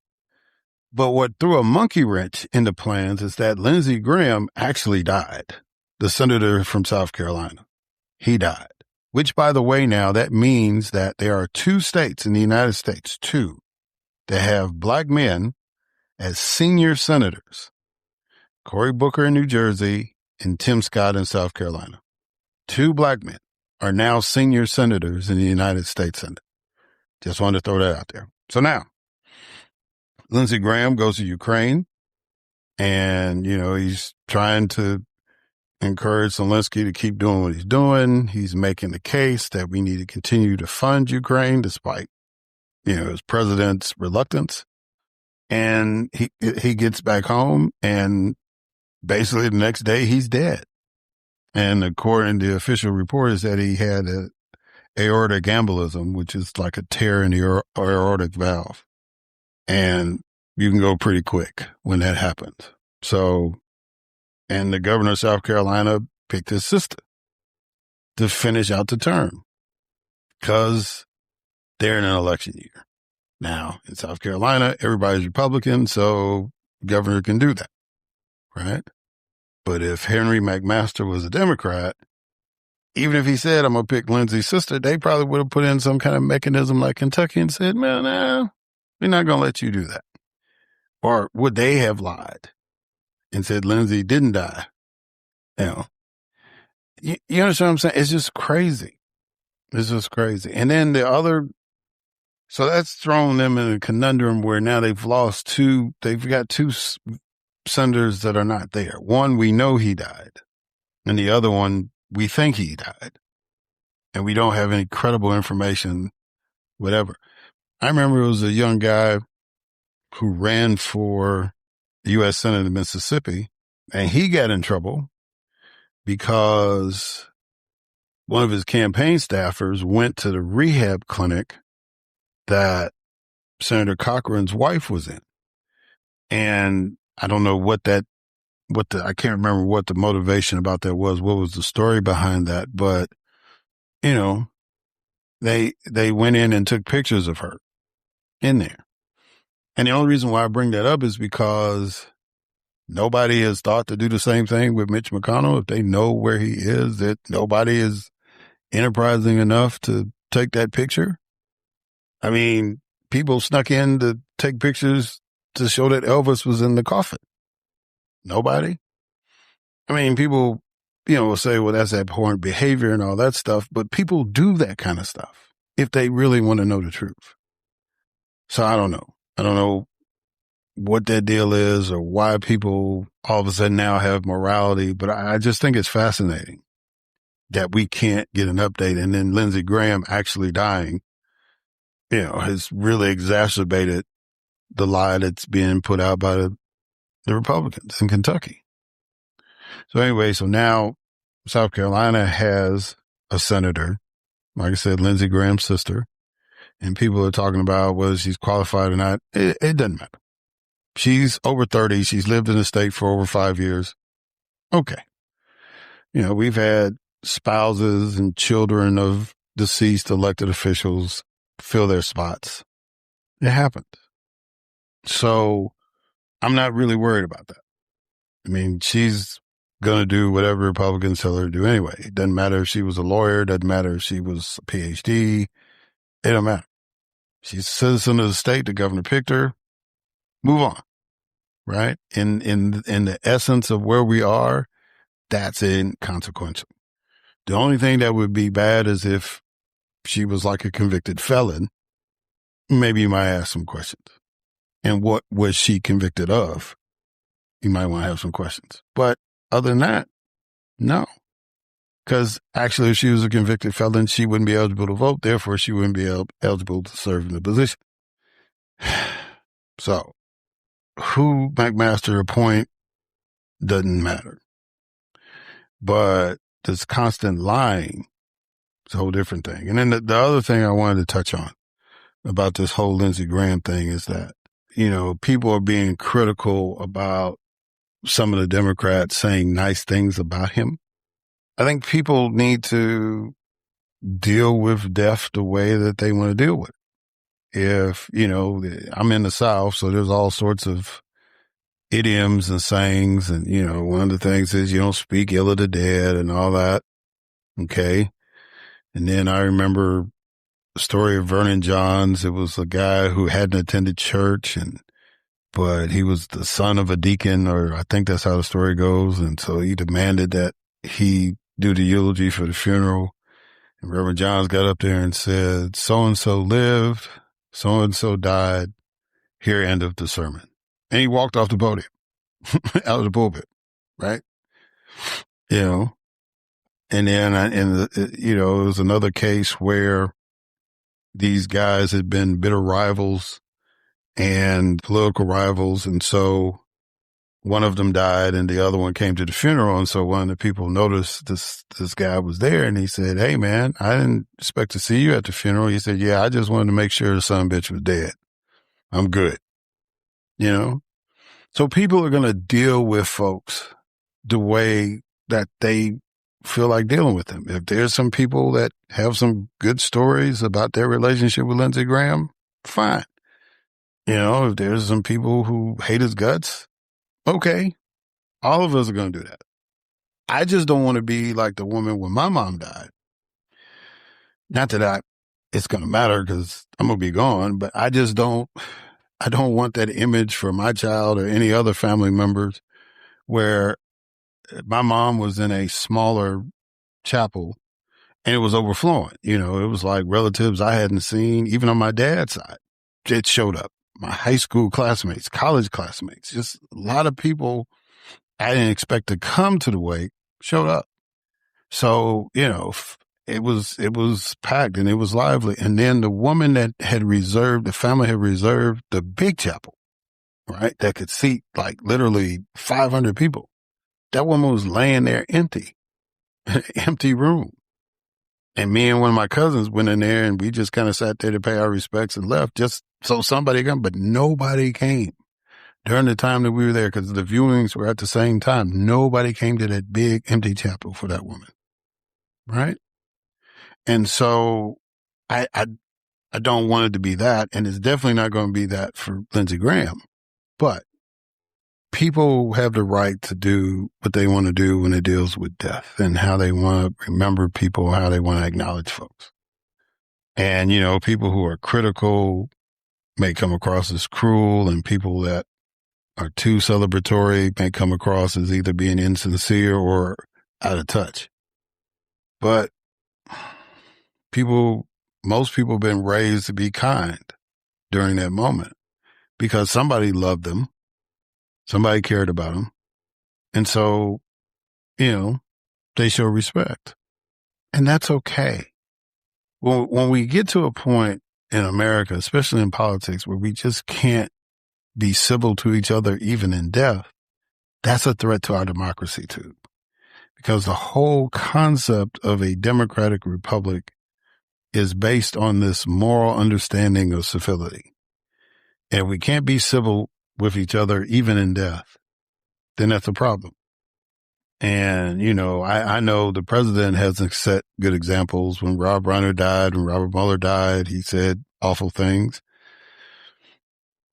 But what threw a monkey wrench into plans is that Lindsey Graham actually died. The senator from South Carolina. He died. Which, by the way, now that means that there are 2 states in the United States, 2, that have black men as senior senators. Cory Booker in New Jersey and Tim Scott in South Carolina. 2 black men are now senior senators in the United States Senate. Just wanted to throw that out there. So now, Lindsey Graham goes to Ukraine and, he's trying to encourage Zelensky to keep doing what he's doing. He's making the case that we need to continue to fund Ukraine despite, his president's reluctance. And he gets back home and basically the next day he's dead. And according to the official report is that he had an aortic embolism, which is like a tear in the aortic valve. And you can go pretty quick when that happens. So, and the governor of South Carolina picked his sister to finish out the term because they're in an election year. Now, in South Carolina, everybody's Republican, so the governor can do that, right? But if Henry McMaster was a Democrat, even if he said, I'm going to pick Lindsey's sister, they probably would have put in some kind of mechanism like Kentucky and said, man, no, we're not going to let you do that. Or would they have lied and said Lindsey didn't die? You understand what I'm saying? It's just crazy. It's just crazy. And then so that's thrown them in a conundrum where now they've got 2 senators that are not there. One, we know he died. And the other one, we think he died. And we don't have any credible information, whatever. I remember it was a young guy who ran for the U.S. Senate in Mississippi, and he got in trouble because one of his campaign staffers went to the rehab clinic that Senator Cochran's wife was in. And I don't know I can't remember what the motivation about that was. What was the story behind that? But, they went in and took pictures of her in there. And the only reason why I bring that up is because nobody has thought to do the same thing with Mitch McConnell. If they know where he is, that nobody is enterprising enough to take that picture. I mean, people snuck in to take pictures to show that Elvis was in the coffin. Nobody. I mean, people, will say, well, that's abhorrent behavior and all that stuff, but people do that kind of stuff if they really want to know the truth. So I don't know. I don't know what that deal is or why people all of a sudden now have morality, but I just think it's fascinating that we can't get an update. And then Lindsey Graham actually dying, has really exacerbated the lie that's being put out by the Republicans in Kentucky. So anyway, so now South Carolina has a senator, like I said, Lindsey Graham's sister, and people are talking about whether she's qualified or not. It doesn't matter. She's over 30. She's lived in the state for over 5 years. Okay. We've had spouses and children of deceased elected officials fill their spots. It happened. So I'm not really worried about that. I mean, she's going to do whatever Republicans tell her to do anyway. It doesn't matter if she was a lawyer. It doesn't matter if she was a PhD. It don't matter. She's a citizen of the state. The governor picked her. Move on. Right? In the essence of where we are, that's inconsequential. The only thing that would be bad is if she was like a convicted felon, maybe you might ask some questions. And what was she convicted of? You might want to have some questions. But other than that, no. Because actually, if she was a convicted felon, she wouldn't be eligible to vote. Therefore, she wouldn't be eligible to serve in the position. So, who McMaster appoint doesn't matter. But this constant lying is a whole different thing. And then the other thing I wanted to touch on about this whole Lindsey Graham thing is that, people are being critical about some of the Democrats saying nice things about him. I think people need to deal with death the way that they want to deal with it. If, I'm in the South, so there's all sorts of idioms and sayings. And, one of the things is you don't speak ill of the dead and all that. Okay. And then I remember the story of Vernon Johns. It was a guy who hadn't attended church but he was the son of a deacon, or I think that's how the story goes. And so he demanded that he do the eulogy for the funeral. And Reverend Johns got up there and said, so-and-so lived, so-and-so died, here endeth the sermon. And he walked off the podium, out of the pulpit, right? And then, it was another case where these guys had been bitter rivals and political rivals. And so one of them died and the other one came to the funeral. And so one of the people noticed this guy was there and he said, "Hey man, I didn't expect to see you at the funeral." He said, "Yeah, I just wanted to make sure the son of a bitch was dead. I'm good." So people are going to deal with folks the way that they feel like dealing with them. If there's some people that have some good stories about their relationship with Lindsey Graham, fine. If there's some people who hate his guts, okay. All of us are going to do that. I just don't want to be like the woman when my mom died. Not that it's going to matter because I'm going to be gone, but I don't want that image for my child or any other family members where my mom was in a smaller chapel and it was overflowing. It was like relatives I hadn't seen, even on my dad's side. It showed up. My high school classmates, college classmates, just a lot of people I didn't expect to come to the wake showed up. So, it was packed and it was lively. And then the woman that the family had reserved the big chapel, right? That could seat like literally 500 people. That woman was laying there empty, empty room. And me and one of my cousins went in there and we just kind of sat there to pay our respects and left just so somebody come, but nobody came during the time that we were there because the viewings were at the same time. Nobody came to that big empty chapel for that woman. Right. And so I don't want it to be that. And it's definitely not going to be that for Lindsey Graham, but people have the right to do what they want to do when it deals with death and how they want to remember people, how they want to acknowledge folks. And, people who are critical may come across as cruel, and people that are too celebratory may come across as either being insincere or out of touch. But most people have been raised to be kind during that moment because somebody loved them. Somebody cared about them. And so, they show respect. And that's okay. Well, when we get to a point in America, especially in politics, where we just can't be civil to each other, even in death, that's a threat to our democracy too. Because the whole concept of a democratic republic is based on this moral understanding of civility. And we can't be civil with each other, even in death, then that's a problem. And, I know the president hasn't set good examples. When Rob Reiner died, when Robert Mueller died, he said awful things.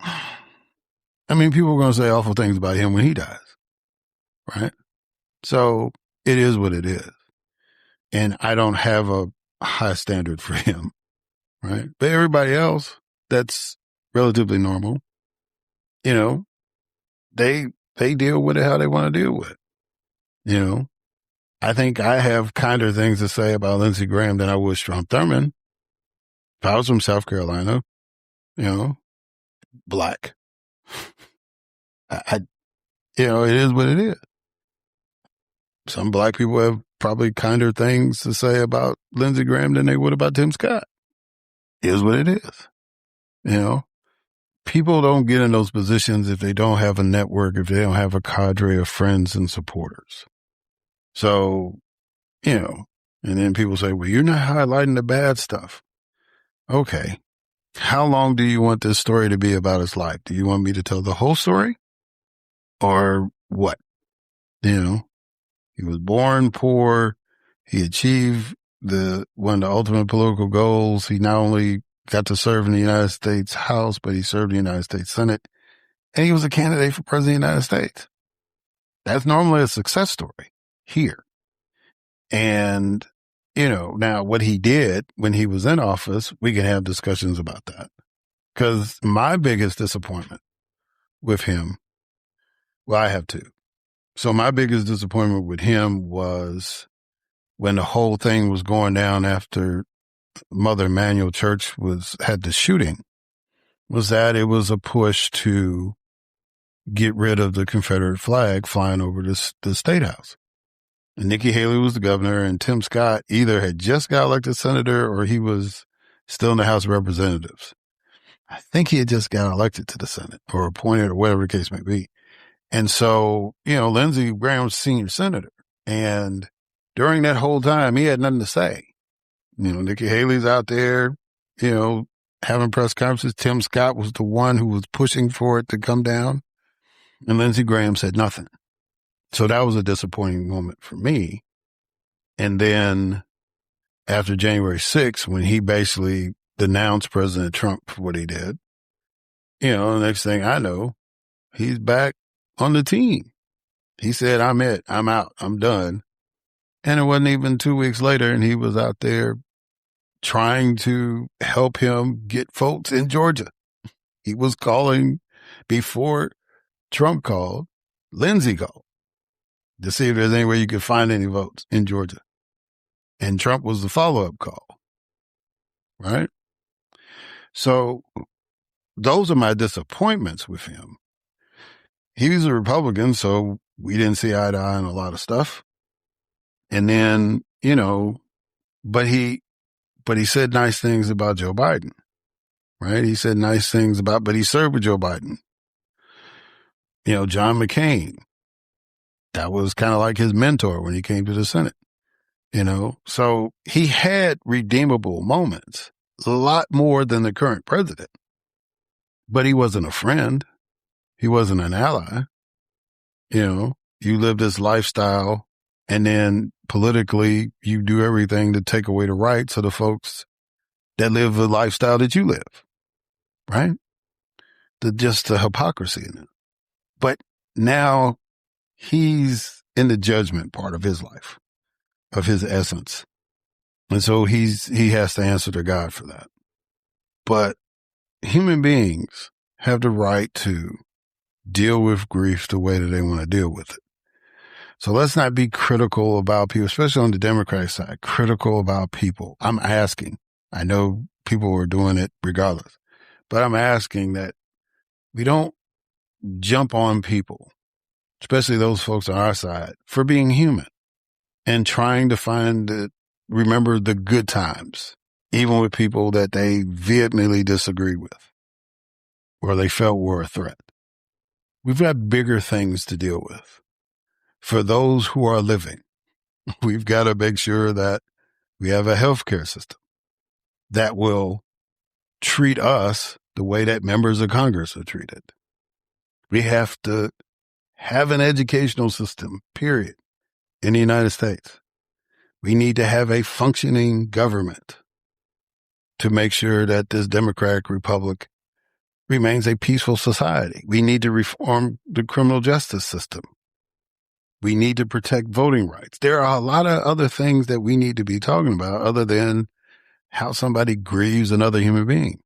I mean, people are going to say awful things about him when he dies, right? So it is what it is. And I don't have a high standard for him, right? But everybody else that's relatively normal, they deal with it how they want to deal with it. I think I have kinder things to say about Lindsey Graham than I would Strom Thurmond, If I was from South Carolina, black, I it is what it is. Some black people have probably kinder things to say about Lindsey Graham than they would about Tim Scott. It is what it is. People don't get in those positions if they don't have a network, if they don't have a cadre of friends and supporters. So, and then people say, well, you're not highlighting the bad stuff. Okay. How long do you want this story to be about his life? Do you want me to tell the whole story or what? He was born poor. He achieved one of the ultimate political goals. He not only got to serve in the United States House, but he served in the United States Senate, and he was a candidate for president of the United States. That's normally a success story here. And, now what he did when he was in office, we can have discussions about that. Because my biggest disappointment with him, well, I have two. So my biggest disappointment with him was when the whole thing was going down after Mother Emanuel Church had the shooting, was that it was a push to get rid of the Confederate flag flying over the State House. And Nikki Haley was the governor, and Tim Scott either had just got elected senator or he was still in the House of Representatives. I think he had just got elected to the Senate or appointed or whatever the case may be. And so, Lindsey Graham was senior senator. And during that whole time, he had nothing to say. Nikki Haley's out there, having press conferences. Tim Scott was the one who was pushing for it to come down. And Lindsey Graham said nothing. So that was a disappointing moment for me. And then after January 6th, when he basically denounced President Trump for what he did, the next thing I know, he's back on the team. He said, I'm it. I'm out. I'm done. And it wasn't even 2 weeks later, and he was out there trying to help him get votes in Georgia. He was calling before Trump called, Lindsey called to see if there's any way you could find any votes in Georgia. And Trump was the follow-up call, right? So those are my disappointments with him. He was a Republican, so we didn't see eye to eye on a lot of stuff. And then, but he said nice things about Joe Biden, right? He said nice things but he served with Joe Biden. John McCain, that was kind of like his mentor when he came to the Senate, So he had redeemable moments, a lot more than the current president. But he wasn't a friend. He wasn't an ally. You live this lifestyle, and then politically you do everything to take away the rights of the folks that live the lifestyle that you live, right? Just the hypocrisy in it. But now he's in the judgment part of his life, of his essence. And so he has to answer to God for that. But human beings have the right to deal with grief the way that they want to deal with it. So let's not be critical about people, especially on the Democratic side, critical about people. I'm asking. I know people are doing it regardless, but I'm asking that we don't jump on people, especially those folks on our side, for being human and trying to remember the good times, even with people that they vehemently disagree with or they felt were a threat. We've got bigger things to deal with. For those who are living, we've got to make sure that we have a healthcare system that will treat us the way that members of Congress are treated. We have to have an educational system, period, in the United States. We need to have a functioning government to make sure that this democratic republic remains a peaceful society. We need to reform the criminal justice system. We need to protect voting rights. There are a lot of other things that we need to be talking about other than how somebody grieves another human being.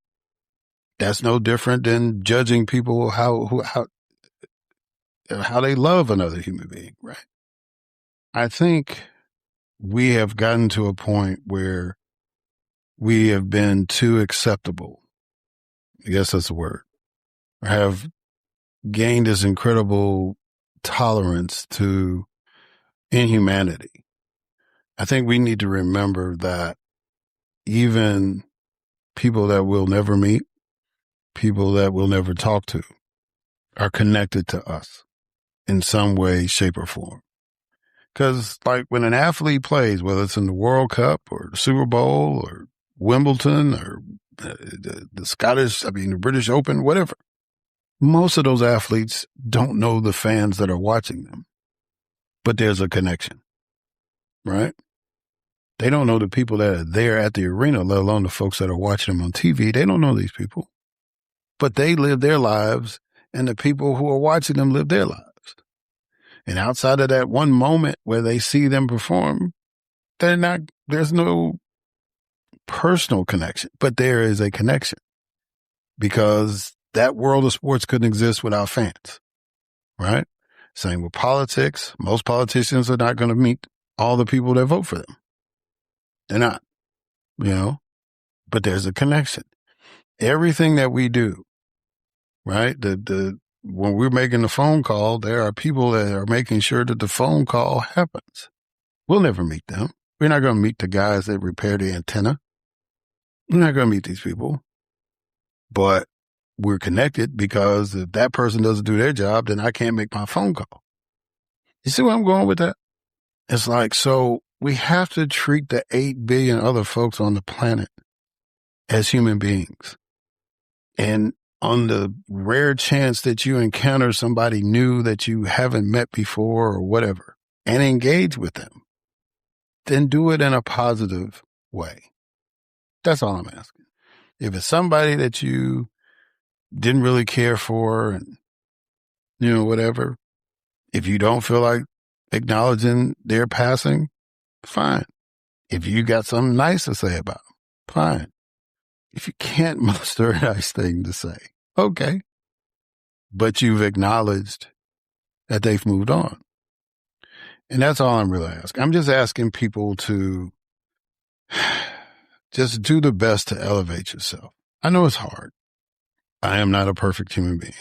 That's no different than judging people how they love another human being, right? I think we have gotten to a point where we have been too acceptable. I guess that's the word. Or have gained this incredible tolerance to inhumanity. I think we need to remember that even people that we'll never meet, people that we'll never talk to, are connected to us in some way, shape, or form. Because like when an athlete plays, whether it's in the World Cup or the Super Bowl or Wimbledon or the British Open, whatever, most of those athletes don't know the fans that are watching them, but there's a connection, right? They don't know the people that are there at the arena, let alone the folks that are watching them on TV. They don't know these people, but they live their lives, and the people who are watching them live their lives. And outside of that one moment where they see them perform, there's no personal connection, but there is a connection, because that world of sports couldn't exist without fans, right? Same with politics. Most politicians are not going to meet all the people that vote for them. They're not, but there's a connection. Everything that we do, right? When we're making the phone call, there are people that are making sure that the phone call happens. We'll never meet them. We're not going to meet the guys that repair the antenna. We're not going to meet these people. But we're connected, because if that person doesn't do their job, then I can't make my phone call. You see where I'm going with that? It's like, so we have to treat the 8 billion other folks on the planet as human beings. And on the rare chance that you encounter somebody new that you haven't met before or whatever, and engage with them, then do it in a positive way. That's all I'm asking. If it's somebody that you didn't really care for and, whatever, if you don't feel like acknowledging their passing, fine. If you got something nice to say about them, fine. If you can't muster a nice thing to say, okay. But you've acknowledged that they've moved on. And that's all I'm really asking. I'm just asking people to just do the best to elevate yourself. I know it's hard. I am not a perfect human being.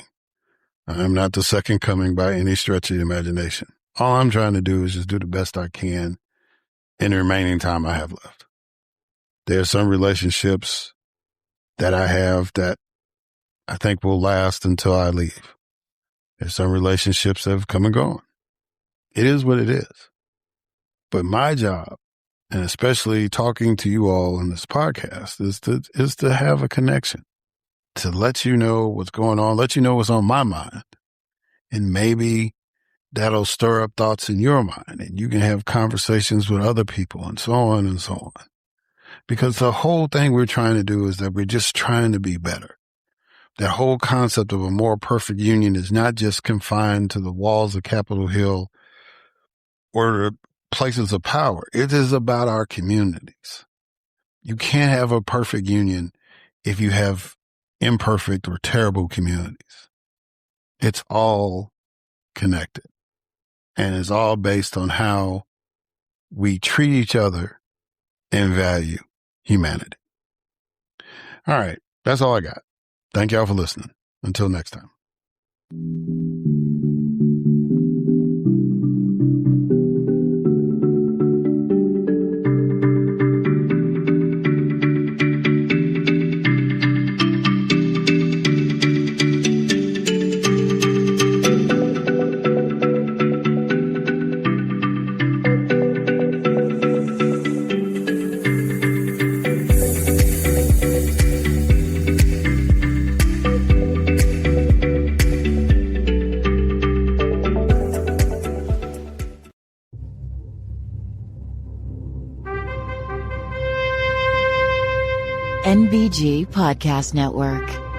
I am not the second coming by any stretch of the imagination. All I'm trying to do is just do the best I can in the remaining time I have left. There are some relationships that I have that I think will last until I leave. There's some relationships that have come and gone. It is what it is. But my job, and especially talking to you all in this podcast, is to have a connection, to let you know what's going on, let you know what's on my mind. And maybe that'll stir up thoughts in your mind, and you can have conversations with other people and so on and so on. Because the whole thing we're trying to do is that we're just trying to be better. That whole concept of a more perfect union is not just confined to the walls of Capitol Hill or the places of power. It is about our communities. You can't have a perfect union if you have imperfect or terrible communities. It's all connected. And it's all based on how we treat each other and value humanity. All right. That's all I got. Thank y'all for listening. Until next time. NBG Podcast Network.